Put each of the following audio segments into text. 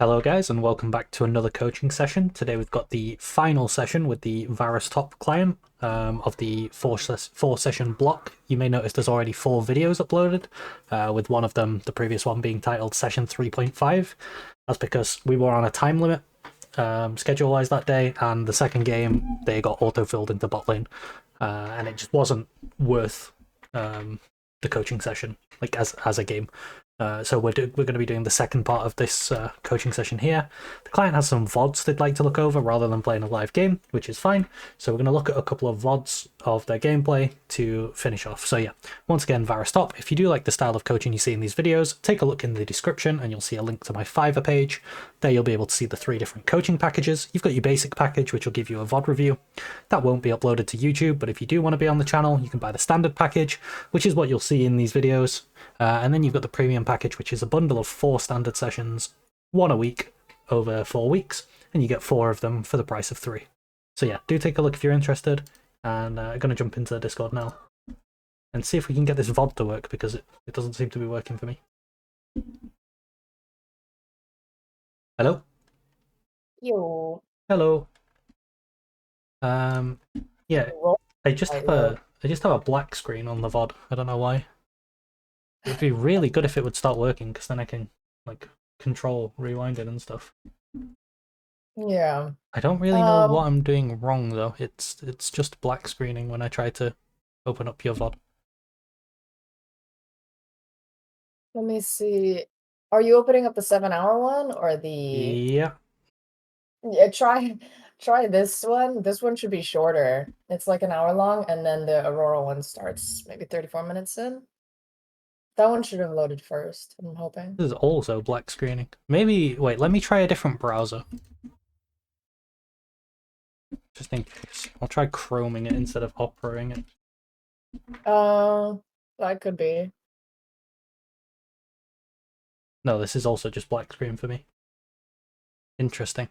Hello guys and welcome back to another coaching session. Today we've got the final session with the Varus top client of the four session block. You may notice there's already 4 videos uploaded, with one of them, the previous one, being titled session 3.5. That's because we were on a time limit schedule-wise that day, and the second game they got auto-filled into bot lane, and it just wasn't worth the coaching session like as a game. So we're going to be doing the second part of this coaching session here. The client has some VODs they'd like to look over rather than playing a live game, which is fine. So we're going to look at a couple of VODs of their gameplay to finish off. So yeah, once again, Varus top. If you do like the style of coaching you see in these videos, take a look in the description and you'll see a link to my Fiverr page. There you'll be able to see the 3 different coaching packages. You've got your basic package, which will give you a VOD review. That won't be uploaded to YouTube, but if you do want to be on the channel, you can buy the standard package, which is what you'll see in these videos. And then you've got the premium package, which is a bundle of 4 standard sessions, 1 a week over 4 weeks, and you get 4 of them for the price of 3. So yeah, do take a look if you're interested, and I'm going to jump into the Discord now and see if we can get this VOD to work, because it doesn't seem to be working for me. Hello? Yo. Hello. Yeah, I just have a black screen on the VOD. I don't know why. It would be really good if it would start working, because then I can like control rewinding and stuff. Yeah. I don't really know what I'm doing wrong though. It's just black screening when I try to open up your VOD. Let me see. Are you opening up the 7-hour one or the Yeah. Yeah, try this one. This one should be shorter. It's like an hour long, and then the Aurora one starts maybe 34 minutes in. That one should have loaded first, I'm hoping. This is also black screening. Maybe wait, let me try a different browser. Just in case. I'll try chroming it instead of operaing it. That could be. No, this is also just black screen for me. Interesting.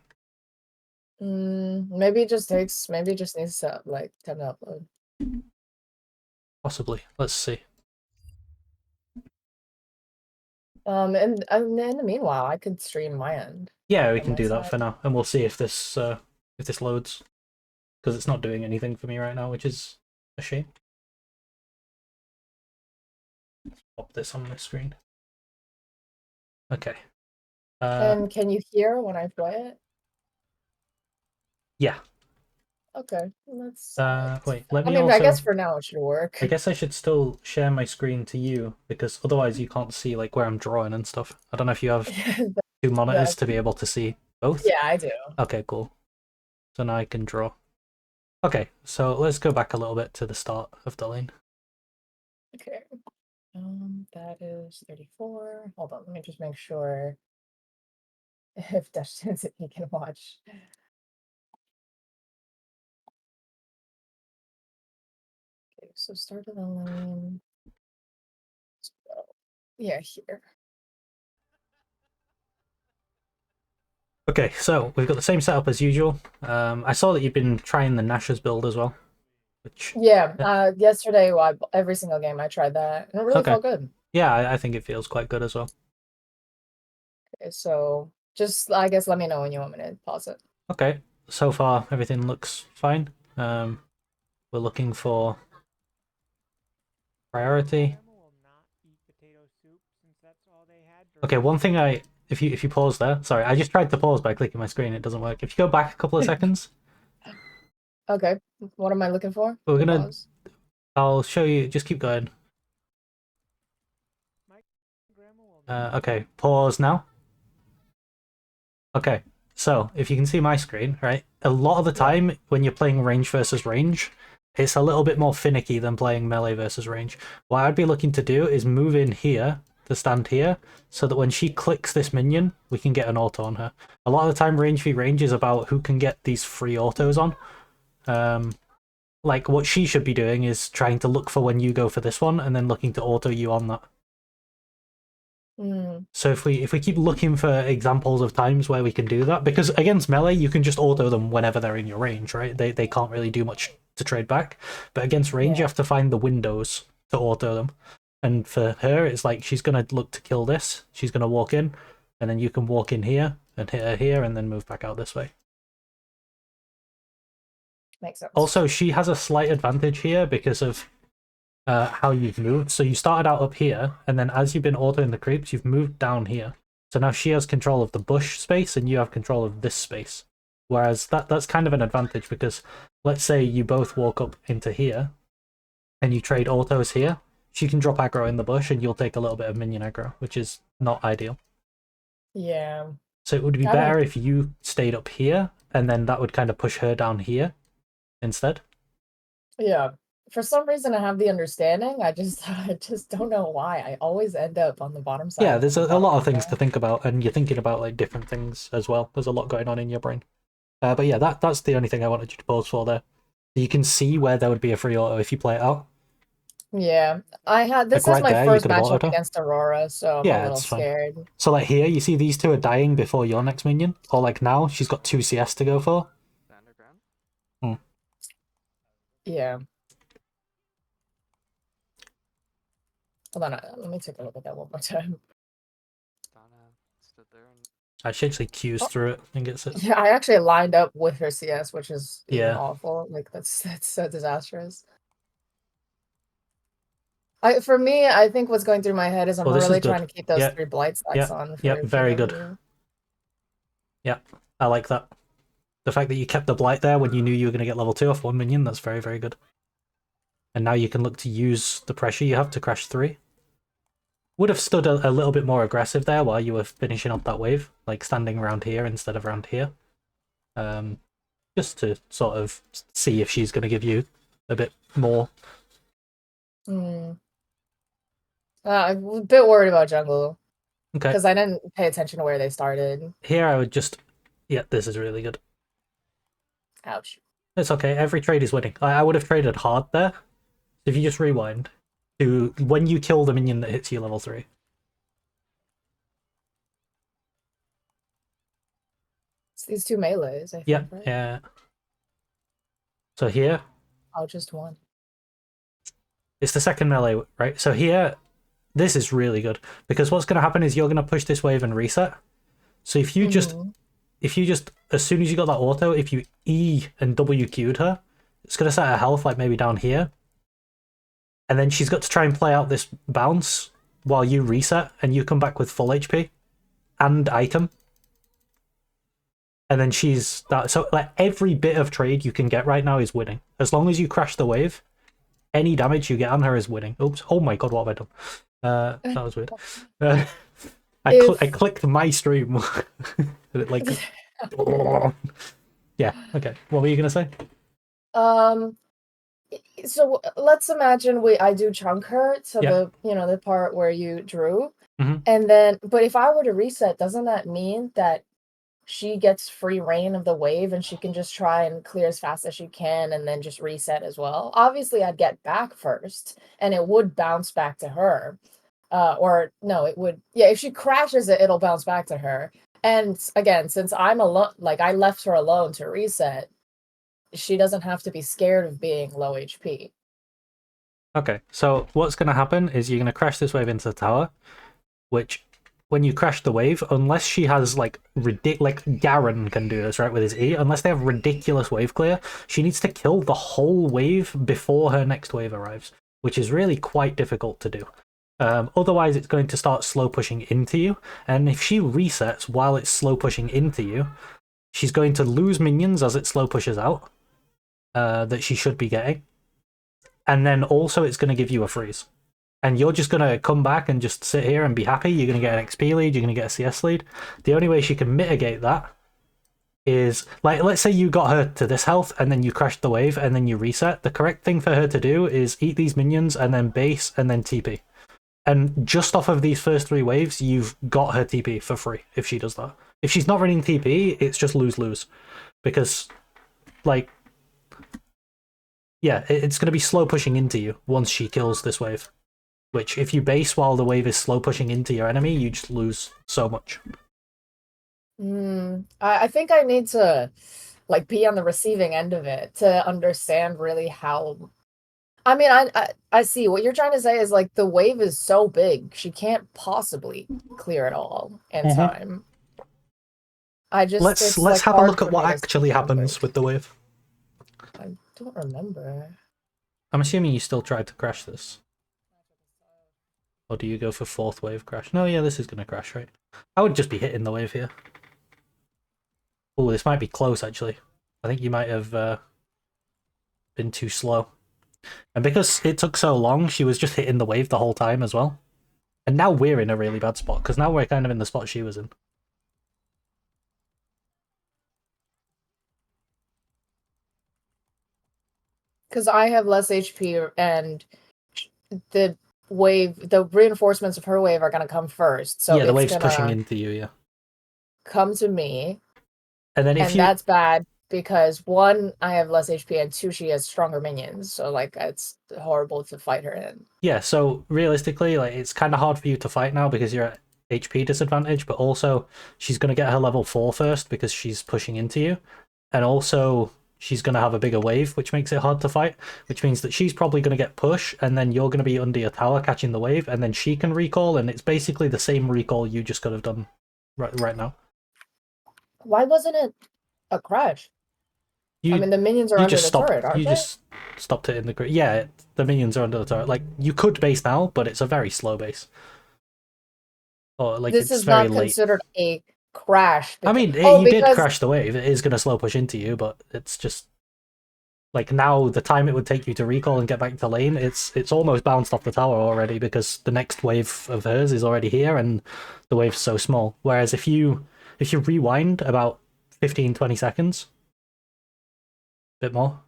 Maybe it just needs to like time to upload. Possibly. Let's see. And in the meanwhile, I could stream my end. Yeah, we can do that for now, and we'll see if this loads, because it's not doing anything for me right now, which is a shame. Let's pop this on my screen. Okay. And can you hear when I play it? Yeah. Okay, let's. Wait. Let me. I mean, also, I guess for now it should work. I guess I should still share my screen to you, because otherwise you can't see like where I'm drawing and stuff. I don't know if you have 2 monitors to be able to see both. Yeah, I do. Okay, cool. So now I can draw. Okay, so let's go back a little bit to the start of the lane. Okay. That is 34. Hold on, let me just make sure if Dustin's he can watch. Okay, so start of the lane. So, yeah, here. Okay, so we've got the same setup as usual. I saw that you've been trying the Nash's build as well. Which Yesterday, every single game I tried that, and it really felt good. Yeah, I think it feels quite good as well. Okay, so just I guess let me know when you want me to pause it. Okay, so far everything looks fine. We're looking for priority. Okay, one thing if you pause there, sorry, I just tried to pause by clicking my screen, it doesn't work. If you go back a couple of seconds. Okay, what am I looking for? We're gonna pause. I'll show you, just keep going. Okay, pause now. Okay, so if you can see my screen, right, a lot of the time when you're playing range versus range, it's a little bit more finicky than playing melee versus range. What I'd be looking to do is move in here to stand here, so that when she clicks this minion, we can get an auto on her. A lot of the time range v range is about who can get these free autos on. Like what she should be doing is trying to look for when you go for this one, and then looking to auto you on that. So if we keep looking for examples of times where we can do that, because against melee you can just auto them whenever they're in your range, right? They can't really do much to trade back, but against range you have to find the windows to auto them. And for her, it's like she's gonna look to kill this, she's gonna walk in, and then you can walk in here, and hit her here, and then move back out this way. Makes sense. Also, she has a slight advantage here because of how you've moved. So you started out up here, and then as you've been autoing the creeps, you've moved down here. So now she has control of the bush space, and you have control of this space. Whereas that's kind of an advantage because let's say you both walk up into here, and you trade autos here. She can drop aggro in the bush, and you'll take a little bit of minion aggro, which is not ideal. Yeah. So it would be better if you stayed up here, and then that would kind of push her down here instead. Yeah. For some reason, I have the understanding. I just don't know why. I always end up on the bottom side. Yeah, there's a lot of things to think about, and you're thinking about like different things as well. There's a lot going on in your brain. But yeah, that's the only thing I wanted you to pause for there. You can see where there would be a free auto if you play it out. Yeah, this Like is right my there, you first could have matchup autoed her. against Aurora, so I'm a Yeah, little it's fine. scared. So like here, you see these two are dying before your next minion, or like now she's got 2 CS to go for. Underground? Yeah. Hold on, let me take a look at that one more time. Donna stood there and She actually Qs through it and gets it. Yeah, I actually lined up with her CS, which is even Yeah. awful. Like that's so disastrous. For me, I think what's going through my head is I'm Well, this is really good. trying to keep those Yeah. 3 blight stacks on for Yep, very good. GW. Yeah, I like that. The fact that you kept the blight there when you knew you were going to get level 2 off 1 minion, that's very, very good. And now you can look to use the pressure you have to crash 3. Would have stood a little bit more aggressive there while you were finishing up that wave, like standing around here instead of around here. Just to sort of see if she's going to give you a bit more. I'm a bit worried about jungle. Okay. Because I didn't pay attention to where they started. Here I would just... Yeah, this is really good. Ouch. It's okay, every trade is winning. I would have traded hard there. If you just rewind to when you kill the minion that hits you level 3. It's these 2 melees, I think, Yeah, right? yeah. So here... Oh, just one. It's the second melee, right? So here, this is really good. Because what's going to happen is you're going to push this wave and reset. So if you just... As soon as you got that auto, if you E and W Q'd her, it's going to set her health like maybe down here. And then she's got to try and play out this bounce while you reset and you come back with full HP and item. And then she's that. So like every bit of trade you can get right now is winning. As long as you crash the wave, any damage you get on her is winning. Oops. Oh my god, what have I done? That was weird. I clicked my stream. Like, yeah. Okay. What were you gonna say? So let's imagine I do chunk her to the part where you drew, and then but if I were to reset, doesn't that mean that she gets free reign of the wave and she can just try and clear as fast as she can and then just reset as well? Obviously, I'd get back first, and it would bounce back to her. Or no, it would. Yeah, if she crashes it, it'll bounce back to her. And again, since I'm alone, like I left her alone to reset, she doesn't have to be scared of being low HP. Okay, so what's going to happen is you're going to crash this wave into the tower, which when you crash the wave, unless she has like Garen can do this, right, with his E, unless they have ridiculous wave clear, she needs to kill the whole wave before her next wave arrives, which is really quite difficult to do. Otherwise, it's going to start slow pushing into you, and if she resets while it's slow pushing into you, she's going to lose minions as it slow pushes out, that she should be getting, and then also it's going to give you a freeze. And you're just going to come back and just sit here and be happy. You're going to get an XP lead, you're going to get a CS lead. The only way she can mitigate that is, like, let's say you got her to this health and then you crashed the wave and then you reset. The correct thing for her to do is eat these minions and then base and then TP. And just off of these first 3 waves, you've got her TP for free if she does that. If she's not running TP, it's just lose-lose. Because, like, yeah, it's going to be slow pushing into you once she kills this wave. Which, if you base while the wave is slow pushing into your enemy, you just lose so much. I think I need to, like, be on the receiving end of it to understand really how... I mean, I see what you're trying to say is, like, the wave is so big, she can't possibly clear it all in time. I just Let's it's like have a hard look at for what me to actually happens accomplish. with the wave. I don't remember. I'm assuming you still tried to crash this. Or do you go for fourth wave crash? No, yeah, this is going to crash, right? I would just be hitting the wave here. Oh, this might be close, actually. I think you might have been too slow. And because it took so long, she was just hitting the wave the whole time as well. And now we're in a really bad spot, because now we're kind of in the spot she was in. Because I have less HP and the the reinforcements of her wave are gonna come first. So Yeah, the it's wave's pushing gonna into you, yeah. come to me. And then if And you... that's bad because one, I have less HP, and two, she has stronger minions. So like it's horrible to fight her in. Yeah, so realistically, like it's kind of hard for you to fight now because you're at HP disadvantage, but also she's going to get her level 4 first because she's pushing into you. And also she's going to have a bigger wave, which makes it hard to fight, which means that she's probably going to get push, and then you're going to be under your tower catching the wave, and then she can recall, and it's basically the same recall you just could have done right now. Why wasn't it a crash? I mean, the minions are You under just the stopped. turret, aren't You they? just stopped it in the grid. Yeah, the minions are under the turret. Like you could base now, but it's a very slow base. Or like This it's is very not late. considered a crash. I Because, mean, oh, you did because crash the wave. It is going to slow push into you, but it's just like now the time it would take you to recall and get back to lane, it's almost bounced off the tower already because the next wave of hers is already here and the wave's so small. Whereas if you rewind about 15-20 seconds, a bit more.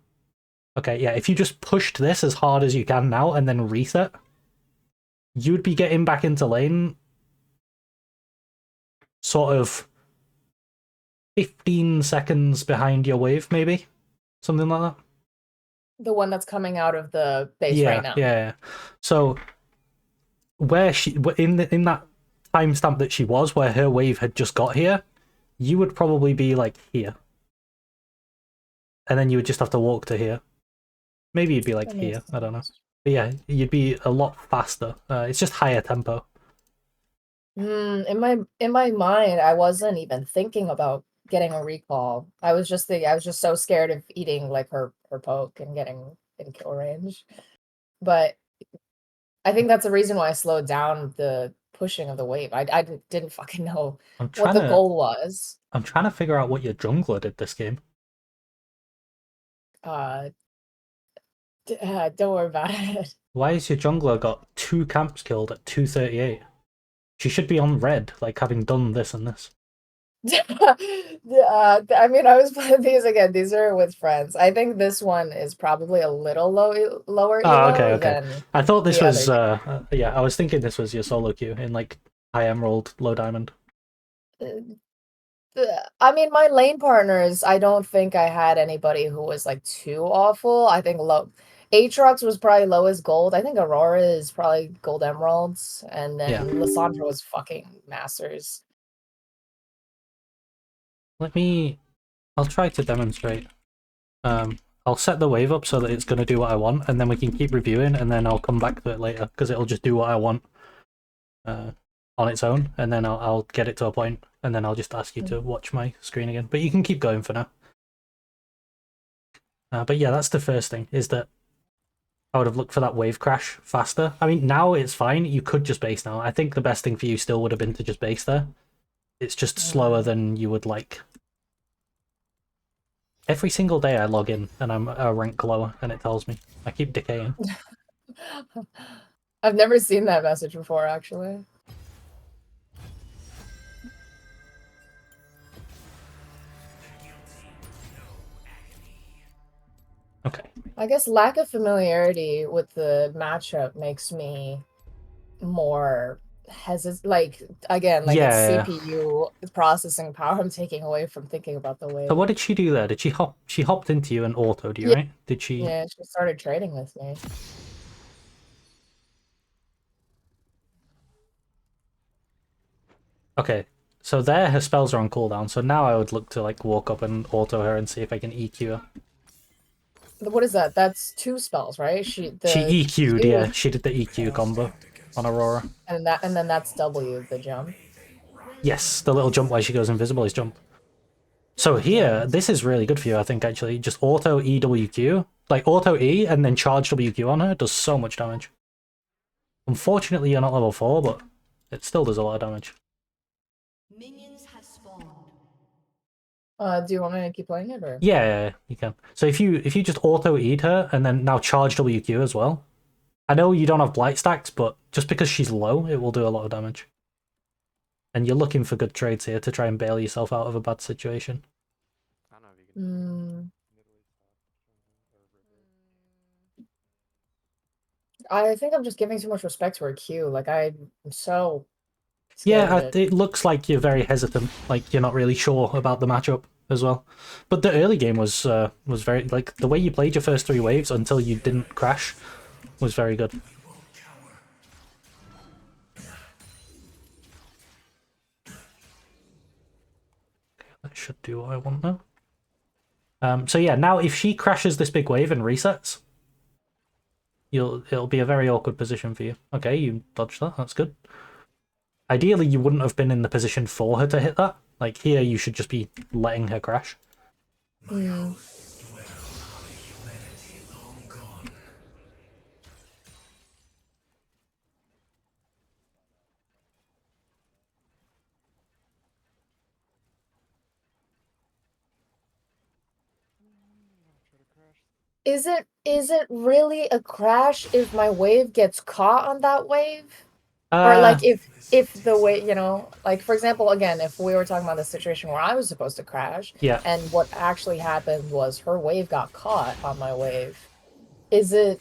Okay, yeah, if you just pushed this as hard as you can now and then reset, you'd be getting back into lane sort of 15 seconds behind your wave, maybe? Something like that. the one that's coming out of the base Yeah, right now. yeah. So where she in that timestamp that she was, where her wave had just got here, you would probably be like here, and then you would just have to walk to here. Maybe you'd be like That makes here. I don't know. sense. But yeah, you'd be a lot faster. It's just higher tempo. In my mind, I wasn't even thinking about getting a recall. I was just so scared of eating like her poke and getting in kill range. But I think that's the reason why I slowed down the pushing of the wave. I didn't fucking know I'm what trying the to goal was. figure out what your jungler did this game. Uh, don't worry about it. Why has your jungler got 2 camps killed at 238? She should be on red, like having done this and this. I mean, I was playing these again. These are with friends. I think this one is probably a little lower Oh, elo okay. than I thought this the was, other. yeah, I was thinking this was your solo queue in like high emerald, low diamond. I mean, my lane partners, I don't think I had anybody who was like too awful. I think Aatrox was probably lowest gold. I think Aurora is probably gold emeralds, and then Yeah. Lissandra was fucking masters. I'll try to demonstrate. I'll set the wave up so that it's going to do what I want, and then we can keep reviewing, and then I'll come back to it later, because it'll just do what I want on its own, and then I'll get it to a point, and then I'll just ask you to watch my screen again. But you can keep going for now. But yeah, that's the first thing, is that I would have looked for that wave crash faster. I mean, now it's fine. You could just base now. I think the best thing for you still would have been to just base there. It's just slower than you would like. Every single day I log in and I'm a rank lower and it tells me. I keep decaying. I've never seen that message before, actually. Okay. I guess lack of familiarity with the matchup makes me more hesitant. Like, again, like it's Yeah. CPU processing power I'm taking away from thinking about the wave. So what did she do there? Did she hop? She hopped into you and autoed you, Yeah. right? Did she? Yeah, she started trading with me. Okay. So there, her spells are on cooldown. So now I would look to like walk up and auto her and see if I can EQ her. What is that? That's 2 spells, right? She EQ'd, yeah. She did the EQ combo on Aurora. And then that's W, the jump. Yes, the little jump where she goes invisible is jump. So here, this is really good for you, I think, actually. Just auto EWQ. Like, auto E and then charge WQ on her does so much damage. Unfortunately, you're not level 4, but it still does a lot of damage. Minions have spawned. Do you want me to keep playing it, or? Yeah, you can. So if you just auto E'd her and then now charge WQ as well. I know you don't have blight stacks, but just because she's low, it will do a lot of damage. And you're looking for good trades here to try and bail yourself out of a bad situation. I don't know if you can. I think I'm just giving too much respect to her Q. Like, I'm so scared Yeah, of it. it looks like you're very hesitant, like you're not really sure about the matchup as well. But the early game was very, like, the way you played your first 3 waves until you didn't crash was very good. That should do what I want now. So yeah, now if she crashes this big wave and resets, it'll be a very awkward position for you. Okay, you dodged that. That's good. Ideally, you wouldn't have been in the position for her to hit that. Like here, you should just be letting her crash. Mm. Is it really a crash if my wave gets caught on that wave? Or like if the way, you know, like for example, again, if we were talking about the situation where I was supposed to crash, yeah, and what actually happened was her wave got caught on my wave, is it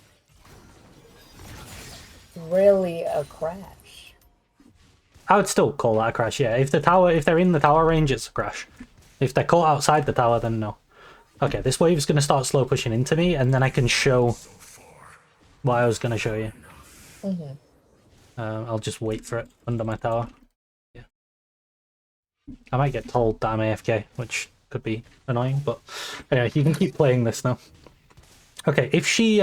really a crash? I would still call that a crash. Yeah, if they're in the tower range, it's a crash. If they're caught outside the tower, then no. Okay, this wave is going to start slow pushing into me, and then I can show what I was going to show you. Mm-hmm. I'll just wait for it under my tower. Yeah, I might get told that I'm AFK, which could be annoying, but anyway, you can keep playing this now. Okay, if she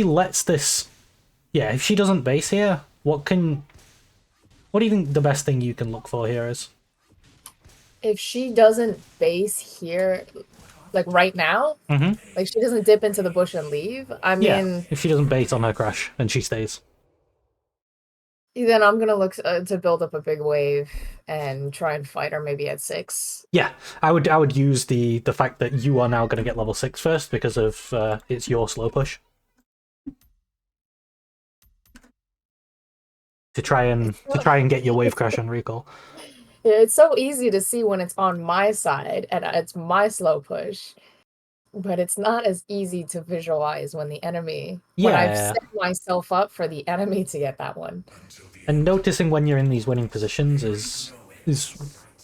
lets this, yeah, if she doesn't base here, what do you think the best thing you can look for here is? If she doesn't base here, like right now, like she doesn't dip into the bush and leave, I mean, Yeah, if she doesn't base on her crash and she stays. then I'm gonna look to build up a big wave and try and fight her maybe at 6. Yeah, I would use the fact that you are now going to get level 6 first because of it's your slow push. To try and get your wave crash and recall. Yeah, it's so easy to see when it's on my side and it's my slow push, but it's not as easy to visualize when the enemy. When I've Yeah. set myself up for the enemy to get that one. And noticing when you're in these winning positions is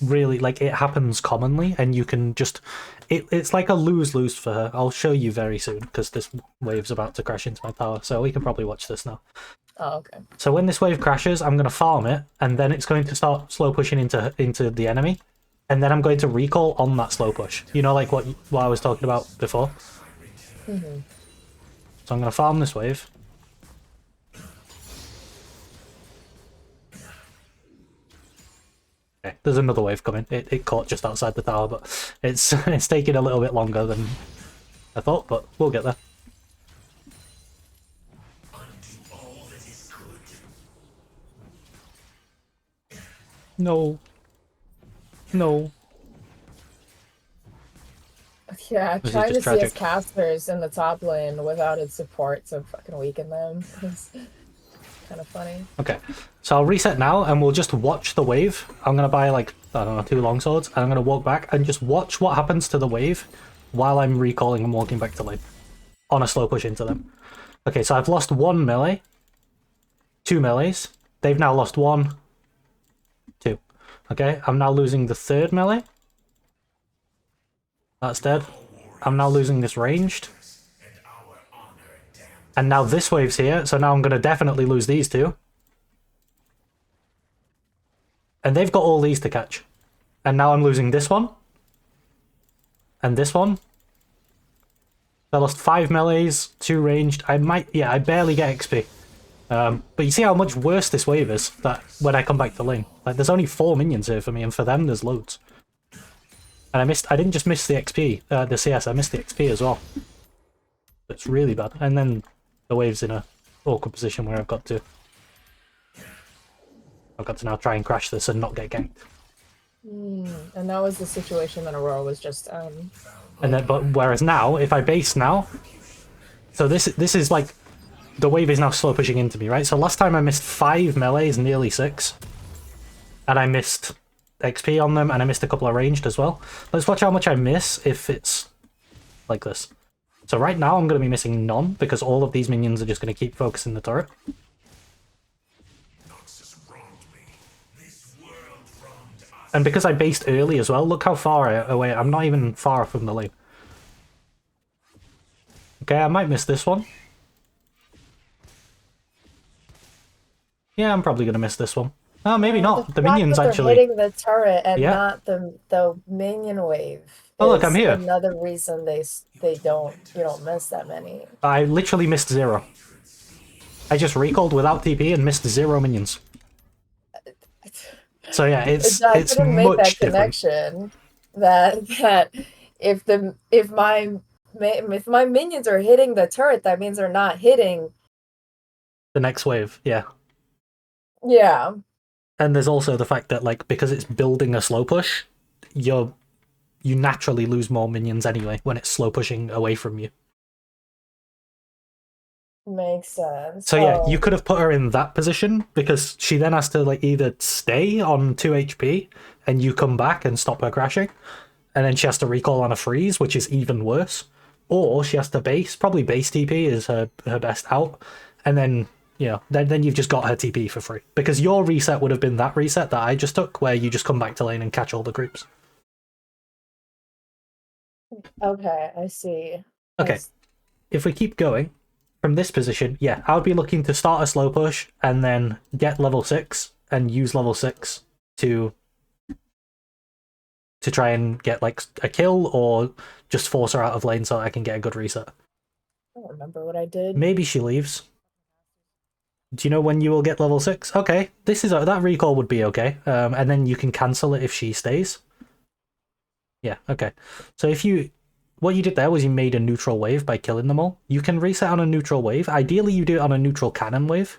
really, like, it happens commonly, and you can just it's like a lose-lose for her. I'll show you very soon because this wave's about to crash into my tower, so we can probably watch this now. Oh, okay. So when this wave crashes, I'm going to farm it, and then it's going to start slow pushing into the enemy, and then I'm going to recall on that slow push. You know, like what I was talking about before? Mm-hmm. So I'm going to farm this wave. Okay, there's another wave coming. It caught just outside the tower, but it's it's taking a little bit longer than I thought, but we'll get there. No. No. Yeah, This is trying to just see tragic. its casters in the top lane without its support to fucking weaken them is kind of funny. Okay, so I'll reset now, and we'll just watch the wave. I'm going to buy, like, I don't know, 2 longswords, and I'm going to walk back and just watch what happens to the wave while I'm recalling and walking back to lane on a slow push into them. Okay, so I've lost 1 melee, 2 melees. They've now lost 1, 2. Okay, I'm now losing the 3rd melee. That's dead. I'm now losing this ranged. And now this wave's here, so now I'm going to definitely lose these 2. And they've got all these to catch. And now I'm losing this one. And this one. I lost 5 melees, 2 ranged. I barely get XP. But you see how much worse this wave is that when I come back to lane. Like, there's only 4 minions here for me, and for them, there's loads. And I didn't just miss the XP, the CS, I missed the XP as well. It's really bad. And then the wave's in a awkward position where I've got to now try and crash this and not get ganked. And that was the situation that Aurora was just And then, but whereas now, if I base now, so this is like, the wave is now slow pushing into me, right? So last time I missed 5 melees, nearly 6. And I missed XP on them, and I missed a couple of ranged as well. Let's watch how much I miss if it's like this. So right now I'm going to be missing none, because all of these minions are just going to keep focusing the turret. And because I based early as well, look how far away, I'm not even far from the lane. Okay, I might miss this one. Yeah, I'm probably going to miss this one. Oh, maybe not. The minions fact that actually... they're hitting the turret and Yeah. not the minion wave. Oh, look, I'm is here. Another reason you don't miss that many. I literally missed 0. I just recalled without TP and missed 0 minions. So yeah, it's I couldn't make that much different. connection that if my minions are hitting the turret, that means they're not hitting. The next wave, yeah. Yeah. And there's also the fact that, like, because it's building a slow push, you naturally lose more minions anyway when it's slow pushing away from you. Makes sense. So yeah, you could have put her in that position, because she then has to, like, either stay on 2 HP and you come back and stop her crashing, and then she has to recall on a freeze, which is even worse, or she has to base, probably base TP is her best out, and then, you know, then you've just got her TP for free, because your reset would have been that reset that I just took, where you just come back to lane and catch all the creeps. Okay, I see. Okay, if we keep going from this position, yeah, I would be looking to start a slow push and then get level 6 and use level 6 to try and get, like, a kill, or just force her out of lane so I can get a good reset. I don't remember what I did. Maybe she leaves. Do you know when you will get level 6? Okay, that recall would be okay. And then you can cancel it if she stays. Yeah, okay. So what you did there was you made a neutral wave by killing them all. You can reset on a neutral wave. Ideally, you do it on a neutral cannon wave.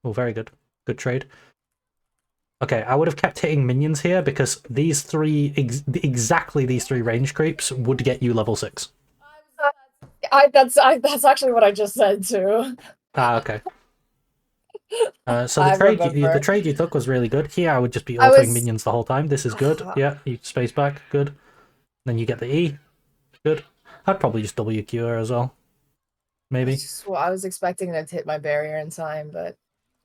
Oh, very good. Good trade. Okay, I would have kept hitting minions here, because these three, exactly these 3 range creeps would get you level 6. That's actually what I just said too. Ah, okay. So the trade you took was really good. Here I would just be ulting minions the whole time. This is good. Yeah, you space back. Good. Then you get the E. Good. I'd probably just WQ her as well. Maybe. Well, I was expecting to hit my barrier in time, but...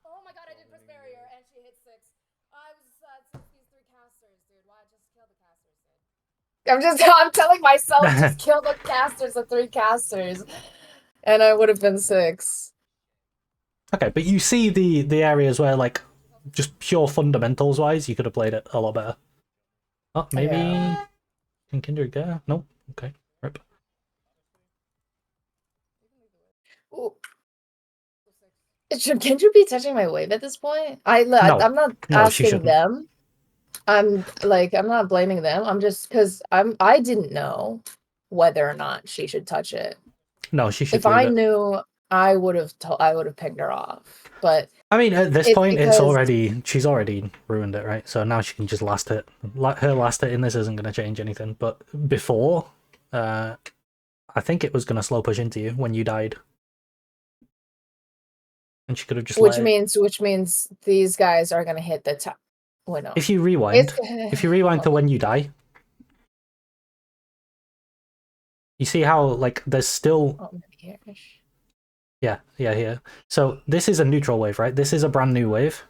Oh my god, I did press barrier and she hit 6. I was these 3 casters, dude. Why just kill the casters, dude? I'm telling myself, just kill the casters, the 3 casters. And I would have been 6. Okay, but you see the areas where, like, just pure fundamentals wise, you could have played it a lot better. Oh, maybe... Yeah. Can Kindred go? No? Okay. Rip. Ooh. Should Kendra be touching my wave at this point? I'm not asking them. I'm not blaming them. I'm just, because I didn't know whether or not she should touch it. No, she should. If I knew, I would have pinged her off. But I mean, at this point, she's already ruined it, right? So now she can just last hit. Her last hit in this isn't going to change anything. But before, I think it was going to slow push into you when you died, and she could have just. Which means these guys are going to hit the top. Well, no. If you rewind to when you die, you see how, like, there's still. Yeah, here. So this is a neutral wave, right? This is a brand new wave.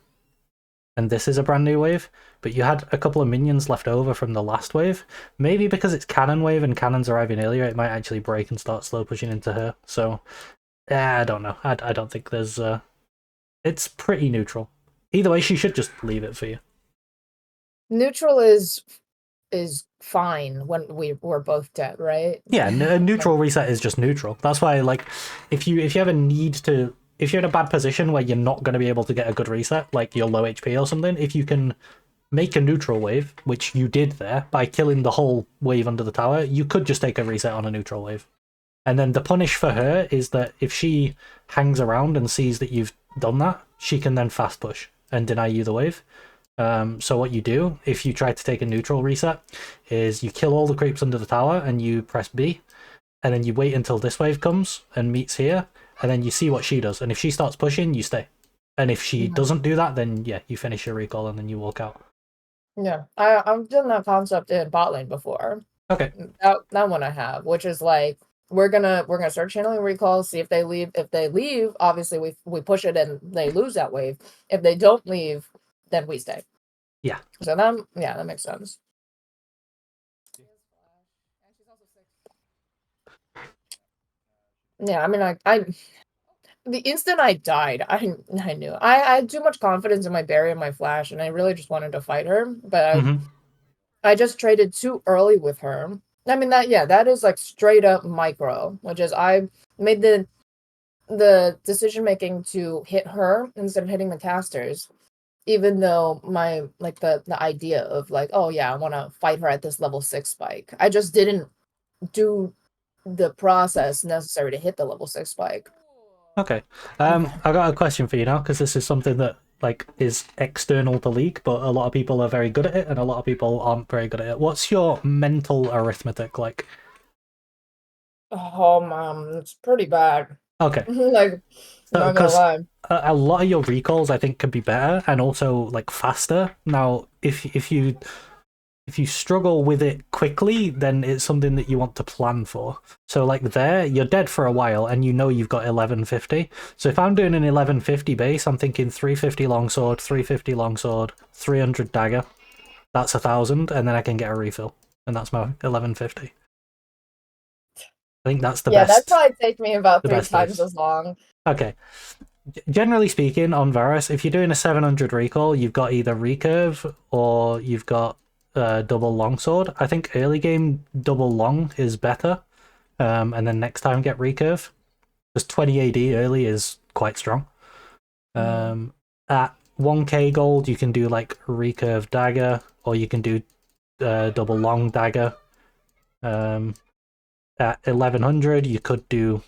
And this is a brand new wave. But you had a couple of minions left over from the last wave. Maybe because it's cannon wave and cannon's arriving earlier, it might actually break and start slow pushing into her. So, I don't know. I don't think there's... It's pretty neutral. Either way, she should just leave it for you. Neutral is fine when we're both dead, right? Yeah, a neutral reset is just neutral. That's why, like, if you ever need to if you're in a bad position where you're not going to be able to get a good reset, like you're low HP or something, if you can make a neutral wave, which you did there by killing the whole wave under the tower, you could just take a reset on a neutral wave. And then the punish for her is that if she hangs around and sees that you've done that, she can then fast push and deny you the wave. So what you do if you try to take a neutral reset is you kill all the creeps under the tower and you press B, and then you wait until this wave comes and meets here, and then you see what she does. And if she starts pushing, you stay. And if she doesn't do that, then yeah, you finish your recall and then you walk out. Yeah, I've done that concept in bot lane before. Okay. That one I have, which is like we're gonna start channeling recalls, see if they leave. If they leave, obviously we push it and they lose that wave. If they don't leave, then we stay. Yeah. So that makes sense. She has flash, and she's also 6. Yeah, I mean, I the instant I died, I knew I had too much confidence in my berry and my flash, and I really just wanted to fight her, but I just traded too early with her. I mean that is like straight up micro, which is I made the decision making to hit her instead of hitting the casters, even though my like the idea of like, oh yeah, I want to fight her at this level 6 spike. I just didn't do the process necessary to hit the level 6 spike. Okay. I got a question for you now, because this is something that like is external to League, but a lot of people are very good at it and a lot of people aren't very good at it. What's your mental arithmetic like? Oh man, it's pretty bad. Okay. Like, I'm not gonna lie. A lot of your recalls I think could be better and also like faster. Now, if you struggle with it quickly, then it's something that you want to plan for. So like there, you're dead for a while and you know you've got 1150. So if I'm doing an 1150 base, I'm thinking 350 longsword, 350 longsword, 300 dagger. That's 1000, and then I can get a refill. And that's my 1150. I think that's the best. Yeah, that'd probably take me about the 3 best times base. as long. Okay. Generally speaking, on Varus, if you're doing a 700 recall, you've got either recurve or you've got double longsword. I think early game double long is better, and then next time get recurve. Because 20 AD early is quite strong. At 1k gold, you can do like recurve dagger, or you can do double long dagger. At 1100, you could do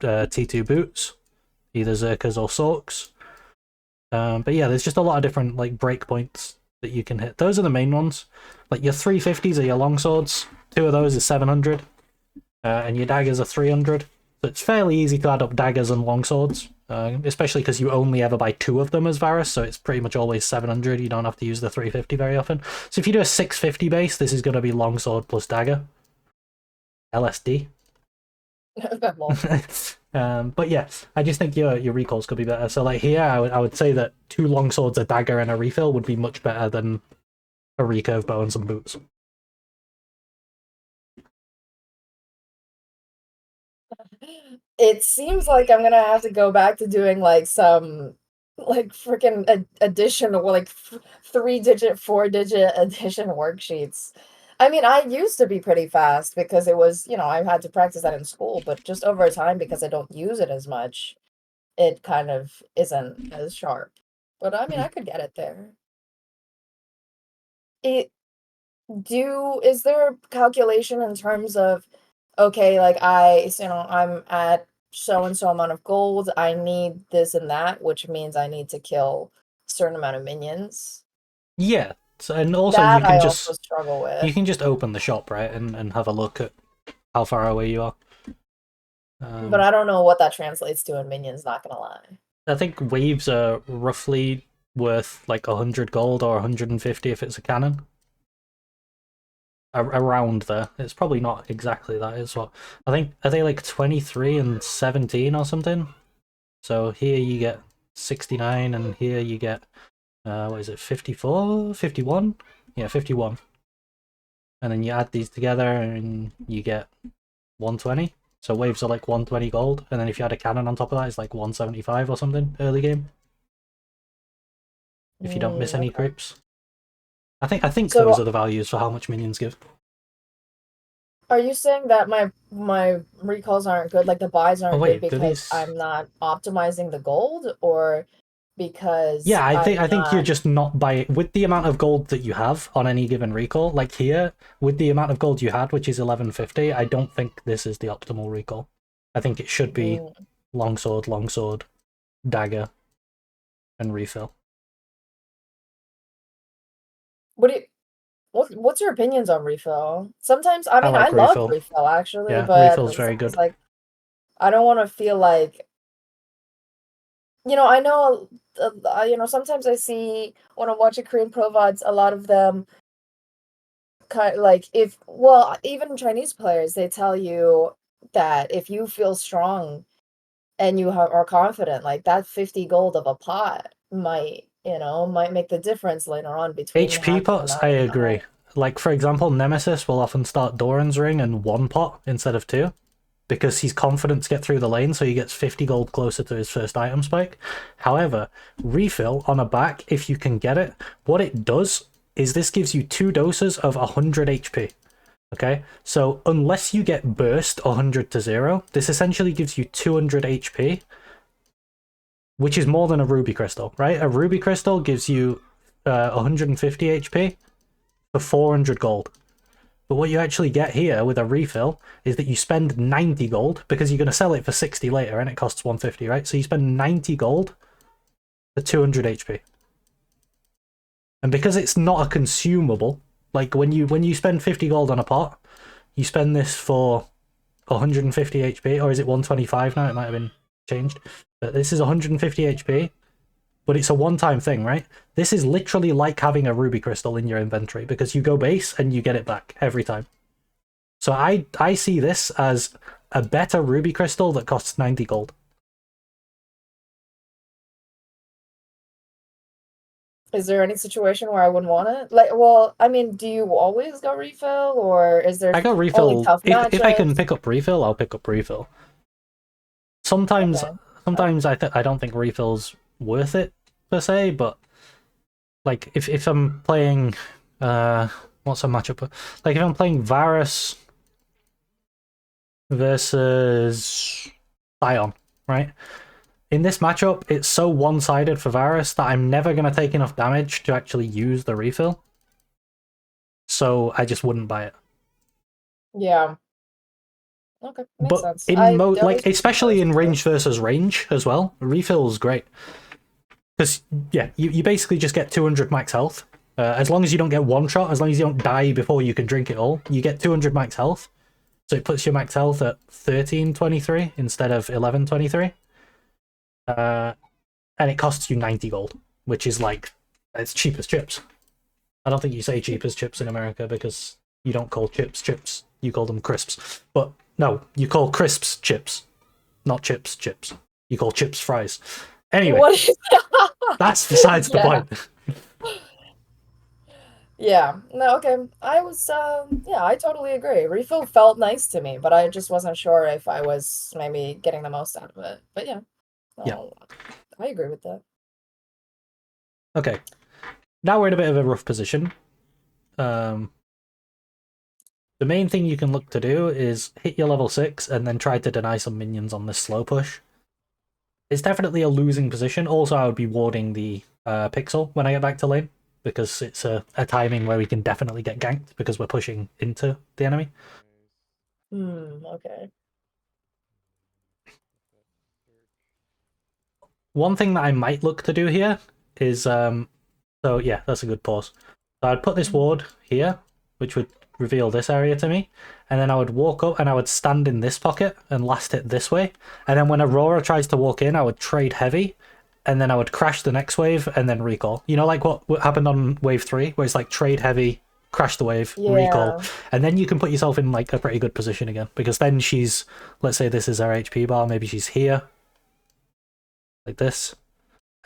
T2 boots, either Zerkas or Sorks. But yeah, there's just a lot of different like breakpoints that you can hit. Those are the main ones. Like your 350s are your longswords. 2 of those is 700, and your daggers are 300. So it's fairly easy to add up daggers and longswords, especially because you only ever buy 2 of them as Varus, so it's pretty much always 700. You don't have to use the 350 very often. So if you do a 650 base, this is going to be longsword plus dagger. LSD. But yeah, I just think your recalls could be better. So like here, I would say that 2 longswords, a dagger, and a refill would be much better than a recurve bow and some boots. It seems like I'm gonna have to go back to doing like some like freaking addition, or like 3-digit, 4-digit addition worksheets. I mean, I used to be pretty fast because it was, I had to practice that in school, but just over time, because I don't use it as much, it kind of isn't as sharp. But I mean, I could get it there. Is there a calculation in terms of, okay, like I'm at so and so amount of gold, I need this and that, which means I need to kill a certain amount of minions? Yeah, so, and also That you can I just also struggle with. you can just open the shop, right, and have a look at how far away you are. But I don't know what that translates to in minions, not gonna lie. I think waves are roughly worth like 100 gold or 150 if it's a cannon. Around there. It's probably not exactly that. It's what I think. Are they like 23 and 17 or something? So here you get 69, and here you get what is it, 54, 51? Yeah, 51. And then you add these together and you get 120. So waves are like 120 gold, and then if you add a cannon on top of that, it's like 175 or something early game. If you don't miss any creeps. I think So- those are the values for how much minions give. Are you saying that my recalls aren't good, like the buys Oh aren't wait, good do because these? I'm not optimizing the gold, or because Yeah, I think you're not... just not by with the amount of gold that you have on any given recall. Like here, with the amount of gold you had, which is 1150, I don't think this is the optimal recall. I think it should be Mm. longsword, dagger, and refill. What do you, what's your opinions on refill? Sometimes, I mean, I like love refill. refill actually, Yeah, but refill's very it's good. like I don't want to feel like, I know, sometimes I see when I'm watching Korean pro VODs, a lot of them kind like even Chinese players, they tell you that if you feel strong and you are confident, like that 50 gold of a pot might make the difference later on between HP having pots, enough I and not. agree. Like for example, Nemesis will often start Doran's Ring and 1 pot instead of 2. Because he's confident to get through the lane, so he gets 50 gold closer to his first item spike. However, refill on a back, if you can get it, what it does is this gives you 2 doses of 100 HP. Okay, so unless you get burst 100 to 0, this essentially gives you 200 HP, which is more than a ruby crystal, right? A ruby crystal gives you 150 HP for 400 gold. But what you actually get here with a refill is that you spend 90 gold because you're going to sell it for 60 later and it costs 150, right? So you spend 90 gold for 200 HP. And because it's not a consumable, like when you spend 50 gold on a pot, you spend this for 150 HP, or is it 125 now? It might have been changed. But this is 150 HP, but it's a one-time thing, right? This is literally like having a ruby crystal in your inventory because you go base and you get it back every time. So I see this as a better ruby crystal that costs 90 gold. Is there any situation where I wouldn't want it? Like, well, I mean, do you always go refill, or is there I got only refill. tough If I can matchups? pick up refill, I'll pick up refill. Sometimes Okay. sometimes I don't think refill's worth it per se, but like if I'm playing what's a matchup? Like if I'm playing Varus versus Sion, right? In this matchup, it's so one-sided for Varus that I'm never going to take enough damage to actually use the refill. So I just wouldn't buy it. Yeah. Okay, makes But sense. in I always like prefer especially Varus in too. range versus range as well, refill's great. Because yeah, you basically just get 200 max health. As long as you don't get one shot, as long as you don't die before you can drink it all, you get 200 max health. So it puts your max health at 1323 instead of 1123. And it costs you 90 gold, which is like, it's cheap as chips. I don't think you say cheap as chips in America because you don't call chips chips, you call them crisps. But no, you call crisps chips, not chips chips. You call chips fries. Anyway, What is that's besides the Yeah. point. Yeah. No, okay. Yeah, I totally agree. Refill felt nice to me, but I just wasn't sure if I was maybe getting the most out of it. But yeah, Yeah. no, I agree with that. Okay. Now we're in a bit of a rough position. The main thing you can look to do is hit your level 6 and then try to deny some minions on this slow push. It's definitely a losing position. Also, I would be warding the pixel when I get back to lane, because it's a timing where we can definitely get ganked because we're pushing into the enemy. Okay. One thing that I might look to do here is, so yeah, that's a good pause. So I'd put this ward here, which would reveal this area to me, and then I would walk up and I would stand in this pocket and last hit this way, and then when Aurora tries to walk in, I would trade heavy, and then I would crash the next wave and then recall. You know, like what happened on wave 3, where it's like trade heavy, crash the wave, recall, Yeah. and then you can put yourself in like a pretty good position again, because then she's, let's say this is her HP bar, maybe she's here, like this,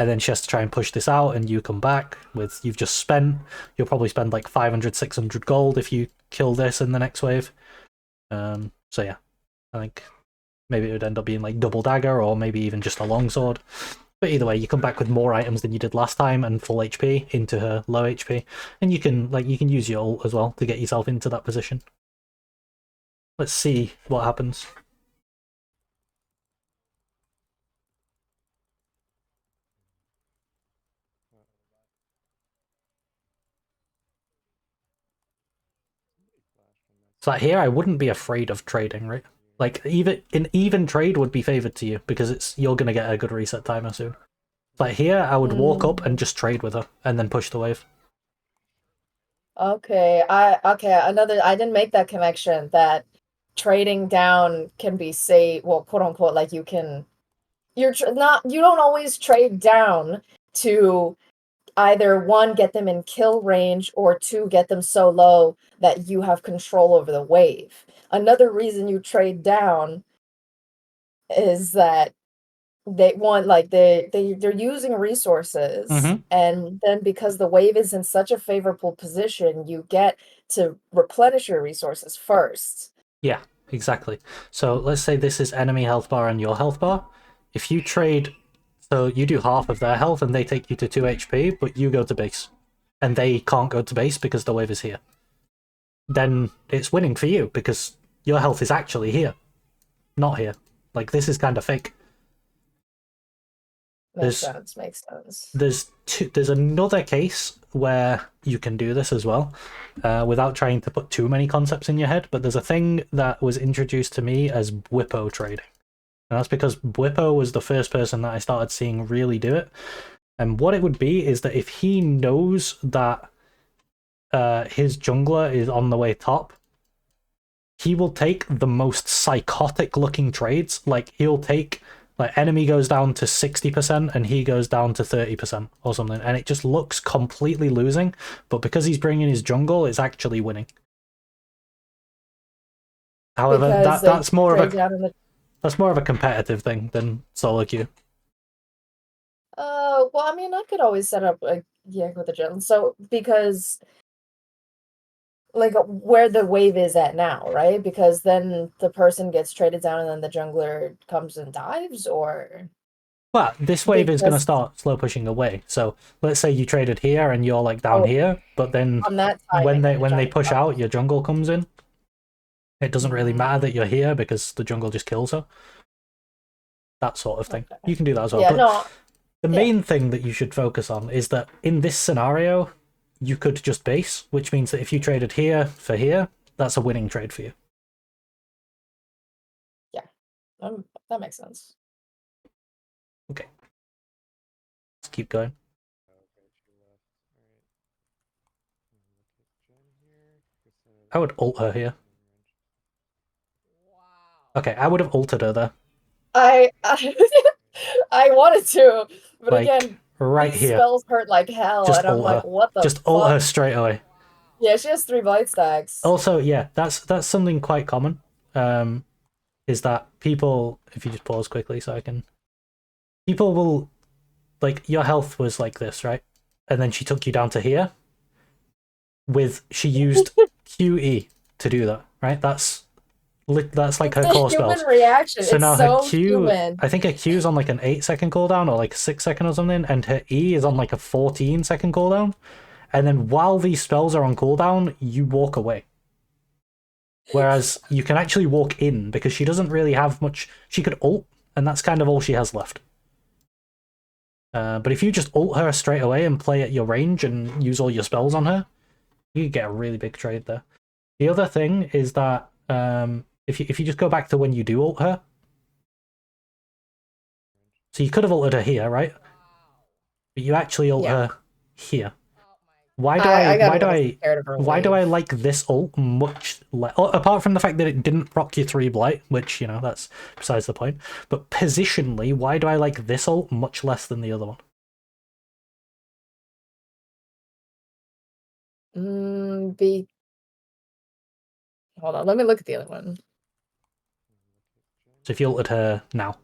and then she has to try and push this out, and you come back with, you've just spent, you'll probably spend like 500, 600 gold if you kill this in the next wave. So yeah, I think maybe it would end up being like double dagger, or maybe even just a longsword. But either way, you come back with more items than you did last time and full HP into her low HP, and you can use your ult as well to get yourself into that position. Let's see what happens. So like here, I wouldn't be afraid of trading, right? Like even trade would be favored to you because you're gonna get a good reset timer soon. Like here, I would walk up and just trade with her and then push the wave. Okay, another I didn't make that connection that trading down can be well, quote unquote, like you don't always trade down to either one, get them in kill range, or two, get them so low that you have control over the wave. Another reason you trade down is that they're using resources, and then because the wave is in such a favorable position, you get to replenish your resources first. Yeah, exactly. So let's say this is enemy health bar and your health bar. If you trade, so you do half of their health and they take you to 2 HP, but you go to base. And they can't go to base because the wave is here. Then it's winning for you because your health is actually here, not here. Like, this is kind of fake. Makes sense. There's another case where you can do this as well, without trying to put too many concepts in your head, but there's a thing that was introduced to me as Bwipo trading. And that's because Bwipo was the first person that I started seeing really do it. And what it would be is that if he knows that his jungler is on the way top, he will take the most psychotic looking trades. Like, he'll take, like, enemy goes down to 60% and he goes down to 30% or something, and it just looks completely losing, but because he's bringing his jungle, it's actually winning. However, that's more of a competitive thing than solo queue. Well, I mean, I could always set up a Yank with a jungle. So because like where the wave is at now, right? Because then the person gets traded down and then the jungler comes and dives, or well, this wave is going to start slow pushing away. So let's say you traded here and you're like down here, but then on that when they push out, your jungle comes in. It doesn't really matter that you're here because the jungle just kills her. That sort of thing. You can do that as well. Yeah, but no. The main thing that you should focus on is that in this scenario, you could just base, which means that if you traded here for here, that's a winning trade for you. Yeah, that makes sense. Okay. Let's keep going. I would ult her here. Okay, I would have ulted her there. I wanted to, but like, again, right these here. spells hurt like hell, Just and I'm like, her. what the Just fuck? ult her straight away. Yeah, she has 3 blight stacks. Also, yeah, that's something quite common. Is that people, if you just pause quickly so I can... People will, like, your health was like this, right? And then she took you down to here. She used QE to do that, right? That's like her core spells. Reaction. So it's now so her Q, human. I think her Q is on like an 8-second cooldown or like a 6-second or something, and her E is on like a 14-second cooldown. And then while these spells are on cooldown, you walk away. Whereas you can actually walk in because she doesn't really have much. She could ult, and that's kind of all she has left. But if you just ult her straight away and play at your range and use all your spells on her, you get a really big trade there. The other thing is that if you just go back to when you do ult her, so you could have ulted her here, right? But you actually ult her here. Why do I like this ult much less? Apart from the fact that it didn't proc your 3 blight, which, you know, that's besides the point. But positionally, why do I like this ult much less than the other one? Hold on, let me look at the other one. So if you ulted her now.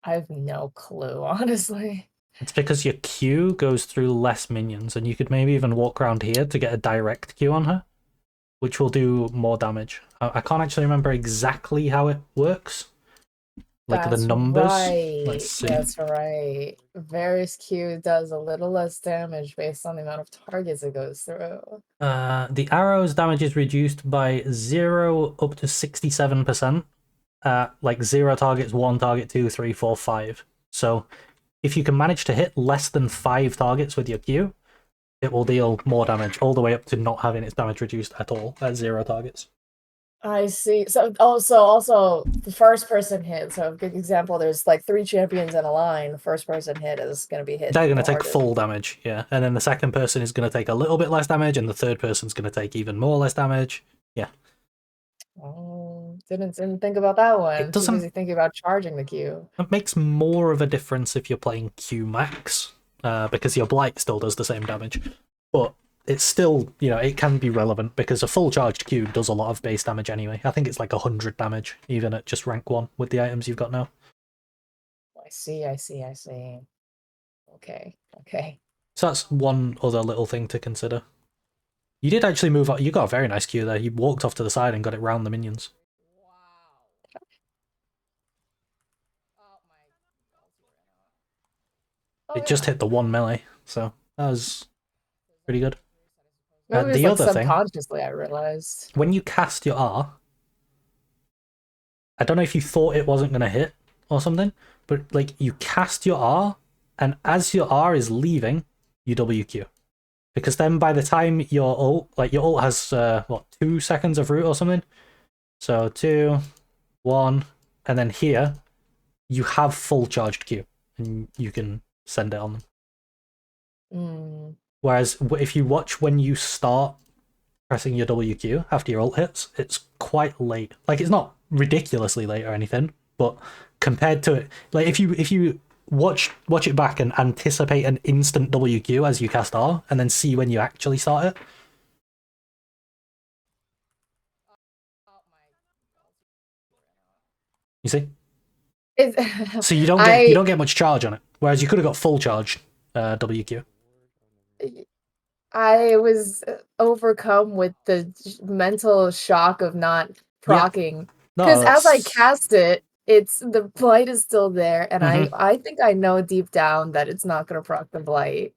I have no clue, honestly. It's because your Q goes through less minions, and you could maybe even walk around here to get a direct Q on her, which will do more damage. I can't actually remember exactly how it works, Like the That's numbers. right. Let's see. That's right. Varus Q does a little less damage based on the amount of targets it goes through. The arrow's damage is reduced by 0 up to 67%. Like 0 targets, 1 target, 2, 3, 4, 5. So if you can manage to hit less than 5 targets with your Q, it will deal more damage, all the way up to not having its damage reduced at all at 0 targets. I see. So also the first person hit. So a good example, there's like 3 champions in a line. The first person hit is gonna be hit. They're going to the take hardest. full damage, yeah. And then the second person is going to take a little bit less damage, and the third person's going to take even more less damage. Yeah. Oh, didn't think about that one. Too doesn't- busy thinking about charging the Q. It makes more of a difference if you're playing Q max, because your blight still does the same damage. But it's still, it can be relevant because a full charged Q does a lot of base damage anyway. I think it's like 100 damage, even at just rank 1 with the items you've got now. I see. Okay. So that's one other little thing to consider. You did actually move up. You got a very nice Q there. You walked off to the side and got it round the minions. Wow. Oh my. Oh, It just yeah. hit the 1 melee, so that was pretty good. Maybe the it's like other thing- subconsciously, I realized. When you cast your R, I don't know if you thought it wasn't going to hit or something, but like you cast your R, and as your R is leaving, you WQ. Because then by the time your ult has, 2 seconds of root or something? So 2, 1, and then here, you have full charged Q, and you can send it on them. Mm. Whereas if you watch when you start pressing your WQ after your ult hits, it's quite late. Like, it's not ridiculously late or anything, but compared to it, like if you watch it back and anticipate an instant WQ as you cast R, and then see when you actually start it. You see? So you don't get much charge on it, whereas you could have got full charge WQ. I was overcome with the mental shock of not procking. Because as I cast it, the blight is still there, and I think I know deep down that it's not gonna proc the blight.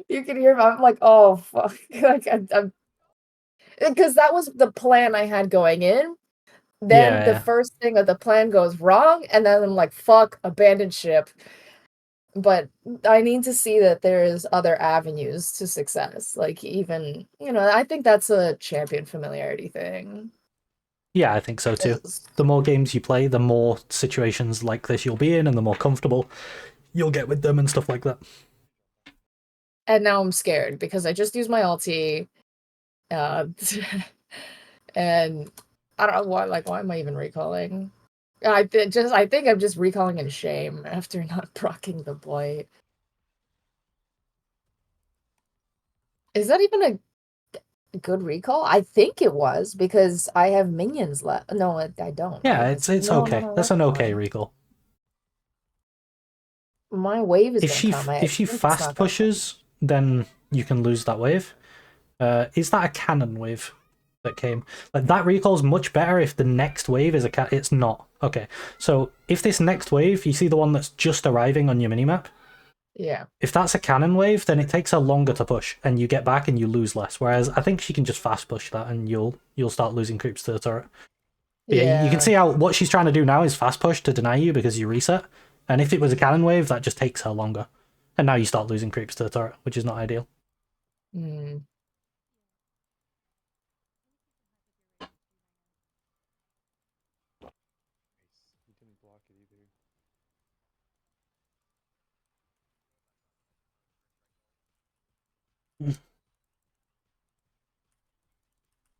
You can hear me. I'm like, oh fuck, like because that was the plan I had going in. Then the first thing of the plan goes wrong, and then I'm like, fuck, abandoned ship. But I need to see that there's other avenues to success. Like, even, I think that's a champion familiarity thing. Yeah, I think so too. The more games you play, the more situations like this you'll be in, and the more comfortable you'll get with them and stuff like that. And now I'm scared because I just used my ulti. And I don't know why am I even recalling? I think I'm just recalling in shame after not procking the blight. Is that even a good recall? I think it was because I have minions left. No, I don't. Yeah, it's okay. That's an okay recall. My wave is If she fast pushes, then you can lose that wave. Is that a cannon wave that came? Like, that recall's much better if the next wave is a It's not. Okay, so if this next wave, you see the one that's just arriving on your minimap? Yeah. If that's a cannon wave, then it takes her longer to push, and you get back and you lose less. Whereas I think she can just fast push that, and you'll start losing creeps to the turret. Yeah, you can see how what she's trying to do now is fast push to deny you because you reset. And if it was a cannon wave, that just takes her longer. And now you start losing creeps to the turret, which is not ideal. Mm.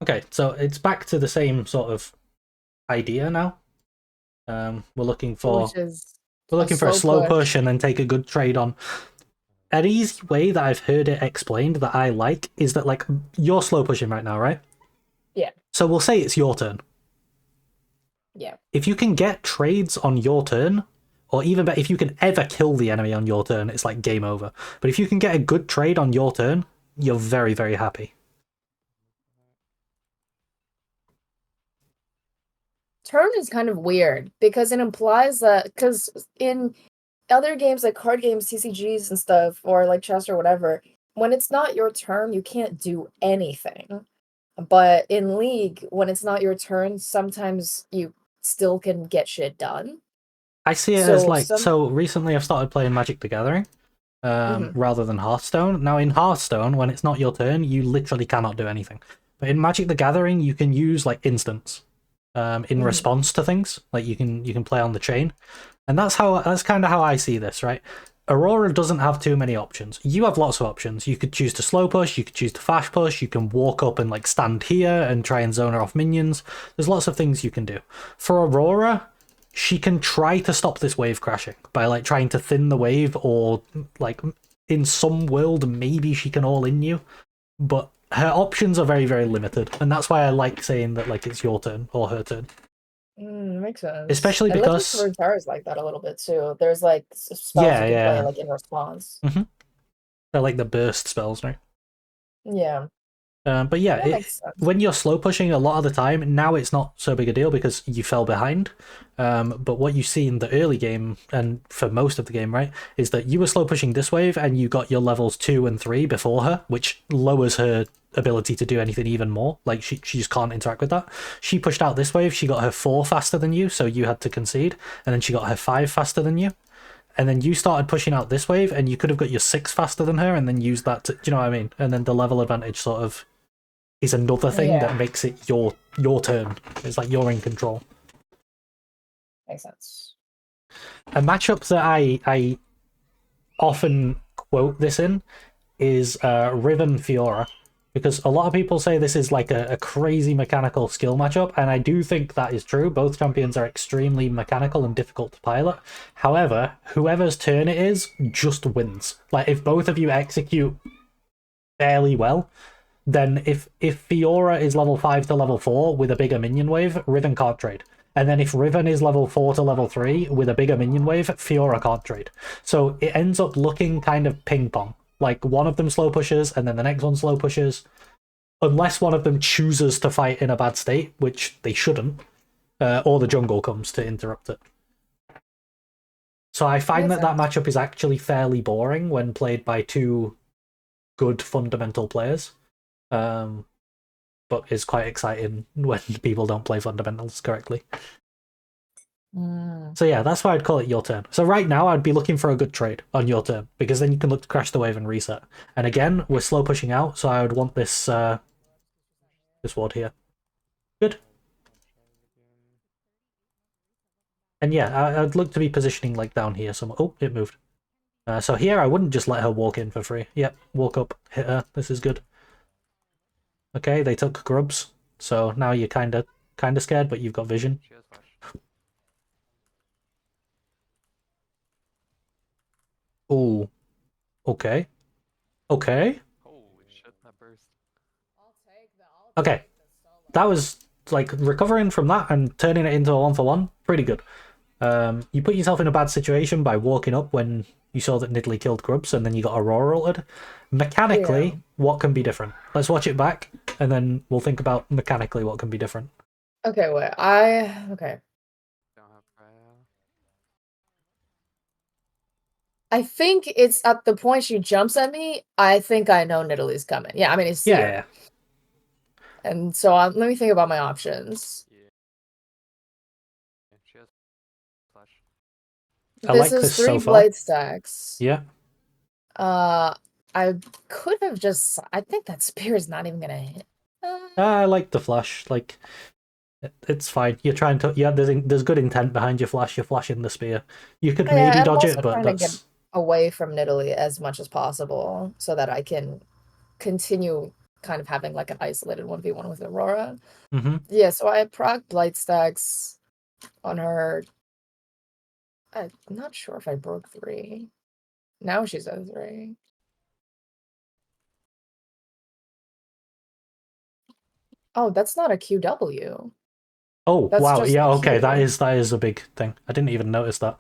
Okay, so it's back to the same sort of idea now. We're looking for a slow push and then take a good trade on. An easy way that I've heard it explained that I like is that, like, you're slow pushing right now, right? Yeah. So we'll say it's your turn. Yeah. If you can get trades on your turn, or even better, if you can ever kill the enemy on your turn, it's like game over. But if you can get a good trade on your turn, you're very, very happy. turn is kind of weird because it implies that because in other games like card games, TCGs and stuff, or like chess or whatever, when it's not your turn, you can't do anything. But in League, when it's not your turn, sometimes you still can get shit done. I see it as like so. Recently, I've started playing Magic the Gathering, rather than Hearthstone. Now, in Hearthstone, when it's not your turn, you literally cannot do anything. But in Magic the Gathering, you can use like instants, in response to things. Like you can play on the chain, and that's kind of how I see this, right? Aurora doesn't have too many options. You have lots of options. You could choose to slow push, you could choose to fast push, you can walk up and like stand here and try and zone her off minions. There's lots of things you can do. For Aurora, she can try to stop this wave crashing by like trying to thin the wave, or like in some world maybe she can all in you, but her options are very, very limited, and that's why I like saying that like it's your turn or her turn. Makes sense. Especially because is like that a little bit too. There's like spells Yeah, you can yeah. play like in response. they're like the burst spells, right? Yeah. But yeah, That makes sense. when you're slow pushing a lot of the time, now it's not so big a deal because you fell behind. But what you see in the early game, and for most of the game, right, is that you were slow pushing this wave and you got your levels 2 and 3 before her, which lowers her ability to do anything even more. Like she just can't interact with that. She pushed out this wave, she got her 4 faster than you, so you had to concede, and then she got her 5 faster than you. And then you started pushing out this wave, and you could have got your 6 faster than her, and then used that to, do you know what I mean? And then the level advantage sort of is another thing that makes it your turn. It's like you're in control. Makes sense. A matchup that I often quote this in is Riven Fiora, because a lot of people say this is like a crazy mechanical skill matchup, and I do think that is true. Both champions are extremely mechanical and difficult to pilot. However, whoever's turn it is just wins. Like if both of you execute fairly well, then if Fiora is level 5 to level 4 with a bigger minion wave, Riven can't trade. And then if Riven is level 4 to level 3 with a bigger minion wave, Fiora can't trade. So it ends up looking kind of ping pong. Like one of them slow pushes and then the next one slow pushes. Unless one of them chooses to fight in a bad state, which they shouldn't, or the jungle comes to interrupt it. So I find that matchup is actually fairly boring when played by two good fundamental players. But is quite exciting when people don't play fundamentals correctly. So yeah, that's why I'd call it your turn. So right now I'd be looking for a good trade on your turn, because then you can look to crash the wave and reset. And again, we're slow pushing out, so I would want this this ward here. Good. And yeah, I'd look to be positioning like down here somewhere. Oh, it moved. So here I wouldn't just let her walk in for free. Yep, walk up, hit her. This is good. Okay, they took grubs, so now you're kind of scared, but you've got vision. She has flash. Oh, okay. Okay. Holy shit, that burst. Okay. That was like recovering from that and turning it into a 1-for-1. Pretty good. You put yourself in a bad situation by walking up when you saw that Nidalee killed grubs, and then you got Aurora altered. Mechanically, what can be different? Let's watch it back, and then we'll think about mechanically what can be different. Okay, wait. Okay. Don't have Freya. I think it's at the point she jumps at me. I think I know Nidalee's coming. Yeah, I mean, it's Yeah. And so let me think about my options. Yeah. She has flash. I This like is this 3 so far. blade stacks. Yeah. I could have just. I think that spear is not even gonna hit. I like the flash. Like, it's fine. You're trying to. Yeah, there's good intent behind your flash. You're flashing the spear. You could maybe dodge it, but that's to get away from Nidalee as much as possible so that I can continue kind of having like an isolated 1v1 with Aurora. Yeah, so I proc blight stacks on her. I'm not sure if I broke 3. Now she's at 3. Oh, that's not a QW. Oh, That's wow. just Yeah, a okay. Q. That is a big thing. I didn't even notice that.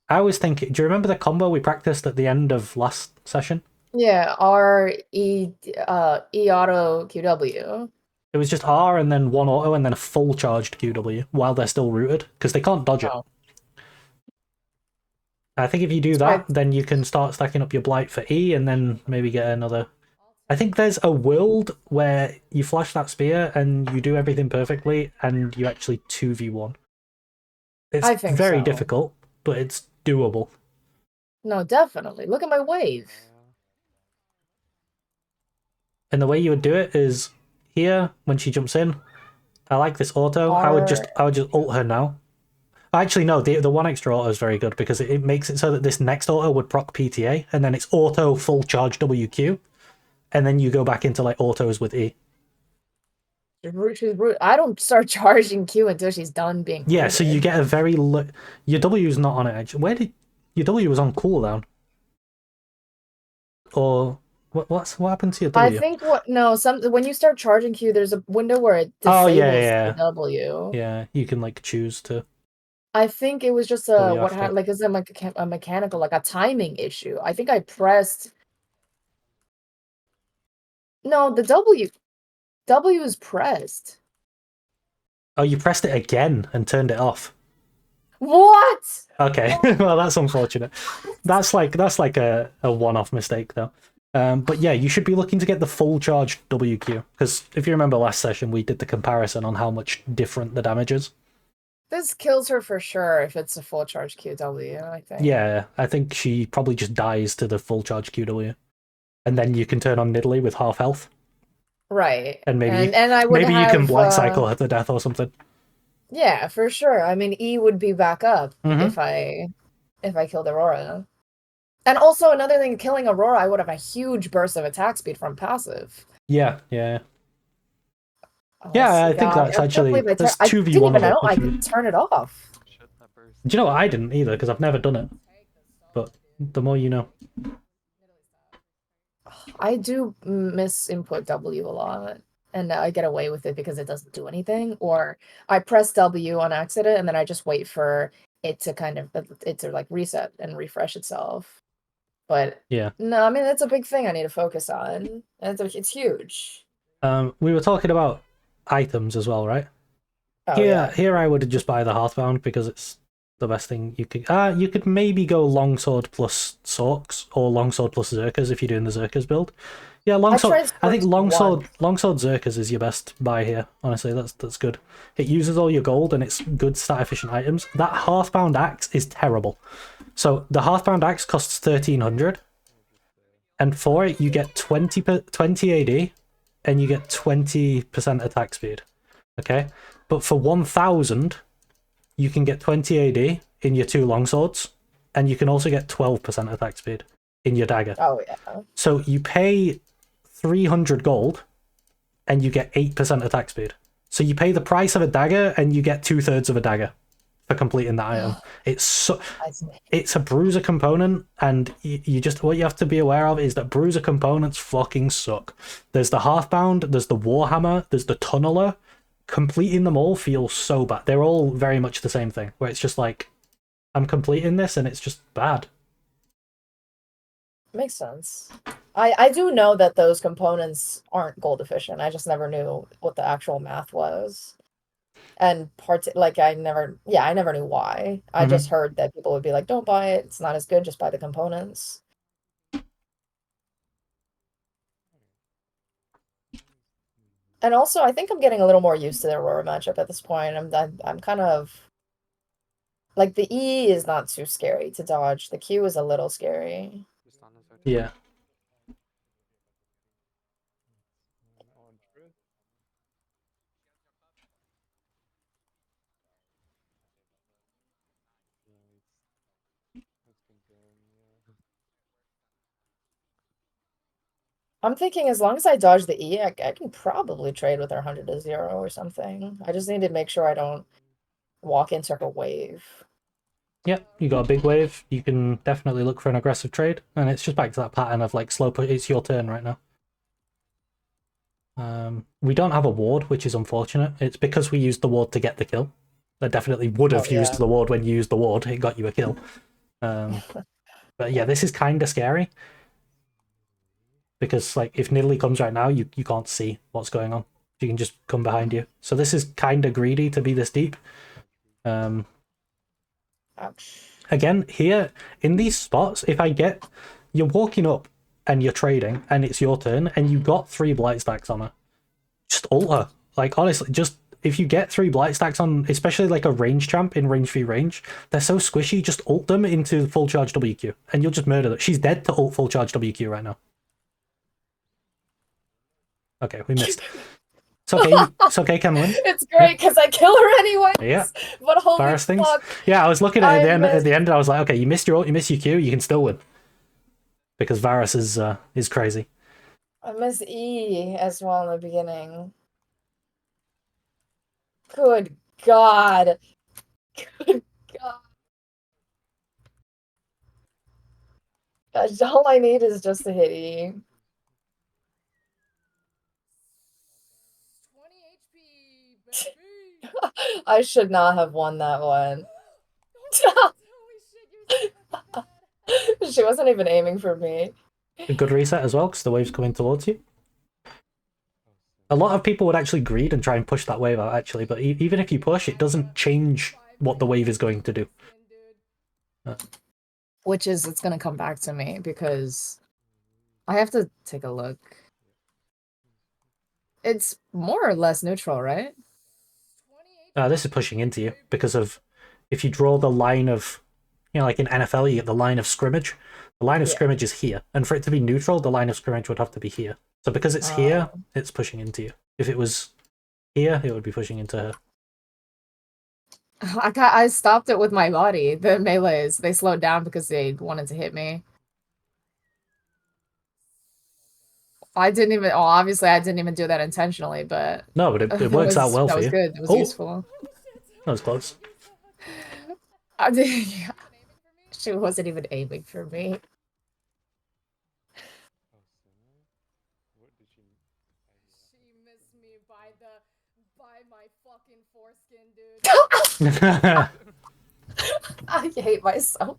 I was thinking, do you remember the combo we practiced at the end of last session? Yeah, R E auto QW. It was just R and then one auto and then a full charged QW while they're still rooted because they can't dodge it. Oh. I think if you do Right. that, then you can start stacking up your blight for E and then maybe get another. I think there's a world where you flash that spear and you do everything perfectly and you actually 2v1. It's I think very so. difficult, but it's doable. No, definitely. Look at my wave. And the way you would do it is here when she jumps in. I like this auto. I would just ult her now. Actually, no. The one extra auto is very good because it makes it so that this next auto would proc PTA, and then it's auto full charge WQ, and then you go back into like autos with E. She's rude. I don't start charging Q until she's done being. Yeah, so you rooted. get a very your W's not on it actually. Where did your W was on cooldown? Or what happened to your W? I think when you start charging Q, there's a window where it Oh, disables yeah. the W. Yeah, you can like choose to. I think it was just W what after. happened, like, is it like a mechanical, like a timing issue? I think I pressed. No, the W is pressed. Oh, you pressed it again and turned it off. What? Okay, well that's unfortunate. That's like a one-off mistake though. But yeah, you should be looking to get the full charge WQ because if you remember last session, we did the comparison on how much different the damage is. This kills her for sure if it's a full charge QW, I think. Yeah, I think she probably just dies to the full charge QW, and then you can turn on Nidalee with half health. Right. And maybe I would maybe have, you can blight cycle her to death or something. Yeah, for sure. I mean, E would be back up Mhm. if I killed Aurora. And also another thing, killing Aurora, I would have a huge burst of attack speed from passive. Yeah. Oh, Yeah, I think that's actually that's I didn't 2v1 even know I opportunity. could turn it off. Shit, that burst. Do you know what? I didn't either because I've never done it. But the more you know. I do miss input W a lot, and I get away with it because it doesn't do anything. Or I press W on accident, and then I just wait for it to like reset and refresh itself. But Yeah. no, I mean that's a big thing I need to focus on. It's huge. We were talking about items as well, right? Oh Here yeah. I would just buy the Hearthbound because it's the best thing you could. You could maybe go Longsword plus Sorks or Longsword plus Zerkers if you're doing the Zerkers build. Yeah, Longsword. I think Longsword Zerkers is your best buy here. Honestly, that's good. It uses all your gold and it's good stat efficient items. That Hearthbound axe is terrible. So the Hearthbound axe costs 1300, and for it you get 20 AD, and you get 20% attack speed. Okay, but for 1000, you can get 20 AD in your two longswords, and you can also get 12% attack speed in your dagger. Oh yeah. So you pay 300 gold, and you get 8% attack speed. So you pay the price of a dagger, and you get 2/3 of a dagger for completing that item. It's a bruiser component, and you just what you have to be aware of is that bruiser components fucking suck. There's the Hearthbound, there's the Warhammer, there's the Tunneler. Completing them all feels so bad. They're all very much the same thing, where it's just like, I'm completing this and it's just bad. Makes sense. I do know that those components aren't gold efficient. I just never knew what the actual math was. And I never knew why. I just heard that people would be like, don't buy it, it's not as good, just buy the components. And also, I think I'm getting a little more used to the Aurora matchup at this point. I'm kind of like, the E is not too scary to dodge. The Q is a little scary. Just on his rotation. Yeah. I'm thinking as long as I dodge the E, I can probably trade with her 100 to 0 or something. I just need to make sure I don't walk into her wave. Yep, you got a big wave. You can definitely look for an aggressive trade, and it's just back to that pattern of like slow push. It's your turn right now. We don't have a ward, which is unfortunate. It's because we used the ward to get the kill. I definitely would have used the ward when you used the ward. It got you a kill. But yeah, this is kind of scary. Because like if Nidalee comes right now, you can't see what's going on. She can just come behind you. So this is kind of greedy to be this deep. Ouch. Again, here, in these spots, if I get... You're walking up and you're trading, and it's your turn, and you got 3 blight stacks on her. Just ult her. Like, honestly, just... If you get 3 blight stacks on, especially like a range champ in range v range, they're so squishy, just ult them into full charge WQ, and you'll just murder them. She's dead to ult full charge WQ right now. Okay, we missed. It's okay. It's okay, Cameron. It's great because I kill her anyways. Yeah. But holy Virus things. fuck. Yeah, I was looking at it I at missed. the end, and I was like, okay, you missed your ult, you missed your Q, you can still win. Because Varus is crazy. I missed E as well in the beginning. Good God. Good God. All I need is just to hit E. 20 HP, baby. I should not have won that one. Holy shit, you're so fucking bad. She wasn't even aiming for me. A good reset as well, because the wave's coming towards you. A lot of people would actually greed and try and push that wave out, actually, but even if you push, it doesn't change what the wave is going to do. Which is, it's gonna come back to me because I have to take a look. It's more or less neutral, right? This is pushing into you, because of... If you draw the line of... You know, like in NFL, you get the line of scrimmage. The line of scrimmage is here, and for it to be neutral, the line of scrimmage would have to be here. So because it's here, it's pushing into you. If it was here, it would be pushing into her. I stopped it with my body. The melees, they slowed down because they wanted to hit me. I didn't even, oh, obviously I didn't even do that intentionally, but... No, but it works out well for you. That was good, it was Oh. useful. That was close. She wasn't even aiming for me. She missed me by my fucking foreskin, dude. I hate myself.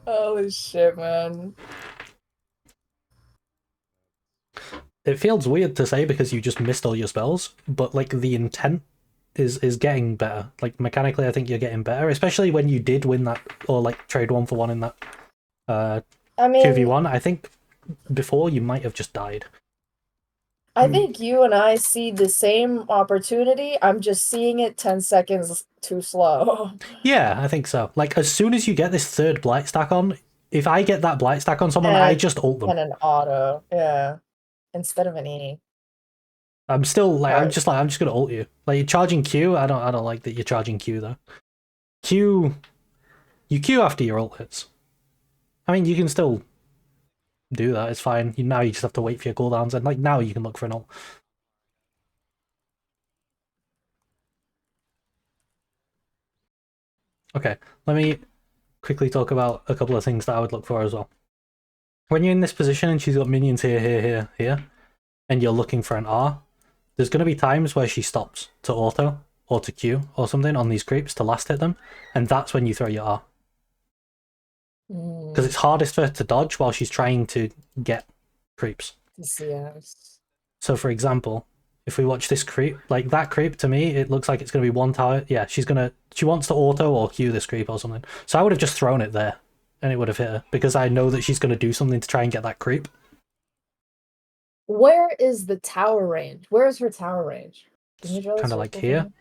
Holy shit, man. It feels weird to say because you just missed all your spells, but like the intent is getting better. Like mechanically, I think you're getting better, especially when you did win that or like trade 1-for-1 in that I mean, 2v1. I think before you might have just died. I think you and I see the same opportunity. I'm just seeing it 10 seconds too slow. Yeah, I think so. Like as soon as you get this 3rd blight stack on, if I get that blight stack on someone, I just ult them. And an auto, yeah. Instead of an E. I'm still like I'm just gonna ult you. Like you're charging Q. I don't like that you're charging Q though. You Q after your ult hits. I mean, you can still do that. It's fine. Now you just have to wait for your cooldowns, and like now you can look for an ult. Okay, let me quickly talk about a couple of things that I would look for as well. When you're in this position and she's got minions here, and you're looking for an R, there's going to be times where she stops to auto or to Q or something on these creeps to last hit them, and that's when you throw your R. Because it's hardest for her to dodge while she's trying to get creeps. Yes. So for example, if we watch this creep, like that creep to me, it looks like it's going to be 1 tower. Yeah, she wants to auto or Q this creep or something. So I would have just thrown it there and it would have hit her because I know that she's going to do something to try and get that creep. Where is the tower range? Where is her tower range? Kind of like here.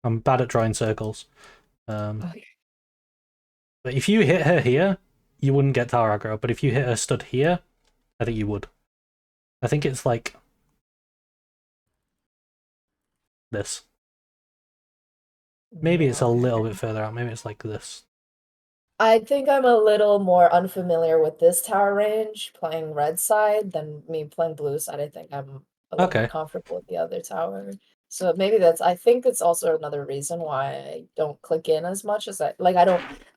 I'm bad at drawing circles. Okay. But if you hit her here, you wouldn't get tower aggro. But if you hit her stood here, I think you would. I think it's like this. Maybe it's a little bit further out. Maybe it's like this. I think I'm a little more unfamiliar with this tower range playing red side than me playing blue side. I think I'm a little more comfortable with the other tower. So maybe I think it's also another reason why I don't click in as much as I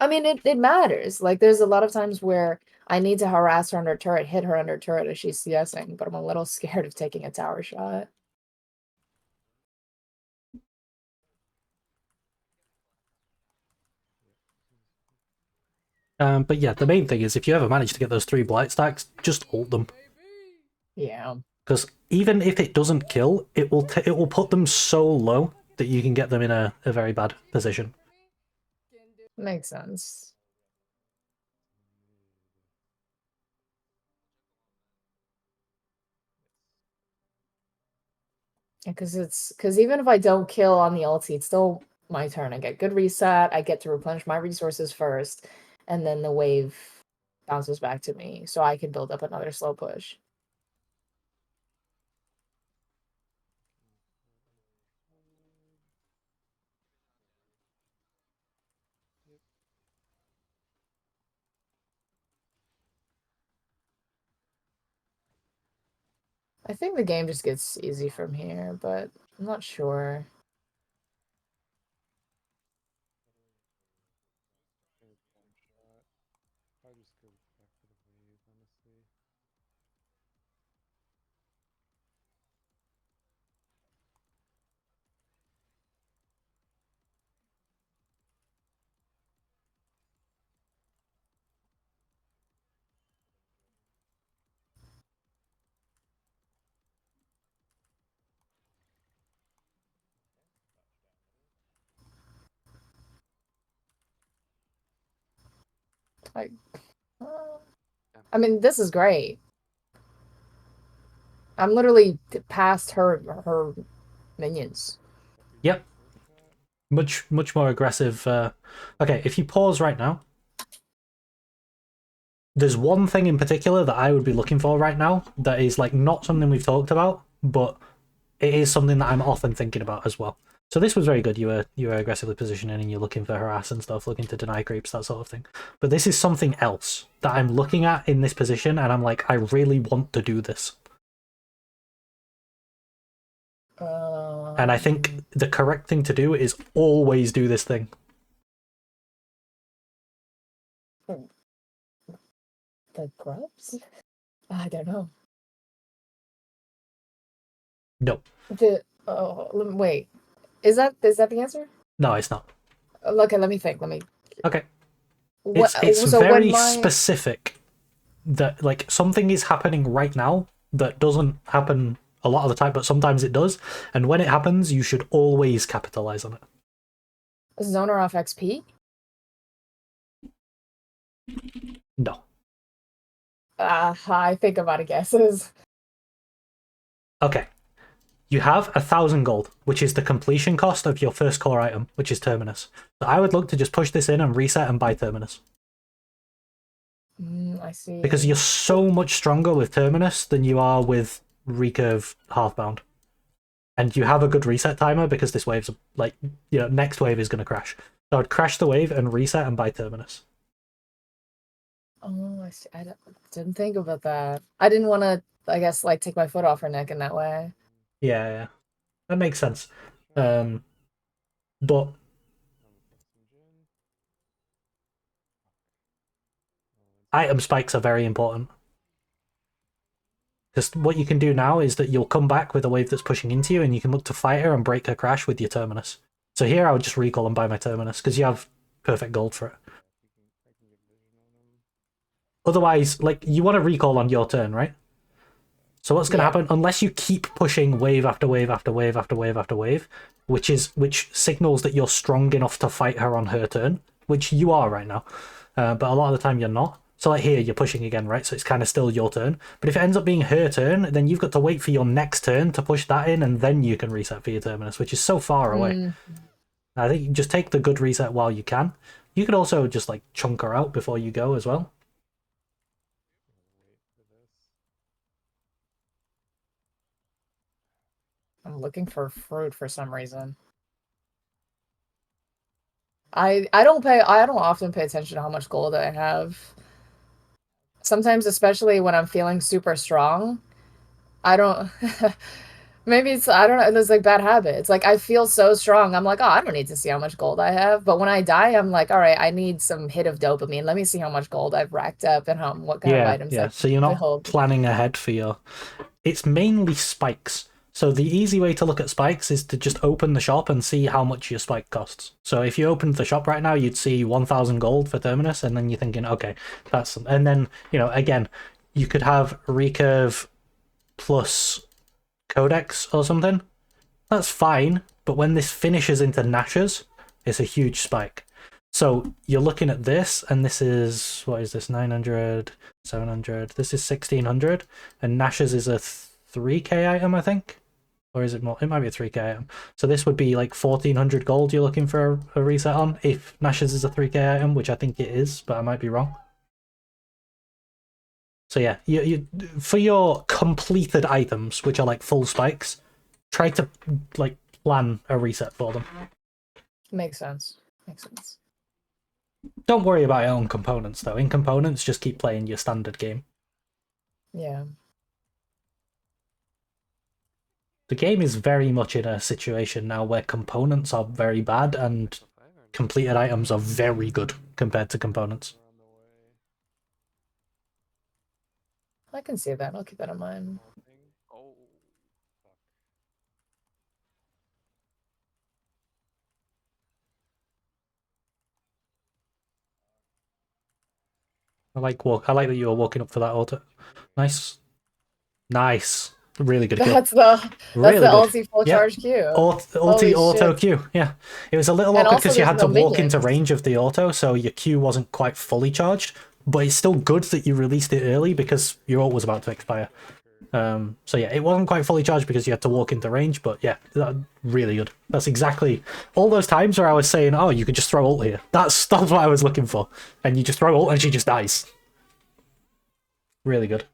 mean, it matters. Like there's a lot of times where I need to harass her under turret, hit her under turret as she's CSing, but I'm a little scared of taking a tower shot. But yeah, the main thing is if you ever manage to get those 3 blight stacks, just ult them. Yeah. Because even if it doesn't kill, it will put them so low that you can get them in a very bad position. Makes sense. Because even if I don't kill on the ulti, it's still my turn. I get good reset. I get to replenish my resources first, and then the wave bounces back to me, so I can build up another slow push. I think the game just gets easy from here, but I'm not sure. I'll just go back for the wave, honestly. Like, I mean, this is great. I'm literally past her minions. Yep. Much more aggressive. Okay, if you pause right now, there's one thing in particular that I would be looking for right now that is like not something we've talked about, but it is something that I'm often thinking about as well. So this was very good. You were aggressively positioning and you're looking for harass and stuff, looking to deny creeps, that sort of thing. But this is something else that I'm looking at in this position, and I'm like, I really want to do this. And I think the correct thing to do is always do this thing. The grubs? I don't know. No. Wait. Is that the answer? No, it's not. Okay, let me think. Okay. What, It's so very when my... specific that like something is happening right now that doesn't happen a lot of the time, but sometimes it does. And when it happens, you should always capitalize on it. Zoner off XP? No. I think I'm out of guesses. Okay. You have 1,000 gold, which is the completion cost of your first core item, which is Terminus. So I would look to just push this in and reset and buy Terminus. I see. Because you're so much stronger with Terminus than you are with Recurve Hearthbound. And you have a good reset timer because this wave's like, you know, next wave is going to crash. So I'd crash the wave and reset and buy Terminus. Oh, I see. I didn't think about that. I didn't want to, I guess, like, take my foot off her neck in that way. Yeah. That makes sense. But item spikes are very important. Because what you can do now is that you'll come back with a wave that's pushing into you and you can look to fight her and break her crash with your Terminus. So here I would just recall and buy my Terminus because you have perfect gold for it. Otherwise, like, you want to recall on your turn, right? So what's going to happen, unless you keep pushing wave after wave after wave after wave after wave, which signals that you're strong enough to fight her on her turn, which you are right now, but a lot of the time you're not. So like here, you're pushing again, right? So it's kind of still your turn. But if it ends up being her turn, then you've got to wait for your next turn to push that in, and then you can reset for your Terminus, which is so far away. I think you just take the good reset while you can. You could also just like chunk her out before you go as well. I'm looking for fruit for some reason. I don't often pay attention to how much gold I have. Sometimes, especially when I'm feeling super strong, I don't maybe it's, I don't know, it's like bad habit. It's like I feel so strong. I'm like, oh, I don't need to see how much gold I have. But when I die, I'm like, all right, I need some hit of dopamine. Let me see how much gold I've racked up and what kind of items I've So you're not built. planning ahead for your... It's mainly spikes. So the easy way to look at spikes is to just open the shop and see how much your spike costs. So if you opened the shop right now, you'd see 1,000 gold for Terminus, and then you're thinking, okay, that's... And then, you know, again, you could have Recurve plus Codex or something, that's fine. But when this finishes into Nash's, it's a huge spike. So you're looking at this, and this is, what is this, 900, 700, this is 1600, and Nash's is a 3k item, I think? Or is it more? It might be a 3k item. So this would be like 1400 gold you're looking for a reset on, if Nash's is a 3k item, which I think it is, but I might be wrong. So yeah, you for your completed items, which are like full spikes, try to like plan a reset for them. Makes sense. Makes sense. Don't worry about your own components though. In components, just keep playing your standard game. Yeah. The game is very much in a situation now where components are very bad and completed items are very good compared to components. We're on the way. I can see that. I'll keep that in mind. Thing. Oh, fuck. I like that you were walking up for that auto. Nice. Nice. Really good kill. That's the Really good. ulti full Yep. charge Q. Ulti Holy auto shit. Q, yeah. It was a little And awkward also because you there's had to no walk into minions. range of the auto, so your Q wasn't quite fully charged. But it's still good that you released it early because your ult was about to expire. So yeah, it wasn't quite fully charged because you had to walk into range, but yeah, really good. That's exactly all those times where I was saying, oh, you could just throw ult here. That's what I was looking for. And you just throw ult and she just dies. Really good.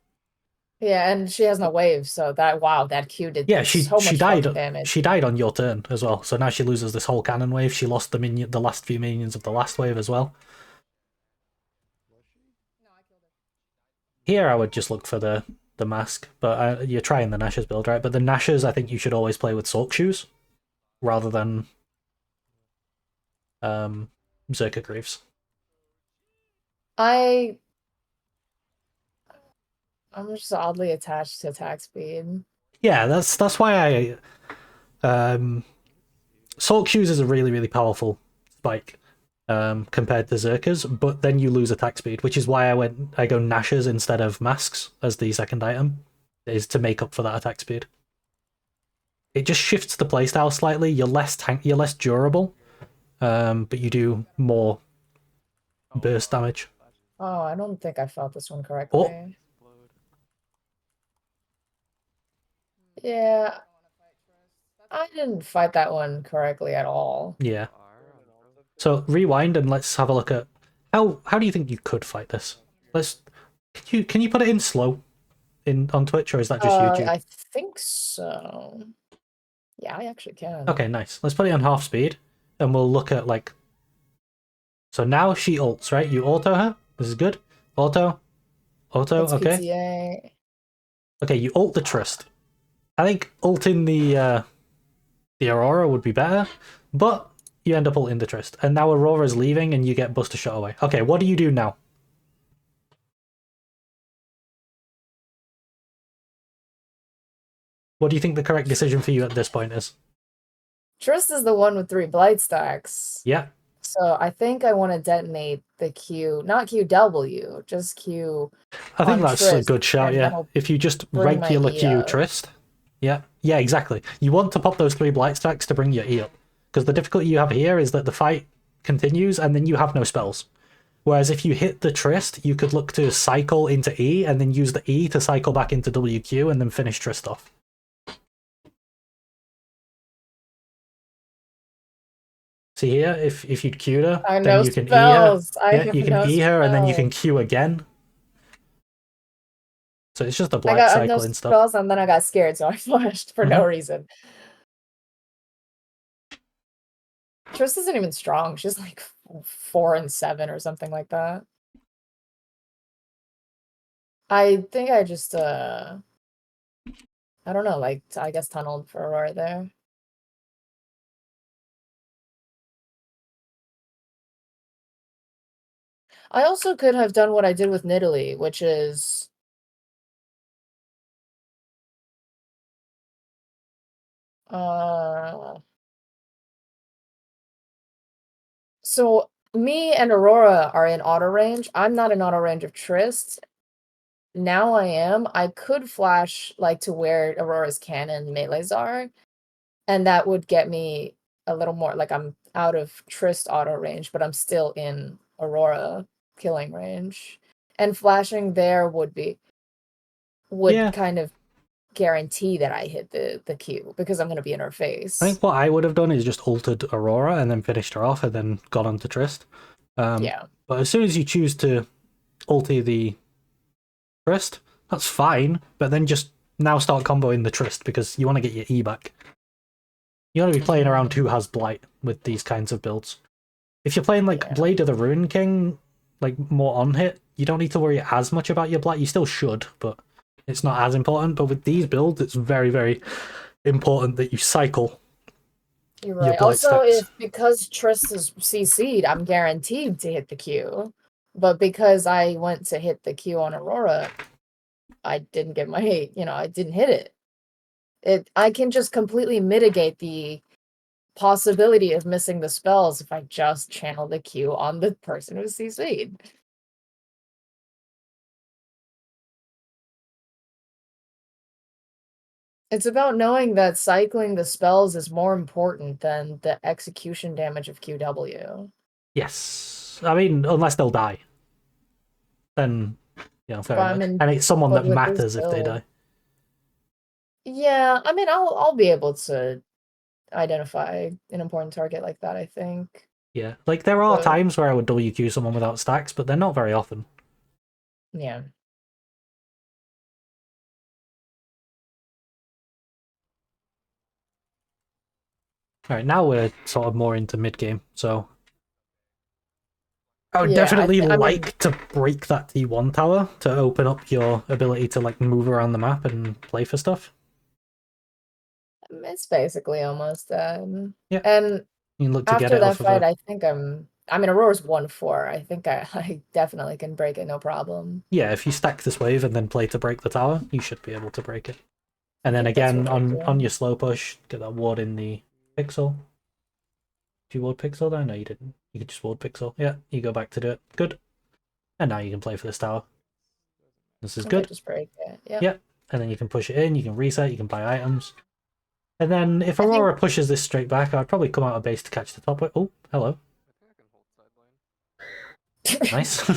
Yeah, and she has no wave, so that Q did Yeah, so much died. fucking damage. She died on your turn as well. So now she loses this whole cannon wave. She lost the last few minions of the last wave as well. Was she? No, I killed her. Here I would just look for the mask, but you're trying the Nash's build, right? But the Nash's, I think you should always play with Sork shoes rather than Zerka Greaves. I'm just oddly attached to attack speed. Yeah, that's why Sork shoes is a really, really powerful spike compared to Zerka's, but then you lose attack speed, which is why I go Nash's instead of masks as the second item, is to make up for that attack speed. It just shifts the playstyle slightly. You're less durable, but you do more burst damage. Oh, I don't think I felt this one correctly. Yeah, I don't want to fight Trist. I didn't fight that one correctly at all. Yeah. Fire on both. So rewind and let's have a look at how do you think you could fight this? Can you put it in slow on Twitch, or is that just YouTube? I think so. Yeah, I actually can. Okay, nice. Let's put it on half speed, and we'll look at like. So now she ults, right? You auto her. This is good. Auto. It's Okay. PTA. Okay, you ult the Trist. I think ulting the Aurora would be better, but you end up ulting the Trist, and now Aurora's leaving, and you get Buster shot away. Okay, what do you do now? What do you think the correct decision for you at this point is? Trist is the one with 3 blight stacks. Yeah. So I think I want to detonate the Q, not QW, just Q. I think on that's a Trist, good shout, and yeah. that'll If you just bring my regular E Q up. Trist. Yeah, exactly. You want to pop those 3 blight stacks to bring your E up. Because the difficulty you have here is that the fight continues and then you have no spells. Whereas if you hit the Trist, you could look to cycle into E and then use the E to cycle back into WQ and then finish Trist off. See here, if you'd Q her, I then know you can spells. E her. Yeah, you can E her and then you can Q again. So it's just a I blight got no cycling stuff. spells, and then I got scared, so I flashed for no reason. Trist isn't even strong. She's like 4 and 7 or something like that. I think I just I don't know, like I guess tunneled for Aurora there. I also could have done what I did with Nidalee, which is so me and Aurora are in auto range. I'm not in auto range of Trist. now I am. I could flash like to where Aurora's cannon melees are, and that would get me a little more like I'm out of Trist auto range, but I'm still in Aurora killing range. And flashing there would Yeah. kind of guarantee that I hit the Q because I'm gonna be in her I face. think what I would have done is just altered Aurora and then finished her off and then gone on to Trist. Yeah. But as soon as you choose to ulti the Trist, that's fine. But then just now start comboing the Trist because you want to get your E back. You want to be playing around who has Blight with these kinds of builds. If you're playing like Yeah. Blade of the Rune King, like more on hit, you don't need to worry as much about your Blight. You still should, but it's not as important. But with these builds, it's very, very important that you cycle. You're Your right. blight Also, stacks. because Trist is CC'd, I'm guaranteed to hit the Q. But because I went to hit the Q on Aurora, I didn't get my I didn't hit it. I can just completely mitigate the possibility of missing the spells if I just channel the Q on the person who's CC'd. It's about knowing that cycling the spells is more important than the execution damage of QW. Yes. I mean, unless they'll die. Then, fair But enough. And it's someone that with this matters if they build, die. yeah, I mean, I'll be able to identify an important target like that, I think. Yeah. Like, there are But times where I would WQ someone without stacks, but they're not very often. yeah. Alright, now we're sort of more into mid-game, so... I would Yeah, definitely I mean, like to break that T1 tower to open up your ability to, like, move around the map and play for stuff. it's basically almost done. Yeah. And You can look to get after it that off of fight, a... I mean, Aurora's 1-4. I think I definitely can break it, no problem. Yeah, if you stack this wave and then play to break the tower, you should be able to break it. And then I think that's again, what I'll on do. your slow push, get that ward in the pixel. Did you ward pixel there? No, you didn't. You could just ward pixel. Yeah, you go back to do it. Good. And now you can play for this tower. This is Okay, good. just break it. Yep. Yeah. And then you can push it in, you can reset, you can buy items. And then if I think- Aurora pushes this straight back, I'd probably come out of base to catch the top. Oh, hello. I think I can hold side lane. Nice.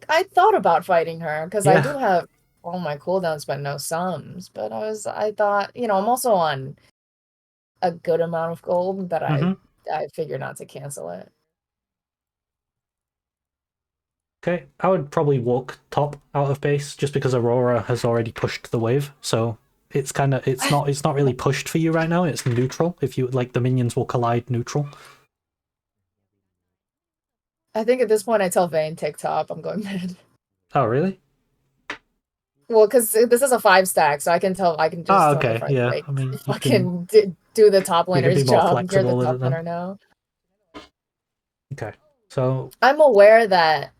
I thought about fighting her because I Yeah. do have all my cooldowns but no sums. But I thought, I'm also on a good amount of gold that I figured not to cancel it. Okay, I would probably walk top out of base just because Aurora has already pushed the wave. So it's not really pushed for you right now. It's neutral. If you like, the minions will collide neutral. I think at this point I tell Vayne take top. I'm going mid. Oh, really? Well, because this is a 5-stack, so I can just tell the Okay, front yeah. like I mean, fucking do the top you can be laner's more job. You're flexible the with top it then. laner now. Okay, so I'm aware that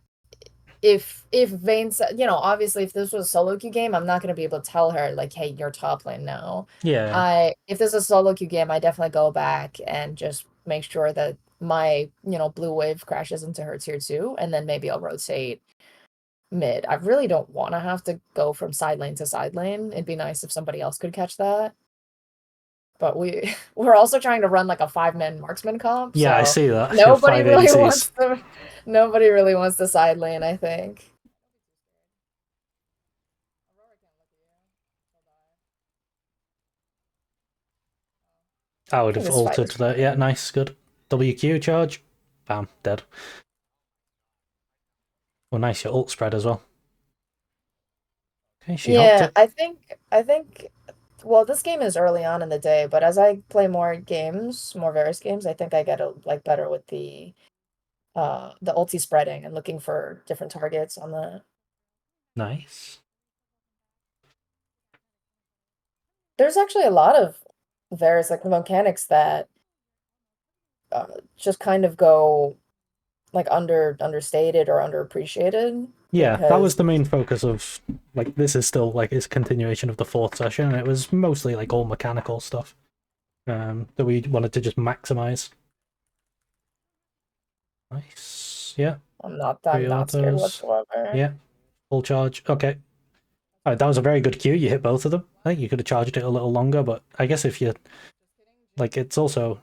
if Vayne said, obviously if this was a solo queue game, I'm not gonna be able to tell her like, hey, you're top lane now. yeah, If this is a solo queue game, I definitely go back and just make sure that my blue wave crashes into her tier 2, and then maybe I'll rotate mid. I really don't want to have to go from side lane to side lane. It'd be nice if somebody else could catch that. But we're also trying to run like a 5-man marksman comp. yeah, I So see that. nobody really ADCs. nobody really wants to side lane, I think. I would have This fight altered is that. Yeah, nice, good. WQ charge. Bam, dead. Well, nice, your ult spread as well. Okay, she hopped it. I think well, this game is early on in the day, but as I play more games, more Varus games, I think I get better with the ulti spreading and looking for different targets on the. Nice. There's actually a lot of Varus like mechanics that just kind of go like understated or underappreciated. Yeah, that was Because the main focus of, like, this is still, like, it's a continuation of the 4th session, and it was mostly, like, all mechanical stuff that we wanted to just maximize. Nice, yeah. I'm not 3 scared autos. whatsoever. Yeah, full charge. Okay, That was a very good Q. You hit both of them. I think you could have charged it a little longer, but I guess if you like, it's also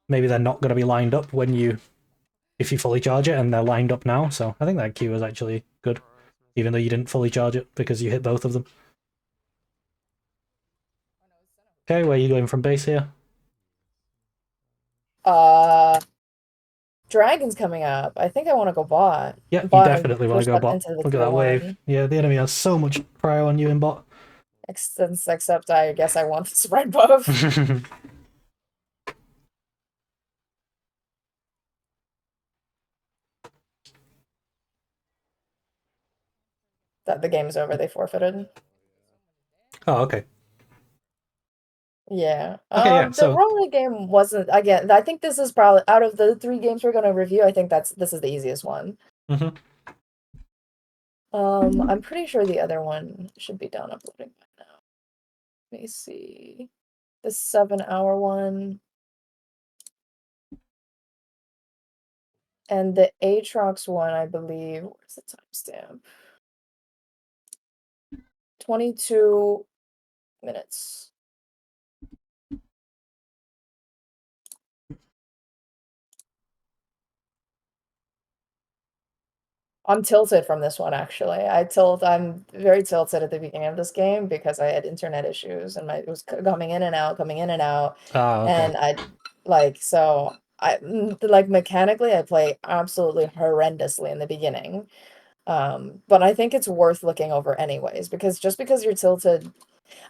maybe they're not going to be lined up when you if you fully charge it, and they're lined up now. So I think that Q was actually good, even though you didn't fully charge it because you hit both of them. Okay, where are you going from base here? Dragon's coming up. I think I want to go bot. Yeah, you Bot and definitely want push to go that bot. into the Look at tier that wave. one. Yeah, the enemy has so much prio on you in bot. Except I guess I want this red buff. That the game's over. They forfeited. Oh, okay. Yeah. Okay, yeah, The so- roller game wasn't. Again, I think this is probably out of the 3 games we're gonna review. I think this is the easiest one. Mhm. I'm pretty sure the other one should be done uploading by now. Let me see. The 7-hour one. And the Aatrox one, I believe. Where's the timestamp? 22 minutes. I'm tilted from this one, actually. I'm very tilted at the beginning of this game because I had internet issues and it was coming in and out, coming in and out. Ah, okay. And like mechanically, I play absolutely horrendously in the beginning. But I think it's worth looking over anyways, because just because you're tilted,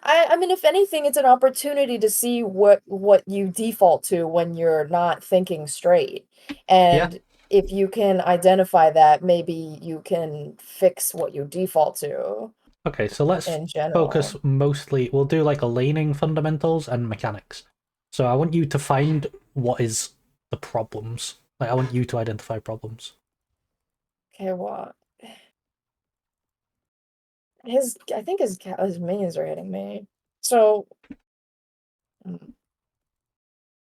I mean, if anything, it's an opportunity to see what you default to when you're not thinking straight. And if you can identify that, maybe you can fix what you default to. Okay, so let's in general. focus mostly. We'll do like a laning fundamentals and mechanics. So I want you to find what is the problems. Like I want you to identify problems. Okay, what? I think his minions are hitting me. So.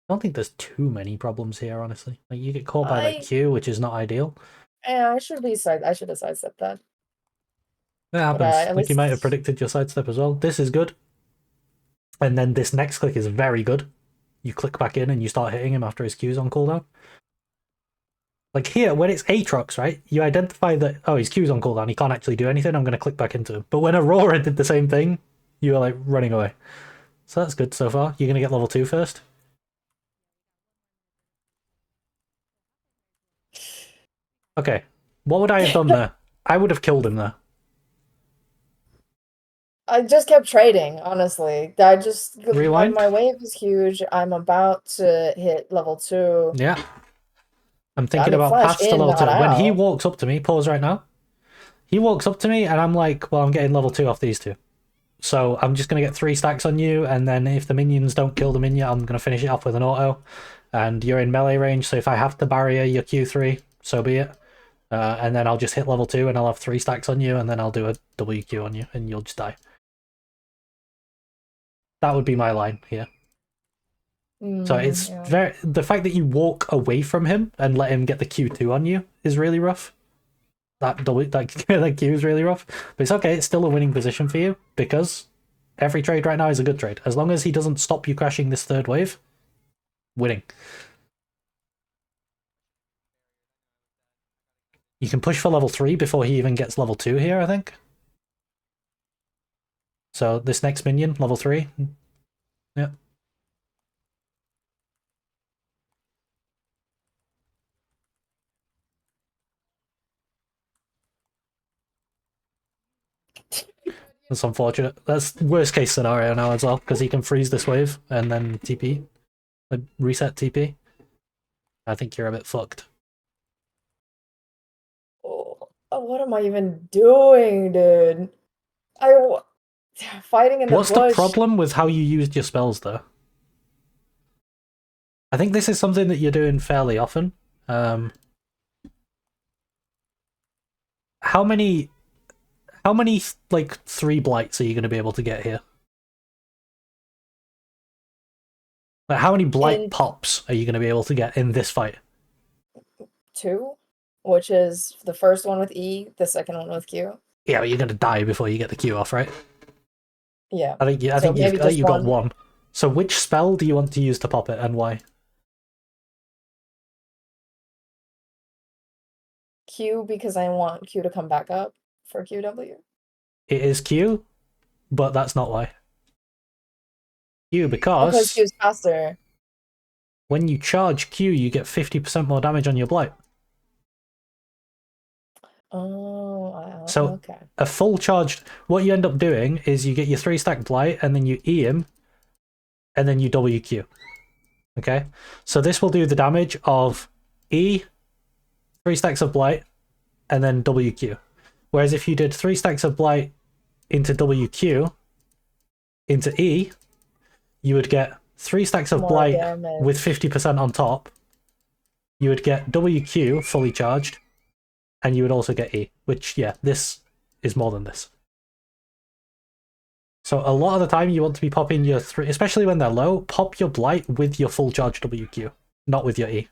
I don't think there's too many problems here, honestly. Like you get caught by like Q, which is not ideal. Yeah, I should have sidestepped that. That happens. At Like you might have least- predicted your sidestep as well. This is good. And then this next click is very good. You click back in and you start hitting him after his Q's on cooldown. Like here, when it's Aatrox, right? You identify that, oh, his Q's on cooldown, he can't actually do anything, I'm going to click back into him. But when Aurora did the same thing, you were like running away. So that's good so far. You're going to get level 2 first? Okay. What would I have done there? I would have killed him there. I just kept trading, honestly. Rewind? My wave is huge. I'm about to hit level 2. Yeah. I'm thinking I mean, about flash past to in, level 2. not When he out. walks up to me, pause right now. He walks up to me and I'm like, well, I'm getting level 2 off these two. So I'm just going to get 3 stacks on you, and then if the minions don't kill the minion, I'm going to finish it off with an auto. And you're in melee range, so if I have to barrier your Q3, so be it. And then I'll just hit level 2 and I'll have 3 stacks on you, and then I'll do a WQ on you, and you'll just die. That would be my line here. So it's the fact that you walk away from him and let him get the Q2 on you is really rough. That Q is really rough. But it's okay, it's still a winning position for you, because every trade right now is a good trade. As long as he doesn't stop you crashing this third wave, winning. You can push for level 3 before he even gets level 2 here, I think. So this next minion, level 3. Yeah. That's unfortunate. That's worst case scenario now as well, because he can freeze this wave and then TP. Reset TP. I think you're a bit fucked. Oh, what am I even doing, dude? Fighting in the What's bush. the problem with how you used your spells, though? I think this is something that you're doing fairly often. How many like 3 blights are you going to be able to get here? Like how many blight pops are you going to be able to get in this fight? 2, which is the first one with E, the second one with Q. Yeah, but you're gonna die before you get the Q off, right? Yeah. I think So maybe just you got one. one. So which spell do you want to use to pop it, and why? Q because I want Q to come back up for QW. It is Q, but that's not why. Q Because because Q's faster. when you charge Q, you get 50% more damage on your blight. Oh, So okay. a full charged, what you end up doing is you get your 3-stack blight, and then you E him, and then you WQ. Okay, so this will do the damage of E, 3 stacks of blight, and then WQ. Whereas if you did 3 stacks of blight into WQ into E, you would get 3 stacks of More blight damage. with 50% on top. You would get WQ fully charged, and you would also get E, which, yeah, this is more than this. So a lot of the time you want to be popping your 3, especially when they're low, pop your blight with your full charge WQ, not with your E.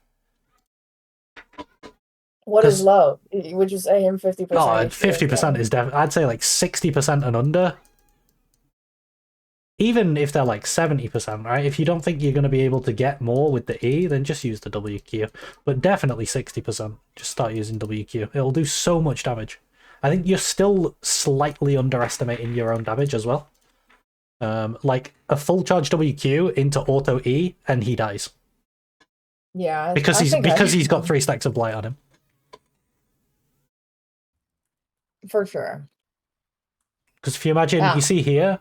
What is 'Cause- low? Would you say him 50% Oh, HP? 50% is definitely, I'd say like 60% and under. Even if they're like 70%, right? If you don't think you're going to be able to get more with the E, then just use the WQ. But definitely 60%. Just start using WQ. It'll do so much damage. I think you're still slightly underestimating your own damage as well. Like a full charge WQ into auto E and he dies. Yeah, Because I think he's got 3 stacks of blight on him. for sure. Because if you imagine, Yeah. you see here,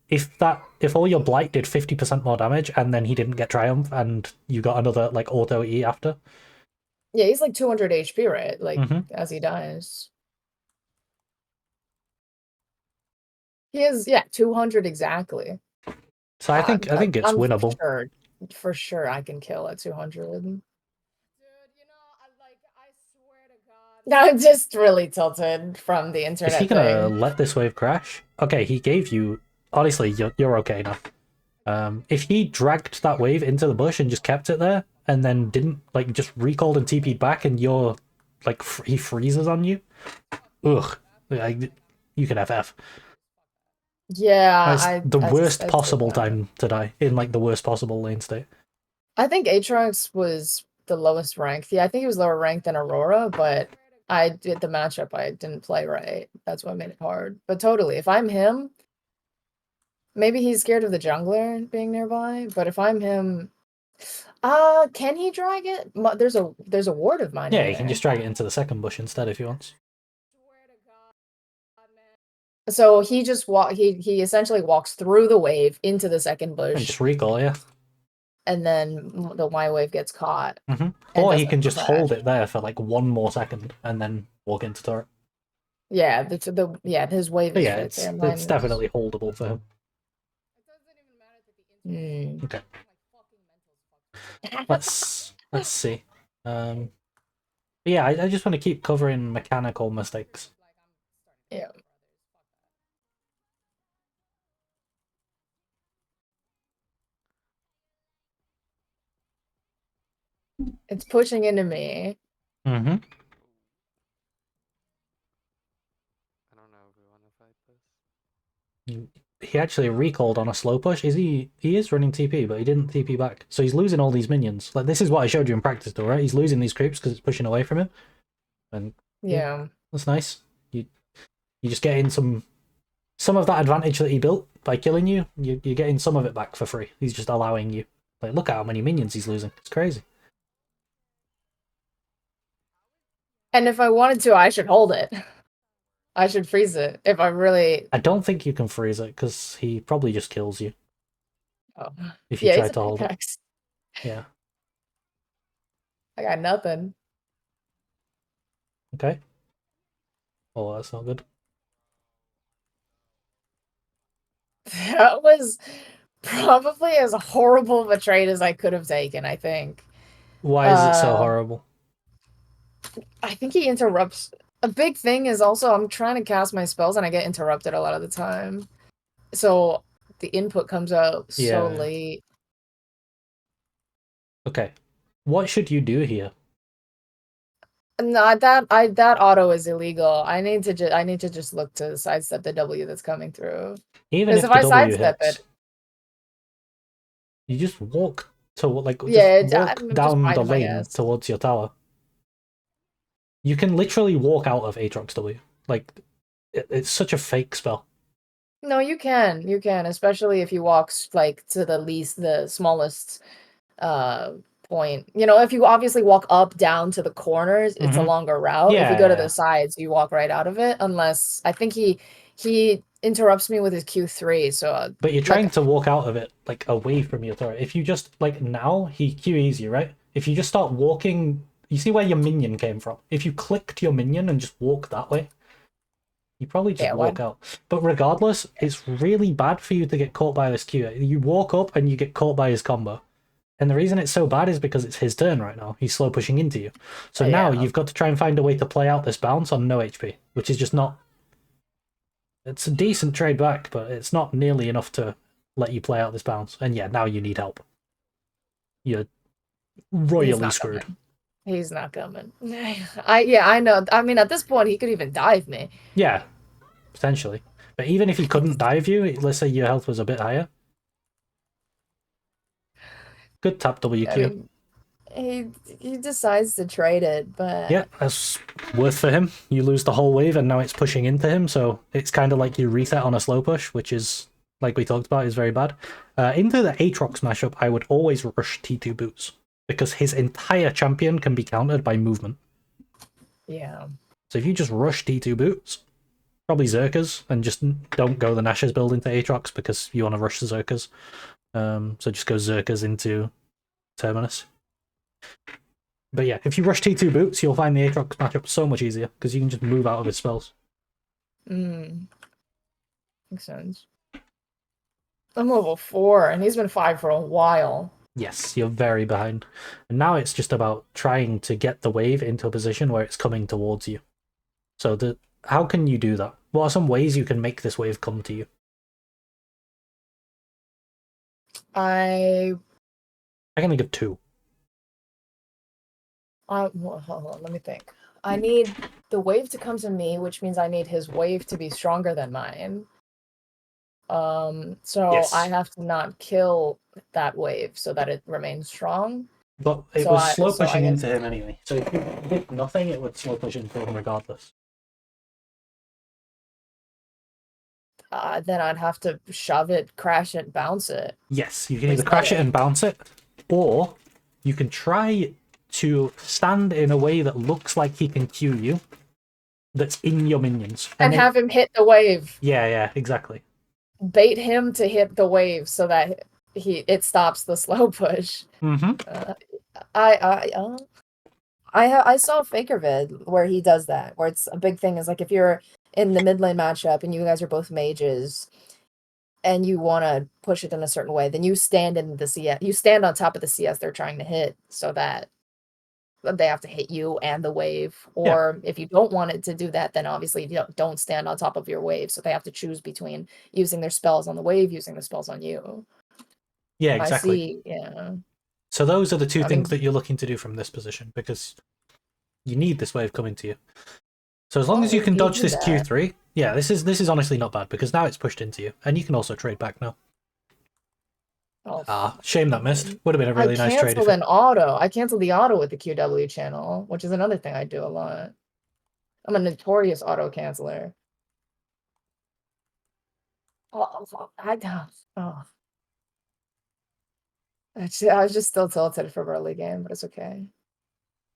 if all your blight did 50% more damage and then he didn't get triumph and you got another like auto E after. Yeah, he's like 200 HP, right? Like Mhm. as he dies. He is, yeah, 200 exactly. So I think it's I'm winnable. for sure I can kill at 200. Dude, you know, I swear to God. I'm just really tilted from the Is internet he gonna thing. let this wave crash? Okay, he gave you. Honestly, you're okay now. If he dragged that wave into the bush and just kept it there, and then didn't like just recalled and TP'd back, and you're like he freezes on you. Ugh, like, you can FF. Yeah, That's the worst I possible see that. time to die in like the worst possible lane state. I think Aatrox was the lowest ranked. Yeah, I think he was lower ranked than Aurora, but I did the matchup. I didn't play right. That's what made it hard. But totally, if I'm him, maybe he's scared of the jungler being nearby. But if I'm him, can he drag it? There's a ward of mine. Yeah, in you can there. just drag it into the second bush instead if he wants. Swear to God, man. So he just he essentially walks through the wave into the second And bush, just recall, yeah. and then the Y wave gets caught. Mhm. And Or he doesn't can just come hold back. it there for like 1 more second and then walk into turret. Yeah, his wave But is yeah, right it's there. Mine it's is- definitely holdable for him. It doesn't even matter that the internet Hmm. Okay, like fucking mental. let's see. But yeah, I just want to keep covering mechanical mistakes. Yeah. It's pushing into me. Mm-hmm. I don't know if we want to fight this. He actually recalled on a slow push. He is running TP, but he didn't TP back. So he's losing all these minions. Like, this is what I showed you in practice though, right? He's losing these creeps because it's pushing away from him. And Yeah. that's nice. You just get in some of that advantage that he built by killing you. You're getting some of it back for free. He's just allowing you. Like, look at how many minions he's losing. It's crazy. And if I wanted to, I should hold it. I should freeze it if I really. I don't think you can freeze it because he probably just kills you Oh. if you Yeah, try he's a to hold it. pickaxe. Yeah. I got nothing. Okay. Oh, that's not good. That was probably as horrible of a trade as I could have taken, I think. Why is it so horrible? I think he interrupts. A big thing is also I'm trying to cast my spells and I get interrupted a lot of the time. So the input comes out so Yeah. late. Okay. What should you do here? No, that auto is illegal. I need to just look to sidestep the W that's coming through. Even Because if if the I W sidestep hits, it, you just walk to like just yeah, walk I'm just down the biting my lane ass. towards your tower. You can literally walk out of Aatrox W. Like it's such a fake spell. No, you can, especially if you walk like to the smallest uh point. You know, if you obviously walk up down to the corners, it's a longer route. If you go to Yeah. the sides, you walk right out of it. Unless I think he interrupts me with his Q3. So But you're like trying to walk out of it like away from your turret. If you just like now he QEs you, right? If you just start walking, you see where your minion came from. If you clicked your minion and just walk that way, you probably just yeah, walk out. But regardless, it's really bad for you to get caught by this Q. You walk up and you get caught by his combo. And the reason it's so bad is because it's his turn right now. He's slow pushing into you. So now yeah. you've got to try and find a way to play out this bounce on no HP, which is just not. It's a decent trade back, but it's not nearly enough to let you play out this bounce. And yeah, now you need help. You're He's royally not screwed. coming. He's not coming. I know. I mean, at this point, he could even dive me. Yeah, potentially. But even if he couldn't dive you, let's say your health was a bit higher. Good tap WQ. I mean, he decides to trade it, but Yeah, that's worth for him. You lose the whole wave and now it's pushing into him, so it's kind of like you reset on a slow push, which is, like we talked about, is very bad. Into the Aatrox mashup, I would always rush T2 boots, because his entire champion can be countered by movement. yeah. So if you just rush T2 boots, probably Zerkers, and just don't go the Nash's build into Aatrox because you want to rush the Zerkers. So just go Zerkers into Terminus. But yeah, if you rush T2 boots, you'll find the Aatrox matchup so much easier because you can just move out of his spells. Makes sense. I'm level 4, and he's been 5 for a while. Yes, you're very behind. And now it's just about trying to get the wave into a position where it's coming towards you. So how can you do that? What are some ways you can make this wave come to you? I can think of two. well, hold on, let me think. I need the wave to come to me, which means I need his wave to be stronger than mine. So Yes. I have to not kill that wave so that it remains strong. But it So was slow so I pushing guess- into him anyway. So if you did nothing, it would slow push into him regardless. Then I'd have to shove it, crash it, bounce it. Yes, you can either crash it and bounce it, or you can try to stand in a way that looks like he can Q you, that's in your minions. And have him hit the wave. Yeah, exactly. Bait him to hit the wave so that it stops the slow push. I saw a Faker vid where he does that, where it's a big thing is like if you're in the mid lane matchup and you guys are both mages and you want to push it in a certain way, then you stand in the CS, you stand on top of the CS they're trying to hit so that they have to hit you and the wave. Or if you don't want it to do that, then obviously you don't stand on top of your wave, so they have to choose between using their spells on the wave, using the spells on you. Yeah, exactly. I see, yeah. So those are the two things that you're looking to do from this position, because you need this wave coming to you. So as long as you can dodge this Q3, yeah, this is honestly not bad, because now it's pushed into you, and you can also trade back now. Shame that missed. Would have been a really nice trade. I canceled the auto with the QW channel, which is another thing I do a lot. I'm a notorious auto canceller. Actually, I was just still tilted from early game, but it's okay.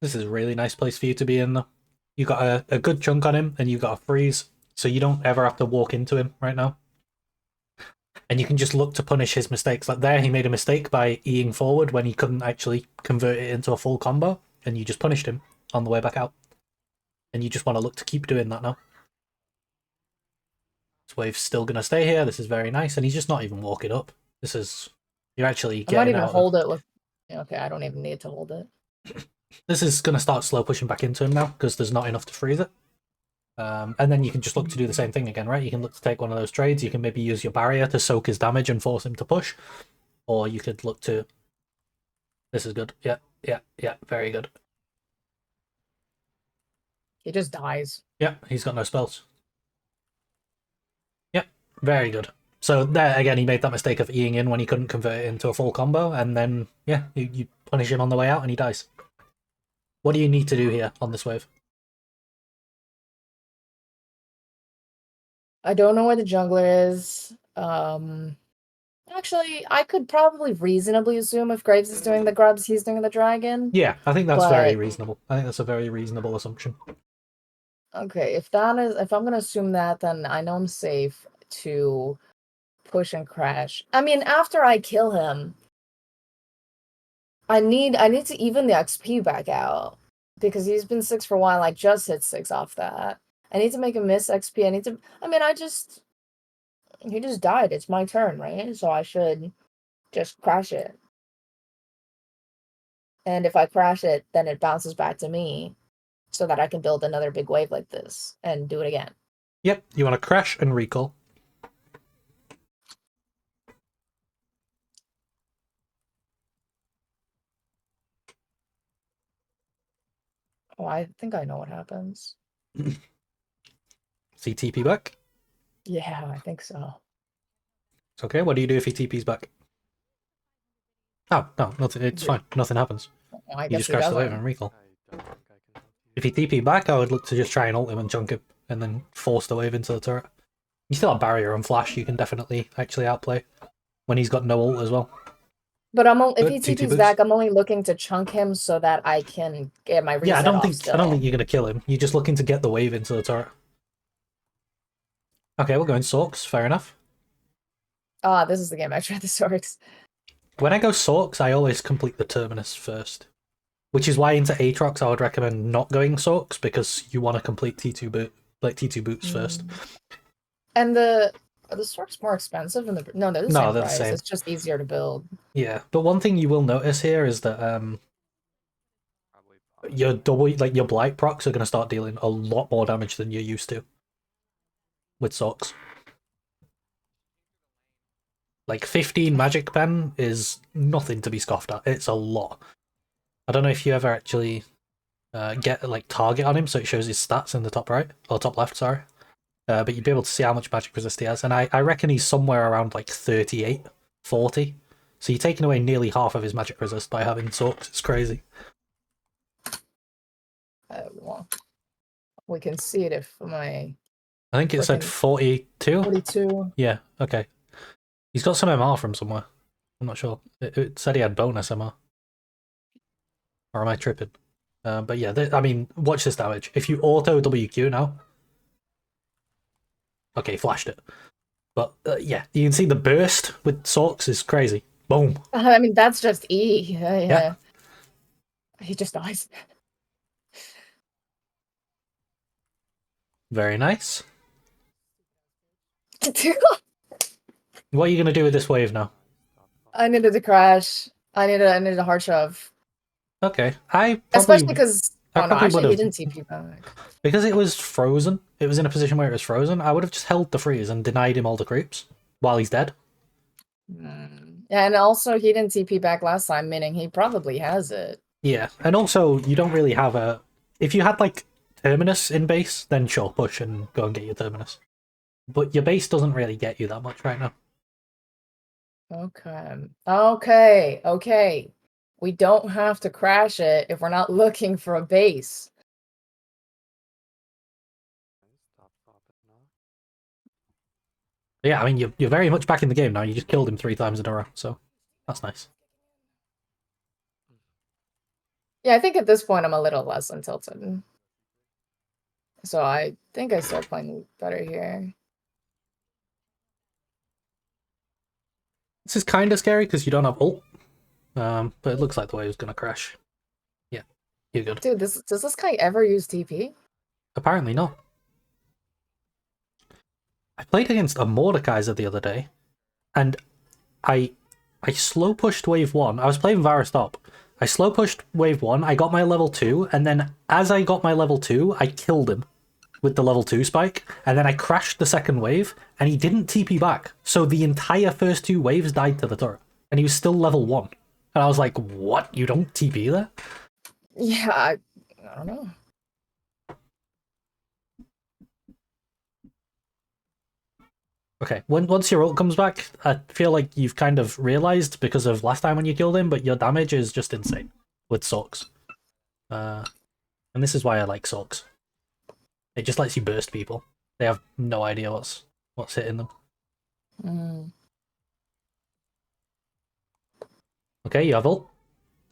This is a really nice place for you to be in, though. You got a good chunk on him, and you got a freeze, so you don't ever have to walk into him right now. And you can just look to punish his mistakes. Like there, he made a mistake by Eing forward when he couldn't actually convert it into a full combo, and you just punished him on the way back out. And you just want to look to keep doing that now. This wave's still going to stay here. This is very nice, and he's just not even walking up. This is... You're actually getting I might even hold it. Okay, I don't even need to hold it. This is going to start slow pushing back into him now, because there's not enough to freeze it. And then you can just look to do the same thing again, right? You can look to take one of those trades. You can maybe use your barrier to soak his damage and force him to push. Or you could look to... This is good. Yeah, very good. He just dies. Yeah, he's got no spells. Yep, very good. So there again, he made that mistake of Eing in when he couldn't convert it into a full combo, and then yeah, you punish him on the way out, and he dies. What do you need to do here on this wave? I don't know where the jungler is. Actually, I could probably reasonably assume if Graves is doing the grubs, he's doing the dragon. Yeah, I think that's very But- reasonable. I think that's a very reasonable assumption. Okay, if I'm gonna assume that, then I know I'm safe to push and crash. I mean, after I kill him, I need to even the XP back out because he's been 6 for a while. I just hit 6 off that. I need to make him miss XP. He just died. It's my turn, right? So I should just crash it. And if I crash it, then it bounces back to me so that I can build another big wave like this and do it again. Yep, you want to crash and recall. Oh, I think I know what happens. See TP back? Yeah, I think so. It's okay. What do you do if he TP's back? Oh, no, nothing. It's fine. Nothing happens. I You guess just he crash the wave doesn't. and recall. I don't think I can help you. If he TP back, I would look to just try and ult him and chunk him, and then force the wave into the turret. You still have barrier and flash. You can definitely actually outplay when he's got no ult as well. But if he Good, T2 TP's boost. back, I'm only looking to chunk him so that I can get my reset Yeah, I don't off think still. you're gonna kill him. You're just looking to get the wave into the turret. Okay, we're going Sorks. Fair enough. This is the game I tried the Sorks. When I go Sorks, I always complete the Terminus first. Which is why into Aatrox I would recommend not going Sorks, because you want to complete T2 boots first. And are the Sorks more expensive? No, they're the No, same they're the price. same. It's just easier to build. Yeah, but one thing you will notice here is that Probably fine. your blight procs are going to start dealing a lot more damage than you're used to with Sorks. Like 15 magic pen is nothing to be scoffed at. It's a lot. I don't know if you ever actually get like target on him so it shows his stats in the top right or top left, sorry. But you'd be able to see how much magic resist he has, and I reckon he's somewhere around like 38, 40. So you're taking away nearly half of his magic resist by having Sorks. It's crazy. Well, we can see it if my I think it said Freaking 42. 42. Yeah, okay. He's got some MR from somewhere. I'm not sure. It said he had bonus MR. Or am I tripping? But yeah, I mean, watch this damage. If you auto WQ now... Okay, flashed it. But yeah, you can see the burst with Sorks is crazy. Boom. I mean, that's just E. Yeah. Yeah. He just dies. Very nice. What are you going to do with this wave now? I needed to crash. I needed a hard shove. Okay, I probably... Especially because... I Oh no, probably actually he would've- didn't TP back. Because it was frozen, it was in a position where it was frozen, I would have just held the freeze and denied him all the creeps while he's dead. And also he didn't TP back last time, meaning he probably has it. Yeah, and also you don't really have a... If you had like Terminus in base, then sure, push and go and get your Terminus. But your base doesn't really get you that much right now. Okay. We don't have to crash it if we're not looking for a base. Stop popping off. Yeah, I mean, you're very much back in the game now. You just killed him 3 times in a row, so that's nice. Yeah, I think at this point I'm a little less untilted. So I think I start playing better here. This is kind of scary because you don't have ult. But it looks like the wave's going to crash. Yeah, you're good. Dude, does this guy ever use TP? Apparently not. I played against a Mordekaiser the other day, and I slow pushed wave 1. I was playing Varus top. I slow pushed wave 1, I got my level 2, and then as I got my level 2, I killed him with the level 2 spike, and then I crashed the second wave, and he didn't TP back. So the entire first 2 waves died to the turret, and he was still level 1. And I was like, what? You don't TP there? Yeah, I don't know. Okay, once your ult comes back, I feel like you've kind of realized because of last time when you killed him, but your damage is just insane with Sorks. And this is why I like Sorks. It just lets you burst people. They have no idea what's hitting them. Mm. Okay, you have ult.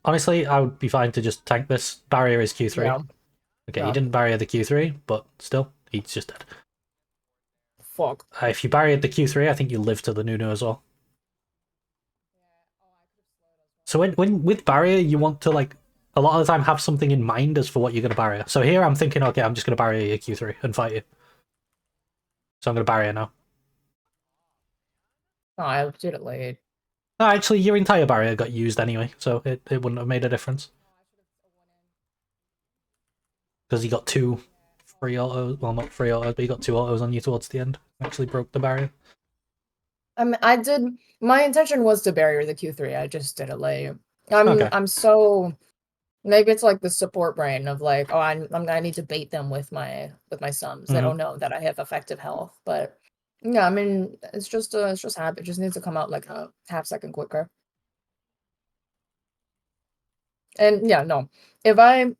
Honestly, I would be fine to just tank this. Barrier is Q3. Yeah. Okay, Yeah. you didn't barrier the Q3, but still, he's just dead. Fuck. If you barriered the Q3, I think you live to the Nunu as well. So when with barrier, you want to like a lot of the time have something in mind as for what you're going to barrier. So here I'm thinking, okay, I'm just going to barrier your Q3 and fight you. So I'm going to barrier now. Oh, I did it late. No, actually, your entire barrier got used anyway, so it wouldn't have made a difference. Because you got 2 free autos, well not free autos, but you got 2 autos on you towards the end. Actually broke the barrier. I did. My intention was to barrier the Q3. I just did it late. Okay. I'm so. Maybe it's like the support brain of like, oh, I need to bait them with my sums. They don't know that I have effective health, but yeah, I mean, it's just habit. It just needs to come out like a half second quicker. And yeah, no, if I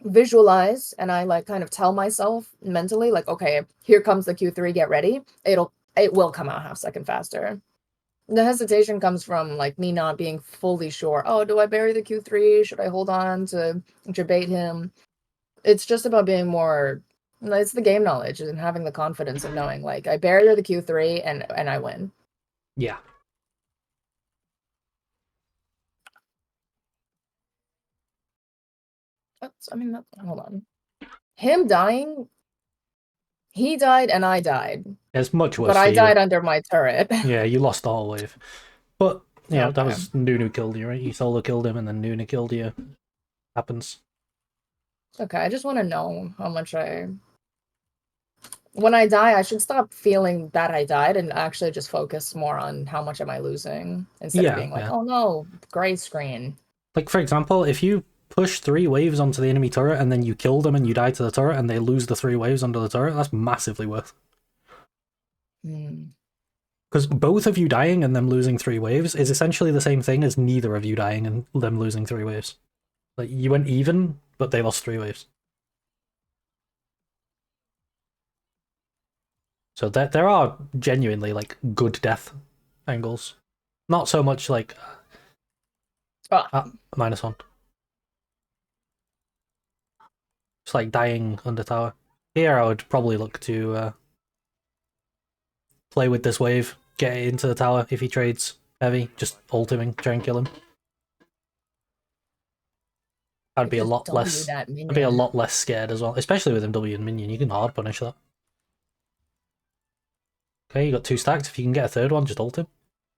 visualize and I like kind of tell myself mentally, like, okay, here comes the Q3, get ready. It will come out half second faster. The hesitation comes from like me not being fully sure. Oh, do I bury the Q3? Should I hold on to bait him? It's just about being more. It's the game knowledge and having the confidence of knowing like I bury the Q3 and I win. Yeah. I mean, hold on. Him dying. He died and I died. It's much worse But for I you. died under my turret. Yeah, you lost the whole wave. But, yeah, that Okay. was Nunu killed you, right? You solo killed him and then Nunu killed you. Happens. Okay, I just want to know how much I. When I die, I should stop feeling that I died and actually just focus more on how much am I losing instead of being like, oh no, gray screen. Like, for example, if you push 3 waves onto the enemy turret and then you kill them and you die to the turret and they lose the 3 waves under the turret, that's massively worth. Because both of you dying and them losing 3 waves is essentially the same thing as neither of you dying and them losing 3 waves. Like, you went even, but they lost 3 waves. So there are genuinely, like, good death angles. Not so much, like... -1. It's like dying under tower. Here I would probably look to play with this wave, get it into the tower if he trades heavy, just ult him, try and kill him. I'd be a lot less. I'd be a lot less scared as well, especially with him W and minion. You can hard punish that. Okay, you got 2 stacks. If you can get a 3rd one, just ult him.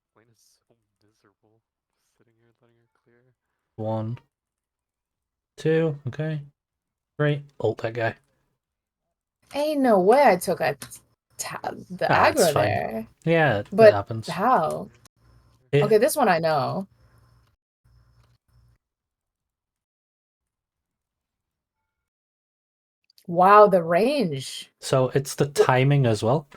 Toplane is so miserable. Sitting here letting her clear. 1, 2, okay. 3, ult that guy. Ain't no way I took the It's aggro fine. there. Yeah, But it happens. how? Okay, this one I know. Wow, the range. So it's the timing as well.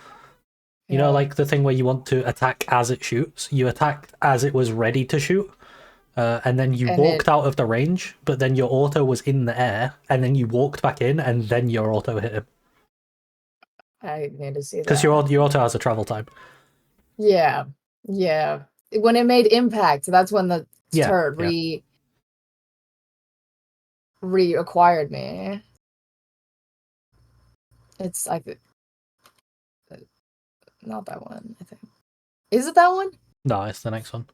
You know, like the thing where you want to attack as it shoots. You attacked as it was ready to shoot, and then you walked out of the range, but then your auto was in the air, and then you walked back in, and then your auto hit him. I need to see that. Because your auto has a travel time. Yeah, yeah. When it made impact, that's when the turret reacquired me. It's like not that one, I think. Is it that one? No, it's the next one.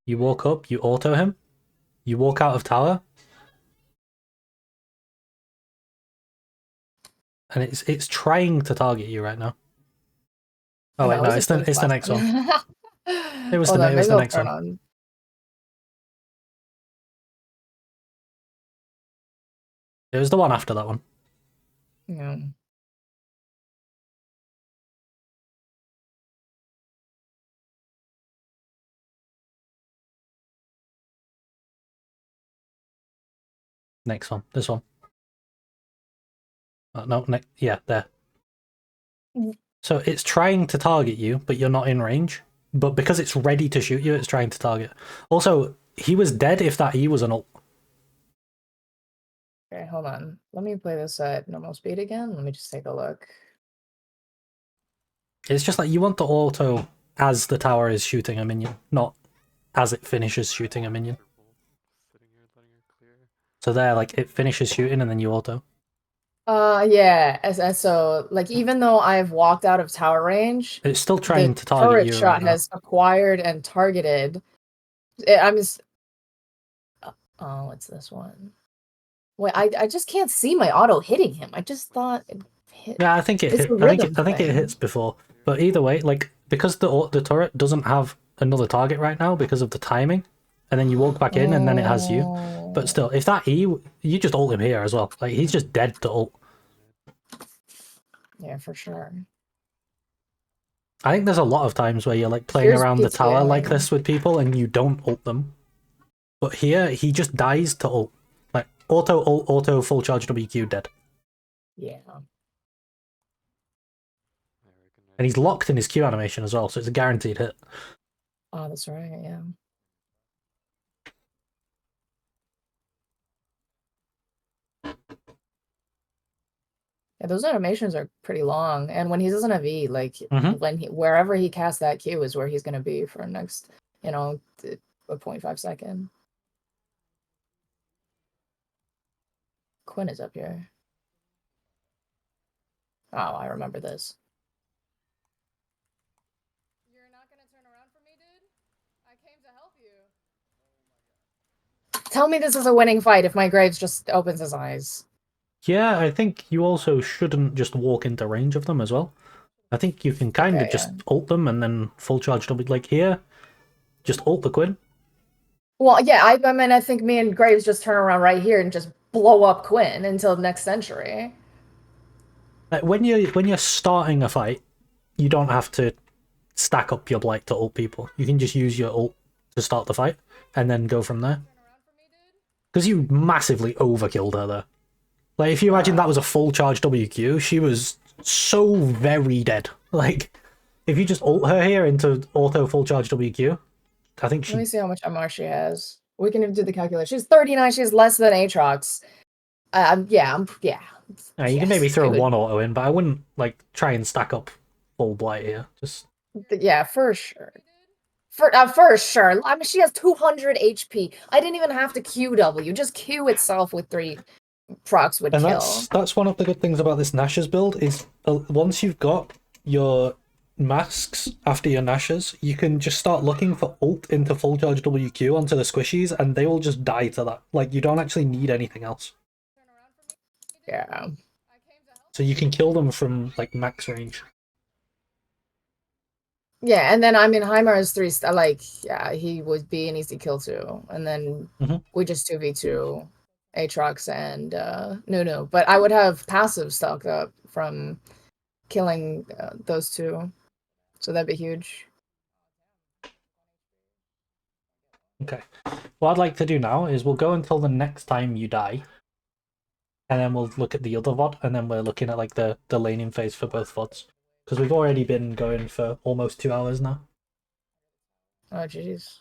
You walk up, you auto him, you walk out of tower, and it's trying to target you right now. Oh wait, no, it's the next one. It was the next one. It was the one after that one. Yeah. Next one. This one. No, yeah, there. So it's trying to target you, but you're not in range. But because it's ready to shoot you, it's trying to target. Also, he was dead if that E was an ult. Okay, hold on. Let me play this at normal speed again. Let me just take a look. It's just like you want the auto as the tower is shooting a minion, not as it finishes shooting a minion. Sitting here letting her clear. So there, like, it finishes shooting and then you auto. Yeah. So, like, even though I've walked out of tower range, It's still trying the to target turret you shot right now. has acquired and targeted. I'm just. Oh, what's this one? Wait, I just can't see my auto hitting him. I just thought it hit. Yeah, I think it It's hit. a rhythm I think it thing. hits before. But either way, like, because the turret doesn't have another target right now because of the timing, and then you walk back in and then it has you. But still, if that E, you just ult him here as well. Like, he's just dead to ult. Yeah, for sure. I think there's a lot of times where you're like playing Here's around the tower like PTAing. this with people and you don't ult them. But here, he just dies to ult. Like, auto ult, auto full charge WQ, dead. Yeah. I recognize And he's locked in his Q animation as well, so it's a guaranteed hit. Oh, that's right. Yeah. Yeah, those animations are pretty long, and when he doesn't have E, like Mhm. when wherever he casts that Q is where he's gonna be for next, a 0.5 second. Quinn is up here. Oh, I remember this. You're not gonna turn around for me, dude? I came to help you. Tell me this is a winning fight if my Graves just opens his eyes. Yeah, I think you also shouldn't just walk into range of them as well. I think you can kind of Okay, just yeah. ult them and then full charge double. Like here, just ult the Quinn. Well, yeah, I mean, I think me and Graves just turn around right here and just blow up Quinn until next century. Like when you're starting a fight, you don't have to stack up your blight to ult people. You can just use your ult to start the fight and then go from there. Turn around for me, dude? Because you massively overkilled her there. Like if you imagine that was a full charge WQ, she was so very dead. Like if you just ult her here into auto full charge WQ, I think Let me she. see how much MR she has. We can do the calculation. She's 39. She's less than Aatrox. Yeah. You can maybe Yes, throw it would. one auto in, but I wouldn't like try and stack up full blight here. Just Yeah, for sure. For sure. I mean, she has 200 HP. I didn't even have to QW. Just Q itself with 3 procs would and kill. that's one of the good things about this Nash's build is once you've got your masks after your Nashers, you can just start looking for ult into full charge WQ onto the squishies, and they will just die to that. Like you don't actually need anything else, Turn around for me, dude? Yeah. I came to help so you can kill them from like max range. Yeah, and then I mean Heimer is 3 like yeah, he would be an easy kill too. And then Mhm. we just 2v2 Aatrox and Nunu. But I would have passive stocked up from killing those two. So that'd be huge. Okay. What I'd like to do now is we'll go until the next time you die, and then we'll look at the other VOD, and then we're looking at like the laning phase for both VODs. Because we've already been going for almost 2 hours now. Oh jeez.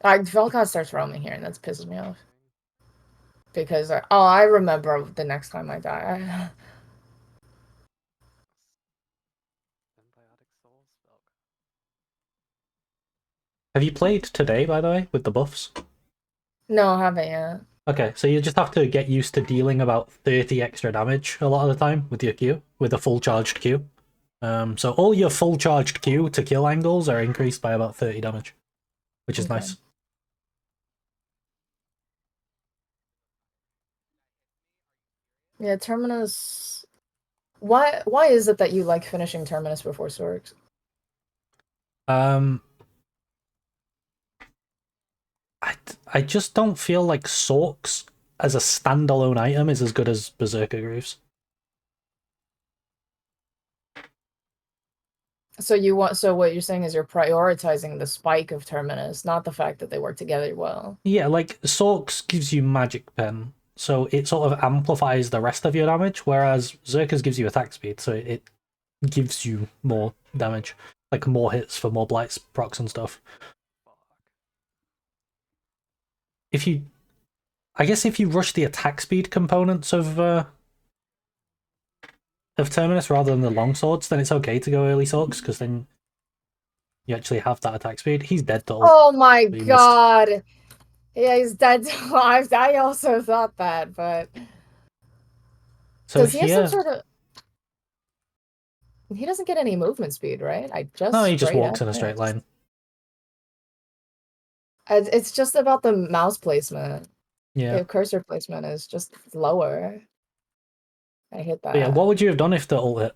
Vel'Koz starts roaming here and that's pisses me off. Because I remember the next time I die. symbiotic souls. Have you played today, by the way, with the buffs? No, I haven't yet. Okay, so you just have to get used to dealing about 30 extra damage a lot of the time with your Q, with a full charged Q. So all your full charged Q to kill angles are increased by about 30 damage, which is Okay. nice. Yeah, Terminus. Why is it that you like finishing Terminus before Sorks? Um, I just don't feel like Sorks as a standalone item is as good as Berserker Greaves. So what you're saying is you're prioritizing the spike of Terminus, not the fact that they work together well. Yeah, like Sorks gives you Magic Pen, so it sort of amplifies the rest of your damage, whereas Zerka's gives you attack speed, so it gives you more damage, like more hits for more blights, procs, and stuff. If you, I guess, if you rush the attack speed components of Terminus rather than the long swords, then it's okay to go early Sorks, because then you actually have that attack speed. He's dead to ult. Oh my You missed. god. Yeah, he's dead. I also thought that, but So does he have here, some sort of? He doesn't get any movement speed, right? I just no, he just straight walks in a up straight missed. line. It's just about the mouse placement. Yeah. The cursor placement is just lower. I hit But yeah, that. what would you have done if the ult hit?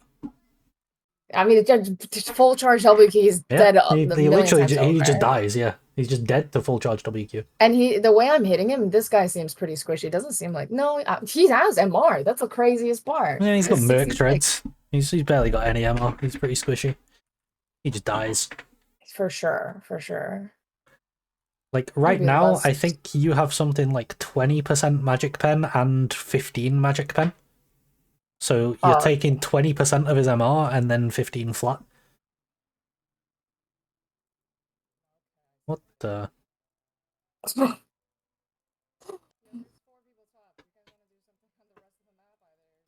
I mean, just full charge W key is Yeah, dead he a million literally times he just over. dies. Yeah, he's just dead to full charge WQ. And the way I'm hitting him, this guy seems pretty squishy. Doesn't seem like he has MR. That's the craziest part. Yeah, he's got It's Merc 66. treads. He's barely got any ammo. He's pretty squishy. He just dies. For sure, for sure. Like right Maybe now, less. I think you have something like 20% magic pen and 15 magic pen. So you're taking 20% of his MR and then 15 flat. What the?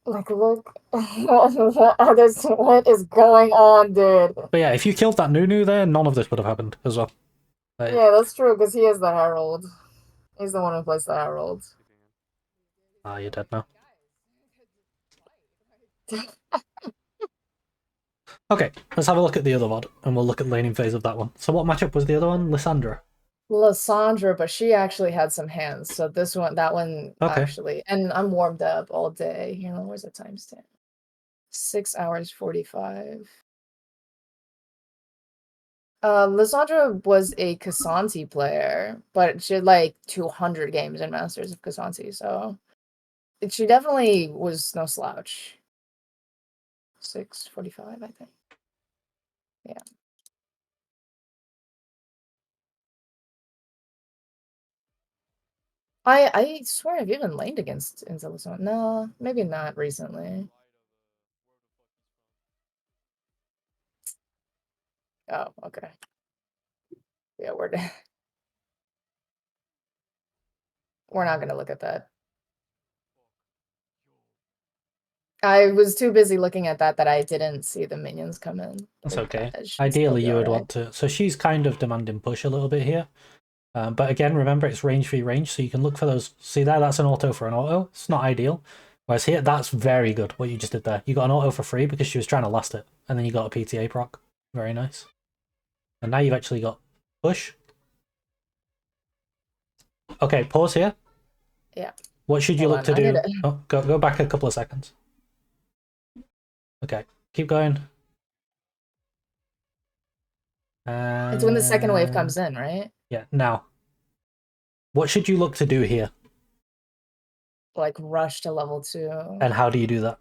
Like, look, what is going on, dude? But yeah, if you killed that Nunu there, none of this would have happened as well. Yeah, that's true, because he is the Herald. He's the one who plays the Herald. Ah, you're dead now. Okay, let's have a look at the other VOD, and we'll look at laning phase of that one. So what matchup was the other one? Lysandra? Lysandra, but she actually had some hands. So that one Okay. actually, and I'm warmed up all day. You know, where's the timestamp? 6 hours 45. Lysandra was a Kassanti player, but she had like 200 games in Masters of Kassanti, so she definitely was no slouch. 6:45, I think. Yeah. I swear I've even laned against Lysandra. No, maybe not recently. Oh, okay. Yeah, we're not gonna look at that. I was too busy looking at that I didn't see the minions come in. That's Like, okay. that should still Ideally, be you would alright. want to... So she's kind of demanding push a little bit here. But again, remember, it's range free range, so you can look for those... See there, that's an auto for an auto. It's not ideal. Whereas here, that's very good, what you just did there. You got an auto for free because she was trying to last it. And then you got a PTA proc. Very nice. And now you've actually got push. Okay, pause here. Yeah. What should you Hold look to on, I do? need to- Oh, go back a couple of seconds. Okay, keep going. It's when the second wave comes in, right? Yeah, now. What should you look to do here? Like rush to level 2. And how do you do that?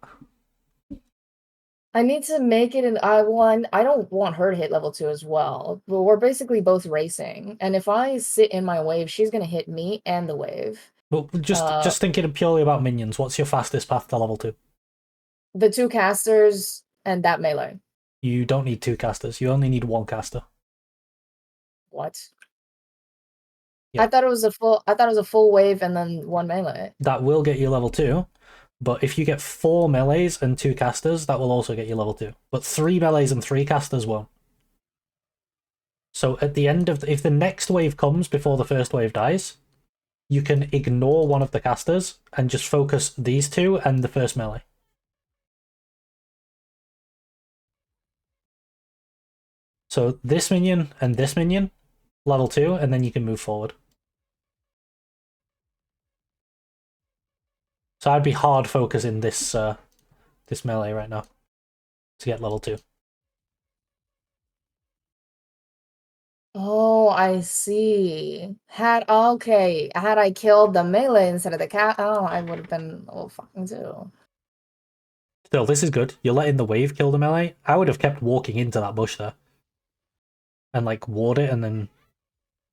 I need to make it an I1. I don't want her to hit level 2 as well. But we're basically both racing. And if I sit in my wave, she's gonna hit me and the wave. Well, just thinking purely about minions, what's your fastest path to level 2? The 2 casters and that melee. You don't need 2 casters, you only need 1 caster. What? Yeah. I thought it was a full wave and then 1 melee. That will get you level 2, but if you get 4 melees and 2 casters, that will also get you level 2. But 3 melees and 3 casters won't. So at the end of if the next wave comes before the first wave dies, you can ignore one of the casters and just focus these 2 and the first melee. So this minion and this minion, level 2, and then you can move forward. So I'd be hard focusing this this melee right now to get level 2. Oh, I see. Had I killed the melee instead of the cat, I would have been level fucking 2. Still, this is good. You're letting the wave kill the melee. I would have kept walking into that bush there. And like ward it, and then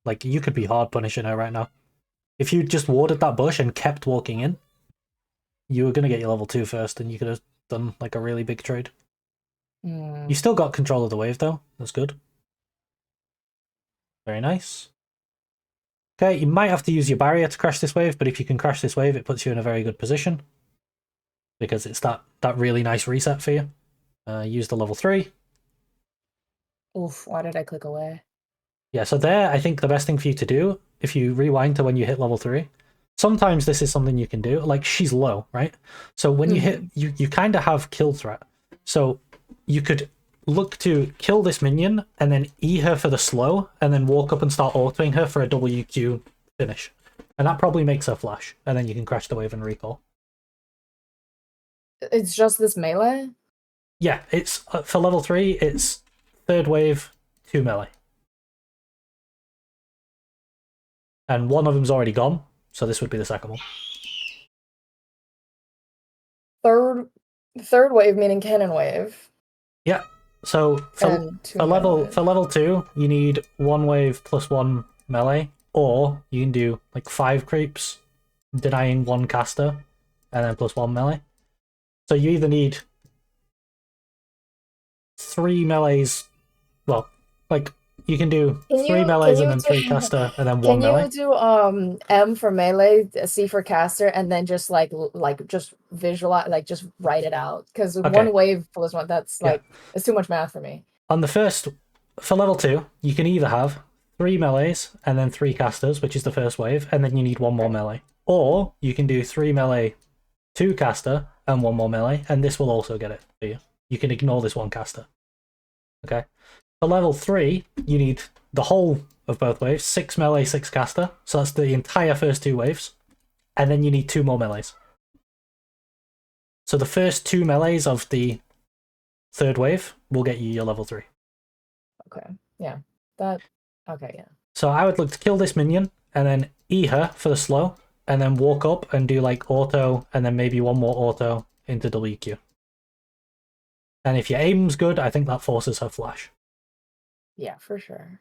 like you could be hard punishing her right now. If you just warded that bush and kept walking in, you were going to get your level 2 first, and you could have done like a really big trade. Hmm. You still got control of the wave, though. That's good. Very nice. Okay, you might have to use your barrier to crash this wave, but if you can crash this wave, it puts you in a very good position. Because it's that really nice reset for you. Use the level 3. Oof, why did I click away? Yeah, so there, I think the best thing for you to do, if you rewind to when you hit level 3, sometimes this is something you can do. Like, she's low, right? So when you hit, you kind of have kill threat. So you could look to kill this minion and then E her for the slow, and then walk up and start autoing her for a WQ finish. And that probably makes her flash, and then you can crash the wave and recall. It's just this melee? Yeah, it's for level 3, it's 3rd wave, 2 melee. And one of them's already gone, so this would be the second one. Third wave meaning cannon wave. Yeah. So for melee. level 2, you need 1 wave plus 1 melee, or you can do like 5 creeps, denying 1 caster, and then plus 1 melee. So you either need 3 melees. Well, like you can do 3 melees and then 3 caster, and then 1 melee. Can you do M for melee, C for caster, and then just like just visualize, like just write it out? Because Okay. 1 wave plus 1, that's Yeah. like it's too much math for me. On the first, for level 2, you can either have 3 melees and then 3 casters, which is the first wave, and then you need 1 more melee. Or you can do 3 melee, 2 caster, and 1 more melee, and this will also get it for you. You can ignore this 1 caster. Okay. For level 3, you need the whole of both waves, 6 melee, 6 caster, so that's the entire first 2 waves, and then you need 2 more melees. So the first 2 melees of the 3rd wave will get you your level 3. Okay. Yeah. Okay, yeah. So I would look to kill this minion, and then E her for the slow, and then walk up and do like auto, and then maybe 1 more auto into WQ. And if your aim's good, I think that forces her flash. Yeah, for sure.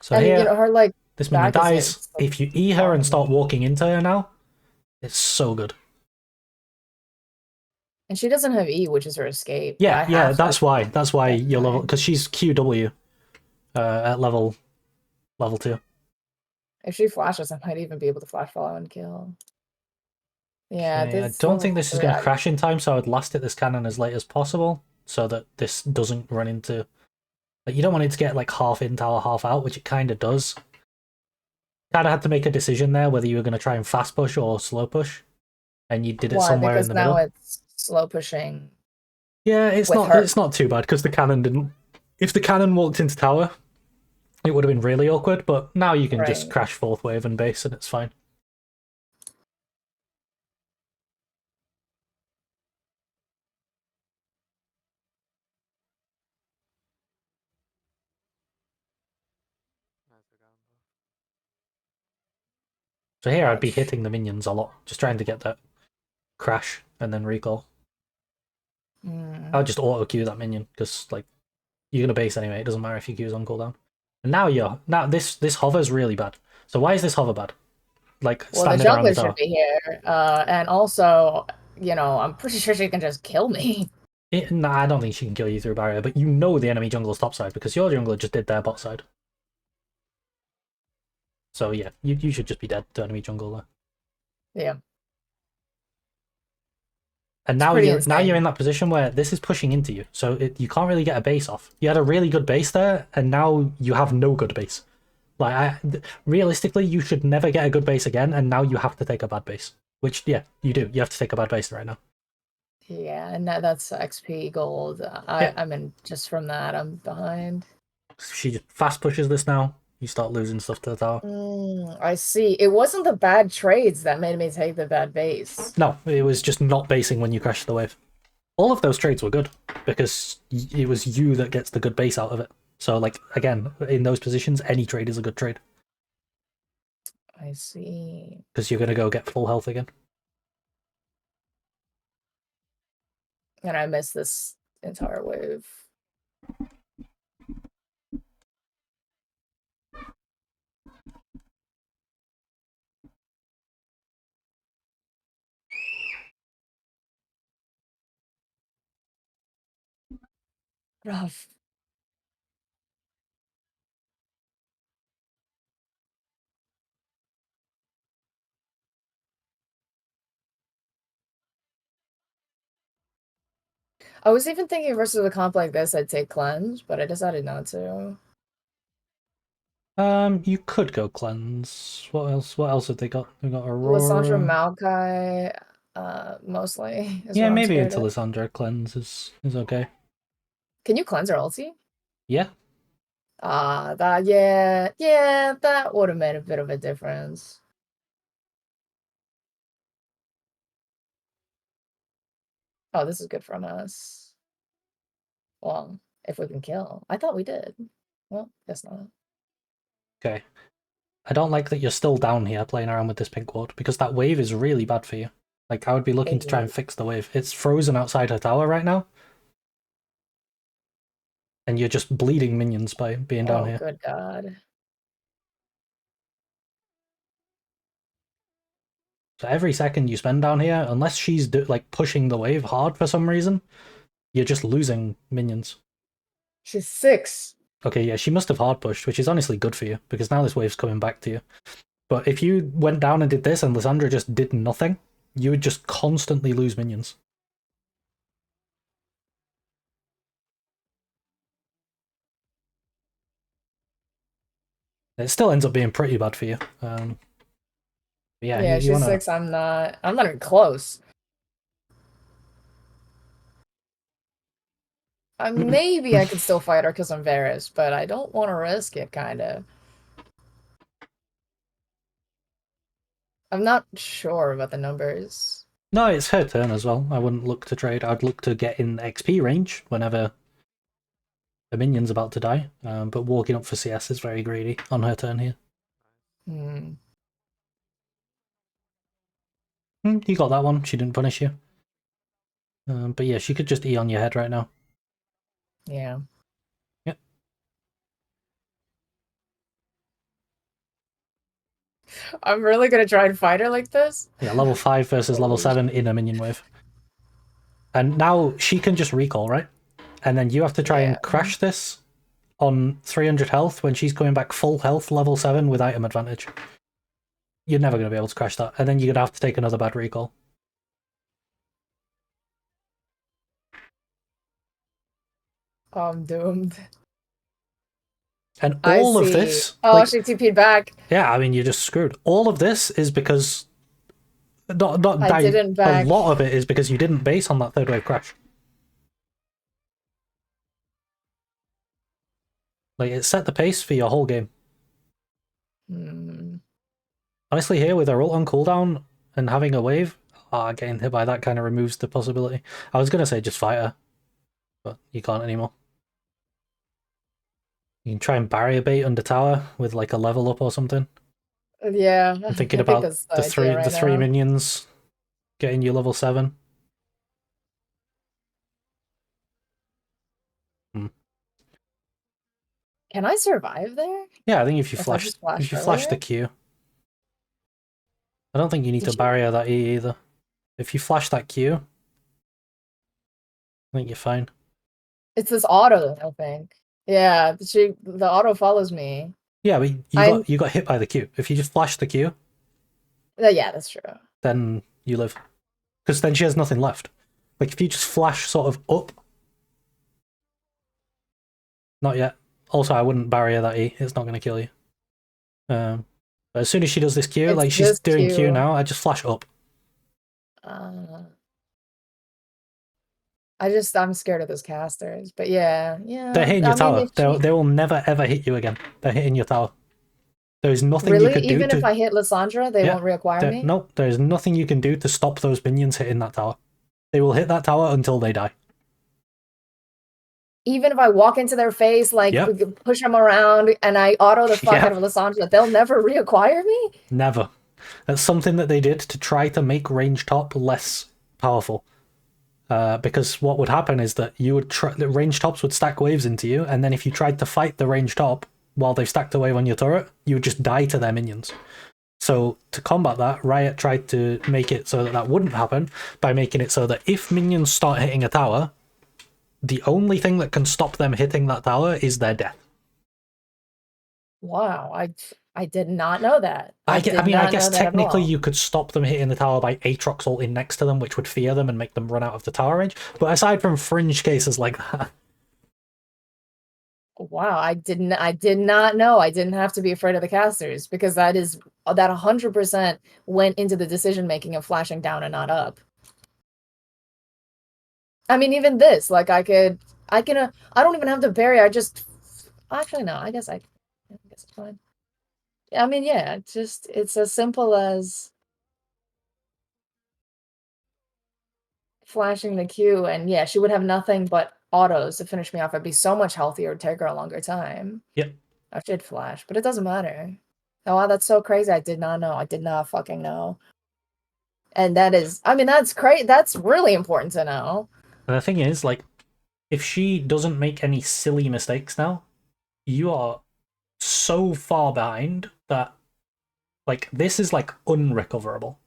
So And here, you know, her like this minion back dies. is like, If you E her and start walking into her now, it's so good. and she doesn't have E, which is her escape. Yeah, yeah, that's why. That's why Okay. your level, because she's QW at level 2. If she flashes, I might even be able to flash follow and kill. Yeah, Okay, I this don't think this is going to three, crash in time, so I would last hit this cannon as late as possible, so that this doesn't run into... Like, you don't want it to get like half in tower, half out, which it kind of does. Kind of had to make a decision there whether you were going to try and fast push or slow push, and you did it somewhere in the middle. Because now it's slow pushing. Yeah, it's not too bad because the cannon didn't. If the cannon walked into tower, it would have been really awkward. But now you can just crash 4th wave and base, and it's fine. So here I'd be hitting the minions a lot, just trying to get that crash and then recall. I would just auto queue that minion because like you're gonna base anyway. It doesn't matter if you queue's on cooldown. And now this hover's really bad. So why is this hover bad? Like standing around the jungler tower. should be here, and also, you know, I'm pretty sure she can just kill me. Nah, I don't think she can kill you through barrier, but you know the enemy jungle's top side because your jungler just did their bot side. So yeah, you should just be dead to enemy jungle there. Yeah. And now you're in that position where this is pushing into you, so you can't really get a base off. You had a really good base there, and now you have no good base. Like realistically, you should never get a good base again, and now you have to take a bad base. Which yeah, you do. You have to take a bad base right now. Yeah, and that's XP gold. I mean, just from that, I'm behind. She just fast pushes this now. You start losing stuff to the tower. I see. It wasn't the bad trades that made me take the bad base. No, it was just not basing when you crashed the wave. All of those trades were good because it was you that gets the good base out of it. So, like, again, in those positions, any trade is a good trade. I see. Because you're going to go get full health again. And I missed this entire wave. Rough. I was even thinking versus a comp like this, I'd take cleanse, but I decided not to. You could go cleanse. What else? What else have they got? They've got Lysandra Aurora. Maokai, mostly is Yeah, what I'm maybe scared into of. Lysandra cleanse is okay. Can you cleanse her ulti? Yeah. Yeah, that would have made a bit of a difference. Oh, this is good from us. Well, if we can kill. I thought we did. Well, guess not. Okay. I don't like that you're still down here playing around with this pink ward, because that wave is really bad for you. Like, I would be looking to try and fix the wave. It's frozen outside her tower right now. And you're just bleeding minions by being down Oh, here. good God. So every second you spend down here, unless she's like pushing the wave hard for some reason, you're just losing minions. She's 6. Okay, yeah, she must have hard pushed, which is honestly good for you, because now this wave's coming back to you. But if you went down and did this and Lysandra just did nothing, you would just constantly lose minions. It still ends up being pretty bad for you. Yeah, Yeah, you she's wanna... 6. I'm not even close. Maybe I could still fight her because I'm Varus, but I don't want to risk it, kind of. I'm not sure about the numbers. No, it's her turn as well. I wouldn't look to trade. I'd look to get in XP range whenever a minion's about to die. But walking up for CS is very greedy on her turn here. You got that one. She didn't punish you. But yeah, she could just E on your head right now. Yeah. Yep. I'm really gonna try and fight her like this? Yeah, level 5 versus level 7 in a minion wave. And now she can just recall, right? And then you have to try and crash this on 300 health when she's coming back full health, level 7 with item advantage. You're never going to be able to crash that. And then you're going to have to take another bad recall. Oh, I'm doomed. And all of this... Oh, like, she TP'd back. Yeah, I mean, you're just screwed. All of this is because... I didn't back. A lot of it is because you didn't base on that third wave crash. Like, it set the pace for your whole game. Honestly, here, with her ult on cooldown and having a wave, getting hit by that kind of removes the possibility. I was going to say just fight her, but you can't anymore. You can try and barrier bait under tower with like a level up or something. Yeah, I'm thinking about the three minions getting you level 7. Can I survive there? Yeah, I think if you flash the Q. I don't think you need to barrier that E either. If you flash that Q, I think you're fine. It's this auto, I think. Yeah, the auto follows me. Yeah, but you got hit by the Q. If you just flash the Q, yeah, that's true. Then you live, because then she has nothing left. Like if you just flash sort of up, not yet. Also, I wouldn't barrier that E. It's not going to kill you. But as soon as she does this Q, like she's doing Q now, I just flash up. I'm scared of those casters, but yeah. They're hitting your tower. They will never ever hit you again. They're hitting your tower. There's nothing you could do. Even if I hit Lysandra, they won't reacquire me? No, there's nothing you can do to stop those minions hitting that tower. They will hit that tower until they die. Even if I walk into their face, like push them around, and I auto the fuck out of Lysandra, they'll never reacquire me? Never. That's something that they did to try to make range top less powerful. Because what would happen is that the range tops would stack waves into you, and then if you tried to fight the range top while they've stacked a wave on your turret, you would just die to their minions. So to combat that, Riot tried to make it so that wouldn't happen by making it so that if minions start hitting a tower, the only thing that can stop them hitting that tower is their death. Wow, I did not know that. I did mean, I not guess know that at technically all. you could stop them hitting the tower by Aatrox ulting next to them, which would fear them and make them run out of the tower range. But aside from fringe cases like that, Wow, I did not know. I didn't have to be afraid of the casters because that 100% went into the decision making of flashing down and not up. I mean, even this, like I can, I don't even have to parry. Actually, no, I guess it's fine. I mean, yeah, it's as simple as flashing the Q, and yeah, she would have nothing but autos to finish me off. I'd be so much healthier, it'd take her a longer time. yep. I should flash, but it doesn't matter. Oh wow, that's so crazy. I did not know. I did not fucking know. And that is, I mean, that's great. That's really important to know. And the thing is, like, if she doesn't make any silly mistakes now, you are so far behind that, like, this is like unrecoverable.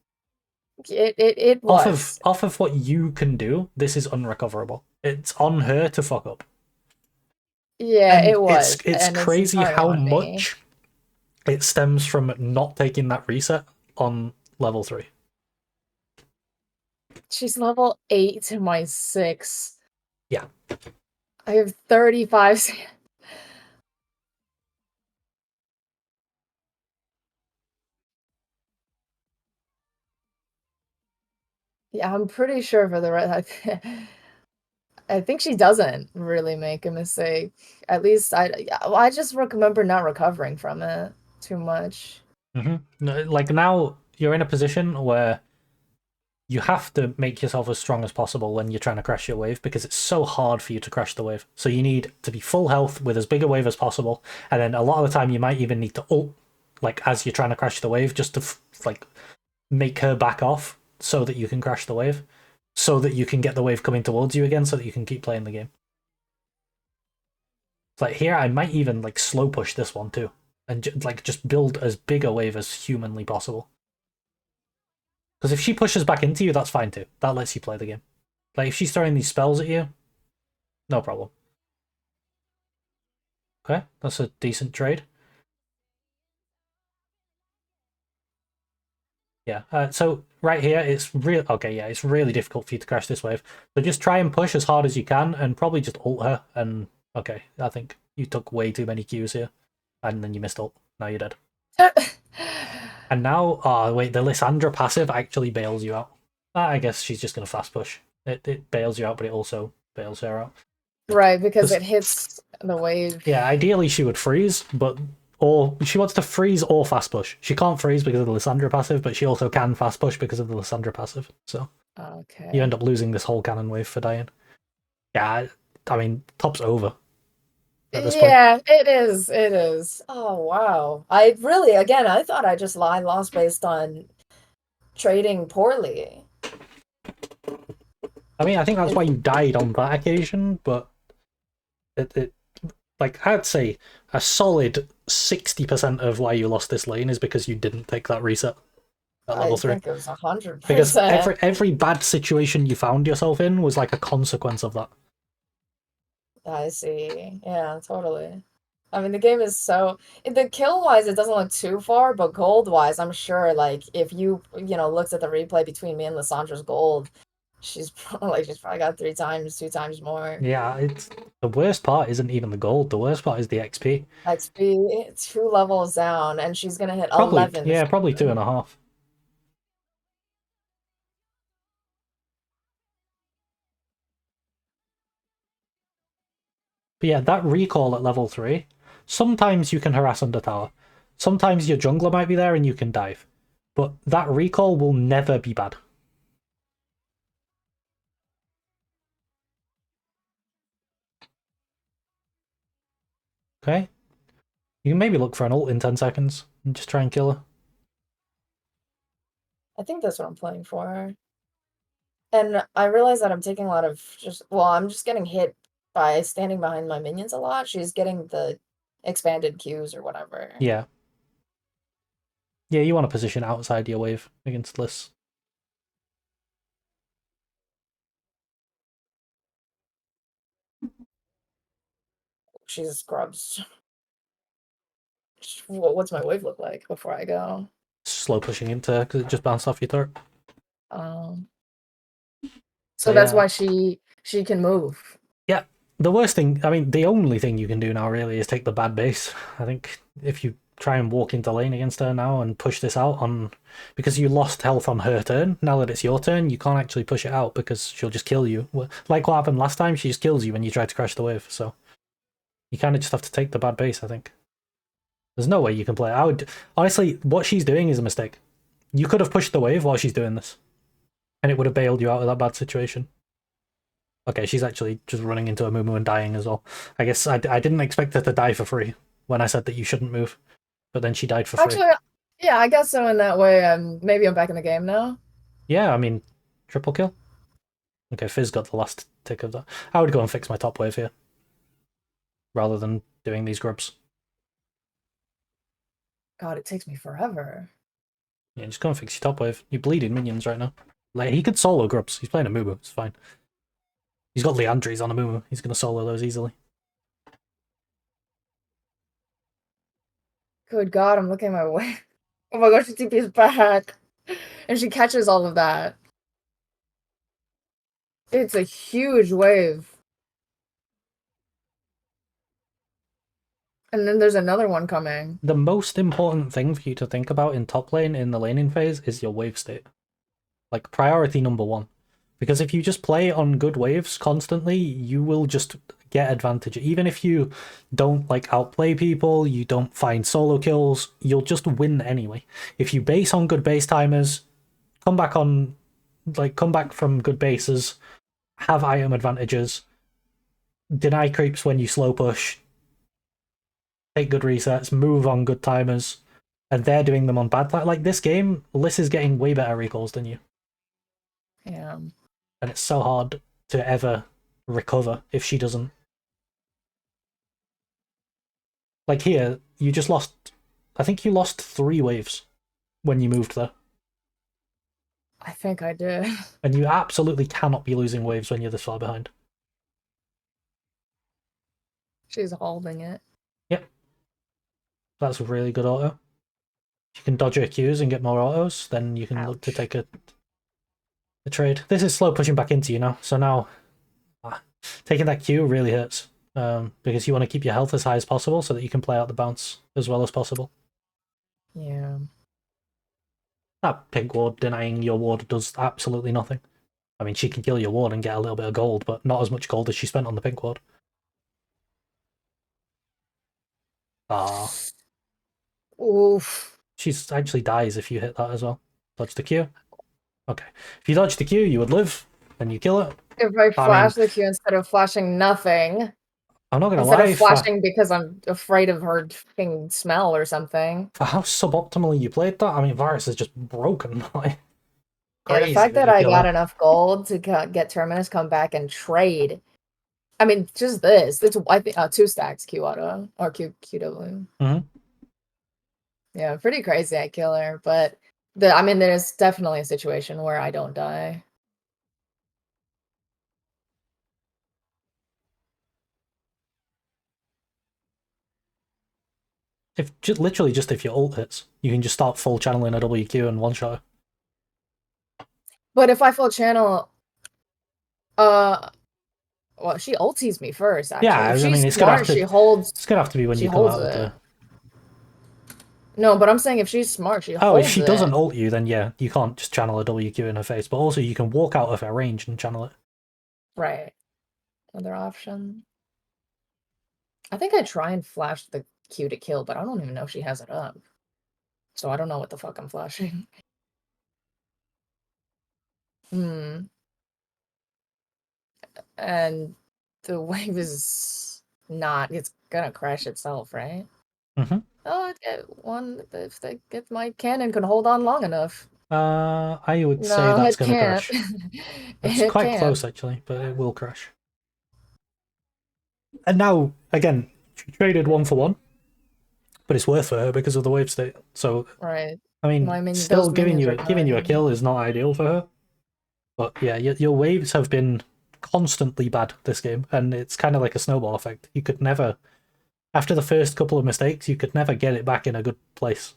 It was. Off of what you can do, this is unrecoverable. It's on her to fuck up. Yeah, And it was. It's And it's crazy entirely how on me. much it stems from not taking that reset on level 3. She's level 8 to my 6. Yeah. I have 35. Yeah, I'm pretty sure for the rest. I think she doesn't really make a mistake. At least I just remember not recovering from it too much. Like, now you're in a position where you have to make yourself as strong as possible when you're trying to crash your wave, because it's so hard for you to crash the wave. So you need to be full health with as big a wave as possible, and then a lot of the time you might even need to ult, like, as you're trying to crash the wave, just to like make her back off so that you can crash the wave, so that you can get the wave coming towards you again, so that you can keep playing the game. Like, here I might even like slow push this one too, and like just build as big a wave as humanly possible. Because if she pushes back into you, that's fine too. That lets you play the game. Like, if she's throwing these spells at you, no problem. Okay, that's a decent trade. Yeah, so right here, it's real. Okay, yeah, it's really difficult for you to crash this wave. So just try and push as hard as you can, and probably just ult her. And okay, I think you took way too many Qs here, and then you missed ult. Now you're dead. And now, oh wait, the Lissandra passive actually bails you out. I guess she's just gonna fast push. It bails you out, but it also bails her out. Right, because it hits the wave. Yeah, ideally she would freeze, or she wants to freeze or fast push. She can't freeze because of the Lissandra passive, but she also can fast push because of the Lissandra passive. So Okay. you end up losing this whole cannon wave for dying. Yeah, I mean, top's over at this point. Yeah, it is. It is. Oh wow. I really, again, I thought I lost based on trading poorly. I mean, I think that's why you died on that occasion, but it like, I'd say a solid 60% of why you lost this lane is because you didn't take that reset at level 3. I think it was 100%. Because every bad situation you found yourself in was like a consequence of that. I see. Yeah, totally. I mean, the game is the kill wise, it doesn't look too far, but gold wise, I'm sure like if you looked at the replay between me and Lissandra's gold, she's probably got 2 times more. Yeah, it's the worst part isn't even the gold. The worst part is the XP. XP 2 levels down, and she's gonna hit Probably, 11. yeah, probably 2.5. But yeah, that recall at level 3, sometimes you can harass under tower. Sometimes your jungler might be there and you can dive. But that recall will never be bad. Okay? You can maybe look for an ult in 10 seconds and just try and kill her. I think that's what I'm playing for. And I realize that I'm taking a lot of I'm just getting hit by standing behind my minions a lot. She's getting the expanded Qs or whatever. Yeah. Yeah, you want to position outside your wave against this. She's scrubs. What's my wave look like before I go? Slow pushing into because it just bounced off your turret. So that's why she can move. Yeah, the worst thing, I mean, the only thing you can do now really is take the bad base. I think if you try and walk into lane against her now and push this out on, because you lost health on her turn, now that it's your turn, you can't actually push it out because she'll just kill you. Like what happened last time, she just kills you when you try to crash the wave, so you kind of just have to take the bad base, I think. There's no way you can play it. I would, honestly, what she's doing is a mistake. You could have pushed the wave while she's doing this, and it would have bailed you out of that bad situation. Okay, she's actually just running into a Mumu and dying as well. I guess I didn't expect her to die for free when I said that you shouldn't move, but then she died for free. Actually, yeah, I guess so. In that way, maybe I'm back in the game now. Yeah, I mean, triple kill. Okay, Fizz got the last tick of that. I would go and fix my top wave here, rather than doing these grubs. God, it takes me forever. Yeah, just go and fix your top wave. You're bleeding minions right now. Like, he could solo grubs. He's playing a Mumu. It's fine. He's got Leandries on a Mumu. He's going to solo those easily. Good God, I'm looking at my wave. Oh my gosh, she TP's back. And she catches all of that. It's a huge wave. And then there's another one coming. The most important thing for you to think about in top lane in the laning phase is your wave state. Like, priority number one. Because if you just play on good waves constantly, you will just get advantage. Even if you don't like outplay people, you don't find solo kills, you'll just win anyway. If you base on good base timers, come back from good bases, have item advantages, deny creeps when you slow push, take good resets, move on good timers, and they're doing them on bad. Like this game, Liss is getting way better recalls than you. Yeah. And it's so hard to ever recover if she doesn't. Like here, you just lost... I think you lost 3 waves when you moved there. I think I did. And you absolutely cannot be losing waves when you're this far behind. She's holding it. Yep. That's a really good auto. If you can dodge her Qs and get more autos, then you can look to take a trade. This is slow pushing back into you now. So now, taking that Q really hurts. Because you want to keep your health as high as possible so that you can play out the bounce as well as possible. Yeah. That pink ward denying your ward does absolutely nothing. I mean, she can kill your ward and get a little bit of gold, but not as much gold as she spent on the pink ward. Ah. Oof. She actually dies if you hit that as well. Dodge the Q. Okay. If you dodge the Q, you would live, and you kill it. If I flash the Q instead of flashing nothing. I'm not going to instead lie. Instead of flashing because I'm afraid of her fucking smell or something. For how suboptimally you played that, I mean, Varus is just broken. Like, yeah, the fact that I got enough gold to get Terminus, come back and trade. I mean, just this. It's, I think, 2 stacks Q auto or QW. Mm-hmm. Yeah, pretty crazy I kill her, but I mean, there's definitely a situation where I don't die. If literally just if your ult hits, you can just start full channeling a WQ and one shot. But if I full channel, well, she ulties me first. Actually, yeah, if she's I mean, it's smart, gonna have to. She holds. It's gonna have to be when she you come holds out it. of the. No, but I'm saying if she's smart, she holds Oh, if she it. doesn't ult you, then yeah, you can't just channel a WQ in her face. But also, you can walk out of her range and channel it. Right. Other option. I think I try and flash the Q to kill, but I don't even know if she has it up. So I don't know what the fuck I'm flashing. And the wave is not, it's gonna crash itself, right? Mm-hmm. Oh, if my cannon can hold on long enough. I would say that's gonna crash. It's It quite can't. close actually, but it will crash. And now, again, she traded 1 for 1, but it's worth for her because of the wave state. So, Right. I mean, still giving you a kill is not ideal for her. But yeah, your waves have been constantly bad this game, and it's kind of like a snowball effect. You could never After the first couple of mistakes, you could never get it back in a good place.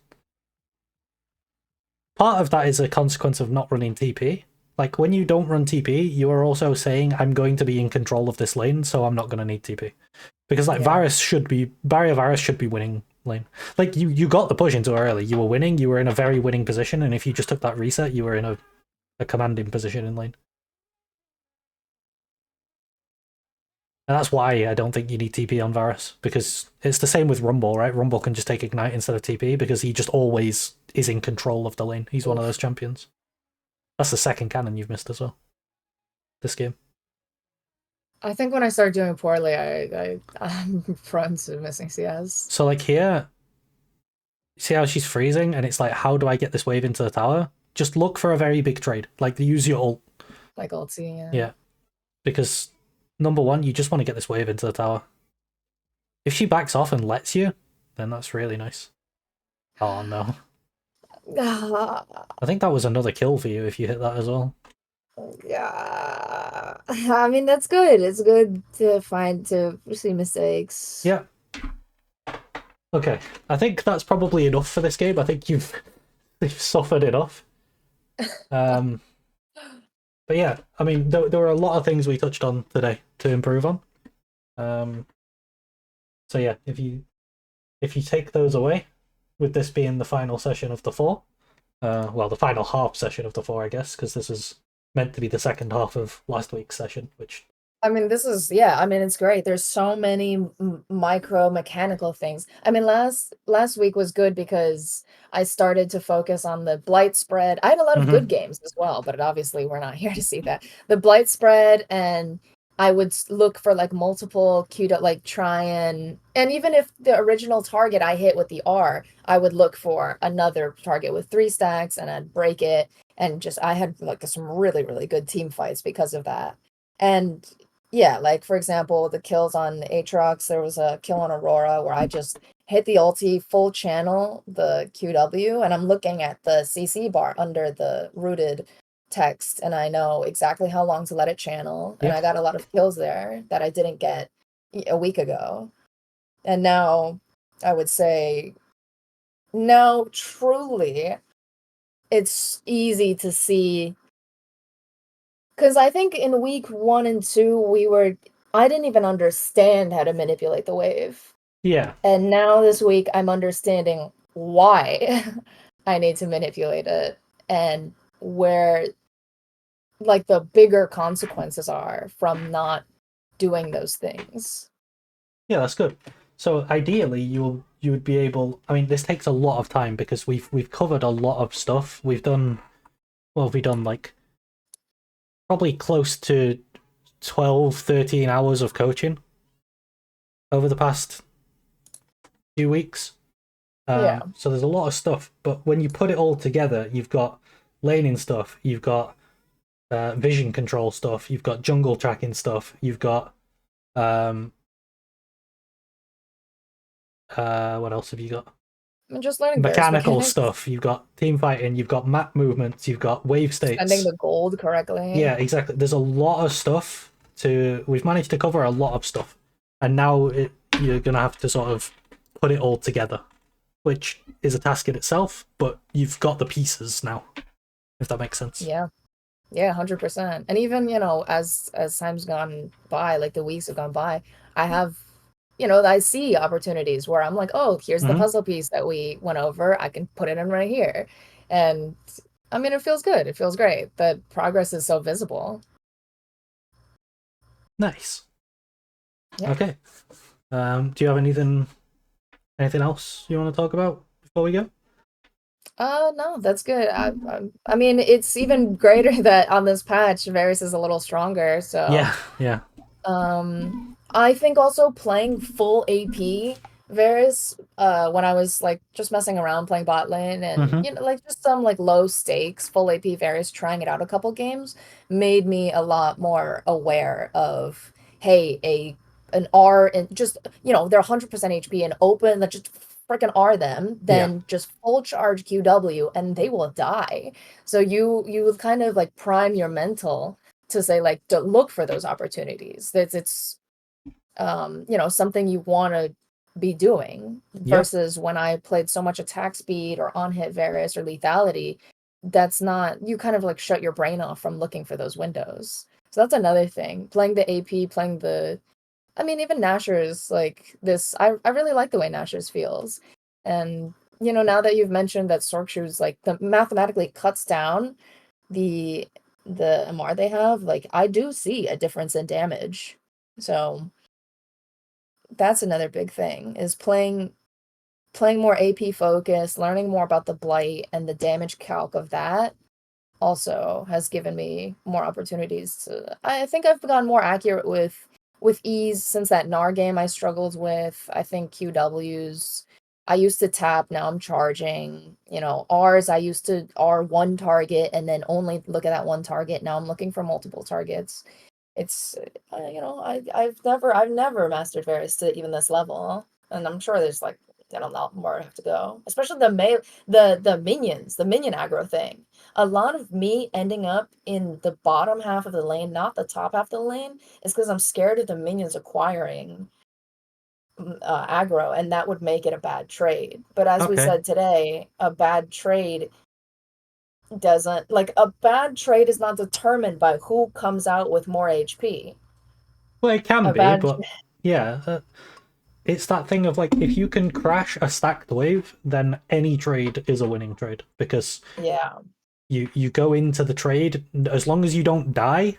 Part of that is a consequence of not running TP. Like, when you don't run TP, you are also saying, I'm going to be in control of this lane, so I'm not going to need TP. Because, like, Yeah. Barrier Varus should be winning lane. Like, you got the push into early. You were winning, you were in a very winning position, and if you just took that reset, you were in a commanding position in lane. And that's why I don't think you need TP on Varus, because it's the same with Rumble, right? Rumble can just take Ignite instead of TP, because he just always is in control of the lane. He's one of those champions. That's the second cannon you've missed as well. This game. I think when I start doing poorly, I'm prone to missing CS. So, like, here, see how she's freezing, and it's like, how do I get this wave into the tower? Just look for a very big trade. Like, use your ult. Like ulti, yeah. Yeah. Because, number one, you just want to get this wave into the tower. If she backs off and lets you, then that's really nice. Oh, no. I think that was another kill for you if you hit that as well. Yeah. I mean, that's good. It's good to see mistakes. Yeah. Okay. I think that's probably enough for this game. I think you've suffered enough. But yeah, I mean, there were a lot of things we touched on today to improve on. So yeah, if you take those away, with this being the final session of the 4, well, the final half session of the 4, I guess, because this is meant to be the second half of last week's session, which... I mean, this is, yeah, I mean, it's great. There's so many micro mechanical things. I mean, last week was good because I started to focus on the blight spread. I had a lot of good games as well, but obviously we're not here to see that. The blight spread, and I would look for like multiple queued up, like try and even if the original target I hit with the R, I would look for another target with 3 stacks and I'd break it. And just, I had like some really, really good team fights because of that. And yeah, like for example, the kills on Aatrox, there was a kill on Aurora where I just hit the ulti full channel, the QW, and I'm looking at the CC bar under the rooted text, and I know exactly how long to let it channel. And I got a lot of kills there that I didn't get a week ago. And now I would say, no, truly, it's easy to see. Because I think in week 1 and 2, I didn't even understand how to manipulate the wave. Yeah. And now this week, I'm understanding why I need to manipulate it and where, like, the bigger consequences are from not doing those things. Yeah, that's good. So ideally, you would be able... I mean, this takes a lot of time because we've covered a lot of stuff. We've done... What have we done? Like, probably close to 12, 13 hours of coaching over the past few weeks. Yeah. So there's a lot of stuff, but when you put it all together, you've got laning stuff, you've got vision control stuff, you've got jungle tracking stuff, you've got what else have you got? I'm just learning Mechanical mechanics, stuff. You've got team fighting, you've got map movements, you've got wave states. spending the gold correctly. Yeah, exactly. There's a lot of stuff we've managed to cover a lot of stuff, and now you're gonna have to sort of put it all together, which is a task in itself, but you've got the pieces now, if that makes sense. Yeah. Yeah, 100%. And even, as time's gone by, like the weeks have gone by, I have, I see opportunities where I'm like, oh, here's the puzzle piece that we went over. I can put it in right here. And I mean, it feels good. It feels great. The progress is so visible. Nice. Yeah. Okay. Do you have anything else you want to talk about before we go? No, that's good. I mean, it's even greater that on this patch, Varus is a little stronger. So Yeah. I think also playing full AP Varus, when I was like just messing around playing bot lane and like just some like low stakes full AP Varus, trying it out a couple games, made me a lot more aware of, hey, an R and just they're 100% HP and open, that just freaking R them, then just full charge QW and they will die. So you kind of like prime your mental to say like to look for those opportunities. It's something you want to be doing Yeah. versus when I played so much attack speed or on hit Varus or lethality. That's not, you kind of like shut your brain off from looking for those windows. So that's another thing. Playing the AP, playing the, I mean, even Nashor's like this. I really like the way Nashor's feels. And, you know, now that you've mentioned that Sorkshoes like the mathematically cuts down the MR they have, like I do see a difference in damage. So that's another big thing is playing more AP focus, learning more about the blight and the damage calc of that also has given me more opportunities to, I think I've gotten more accurate with ease since that NAR game I struggled with. I think QWs I used to tap, now I'm charging. You know, R's I used to R one target and then only look at that one target. Now I'm looking for multiple targets. It's you know, I've never mastered Varus to even this level, and I'm sure there's like I don't know where I have to go. Especially the minions, the minion aggro thing. A lot of me ending up in the bottom half of the lane, not the top half of the lane, is because I'm scared of the minions acquiring aggro, and that would make it a bad trade. But as we Okay. said today, a bad trade doesn't like a bad trade is not determined by who comes out with more HP. Well, it can A be, bad but yeah, it's that thing of like if you can crash a stacked wave, then any trade is a winning trade because yeah. you go into the trade as long as you don't die,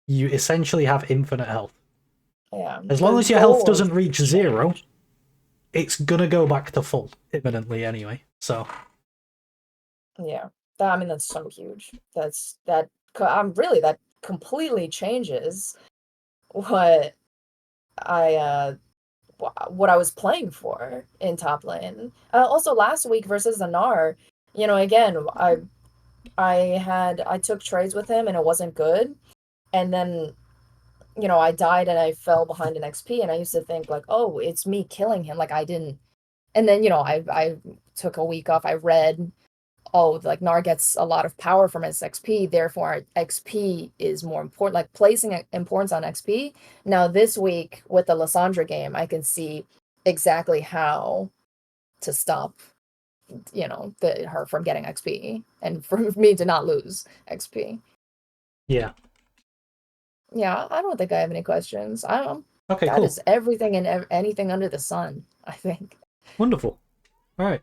you essentially have infinite health. Yeah. As long The as your health goal doesn't is reach to zero, change. it's gonna go back to full imminently anyway. So Yeah. I mean that's so huge. I'm really that completely changes what I what I was playing for in top lane. Also last week versus Anar, you know, again, I took trades with him and it wasn't good. And then, you know, I died and I fell behind an XP and I used to think like, oh, it's me killing him. Like I didn't. And then, you know, I took a week off. I read, oh, like Nar gets a lot of power from his XP, therefore XP is more important, like placing importance on XP. Now this week with the Lysandra game, I can see exactly how to stop, you know, her from getting XP and for me to not lose XP. yeah. Yeah, I don't think I have any questions. I don't. Okay, That cool. is everything and anything under the sun, I think. Wonderful. All right.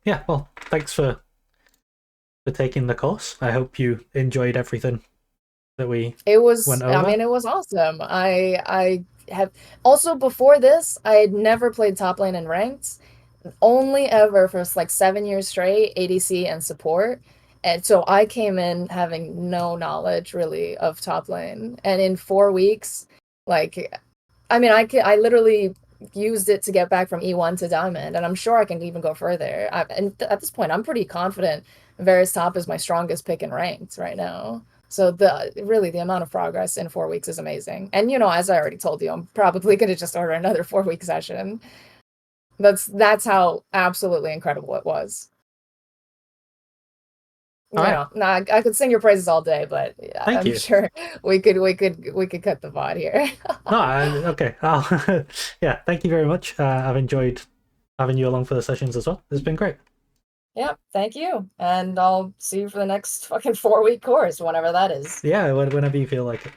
Yeah, well, thanks for taking the course. I hope you enjoyed everything that we It was, went I over. mean, it was awesome. I have also before this, I had never played top lane in ranked, only ever for like 7 years straight, ADC and support. And so I came in having no knowledge really of top lane. And in 4 weeks, like I mean, I literally used it to get back from E1 to Diamond, and I'm sure I can even go further. At this point, I'm pretty confident Varus top is my strongest pick in ranked right now. So the amount of progress in 4 weeks is amazing. And you know, as I already told you, I'm probably gonna just order another 4 week session. That's how absolutely incredible it was. All You right. know, nah, I could sing your praises all day, but Thank I'm you. sure we could cut the VOD here. No, okay. Yeah, thank you very much. I've enjoyed having you along for the sessions as well. It's been great. Yeah, thank you. And I'll see you for the next fucking 4 week course, whenever that is. Yeah, whenever you feel like it.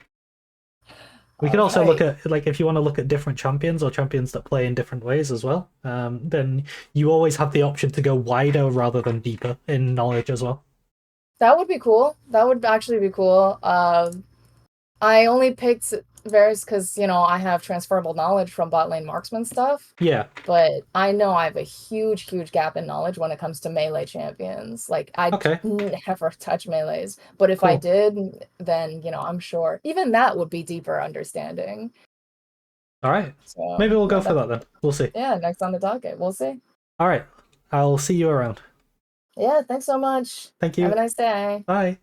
We could All also look right. at, like, if you want to look at different champions or champions that play in different ways as well, then you always have the option to go wider rather than deeper in knowledge as well. That would be cool. That would actually be cool. I only picked Varus because, you know, I have transferable knowledge from bot lane marksman stuff. Yeah, But I know I have a huge, huge gap in knowledge when it comes to melee champions. Like, I okay, never touch melees. But if I cool. did, then, you know, I'm sure even that would be deeper understanding. All right. So, Maybe we'll go yeah, for that then. We'll see. yeah, next on the docket. We'll see. All right. I'll see you around. Yeah, thanks so much. Thank Have you. a nice day. Bye.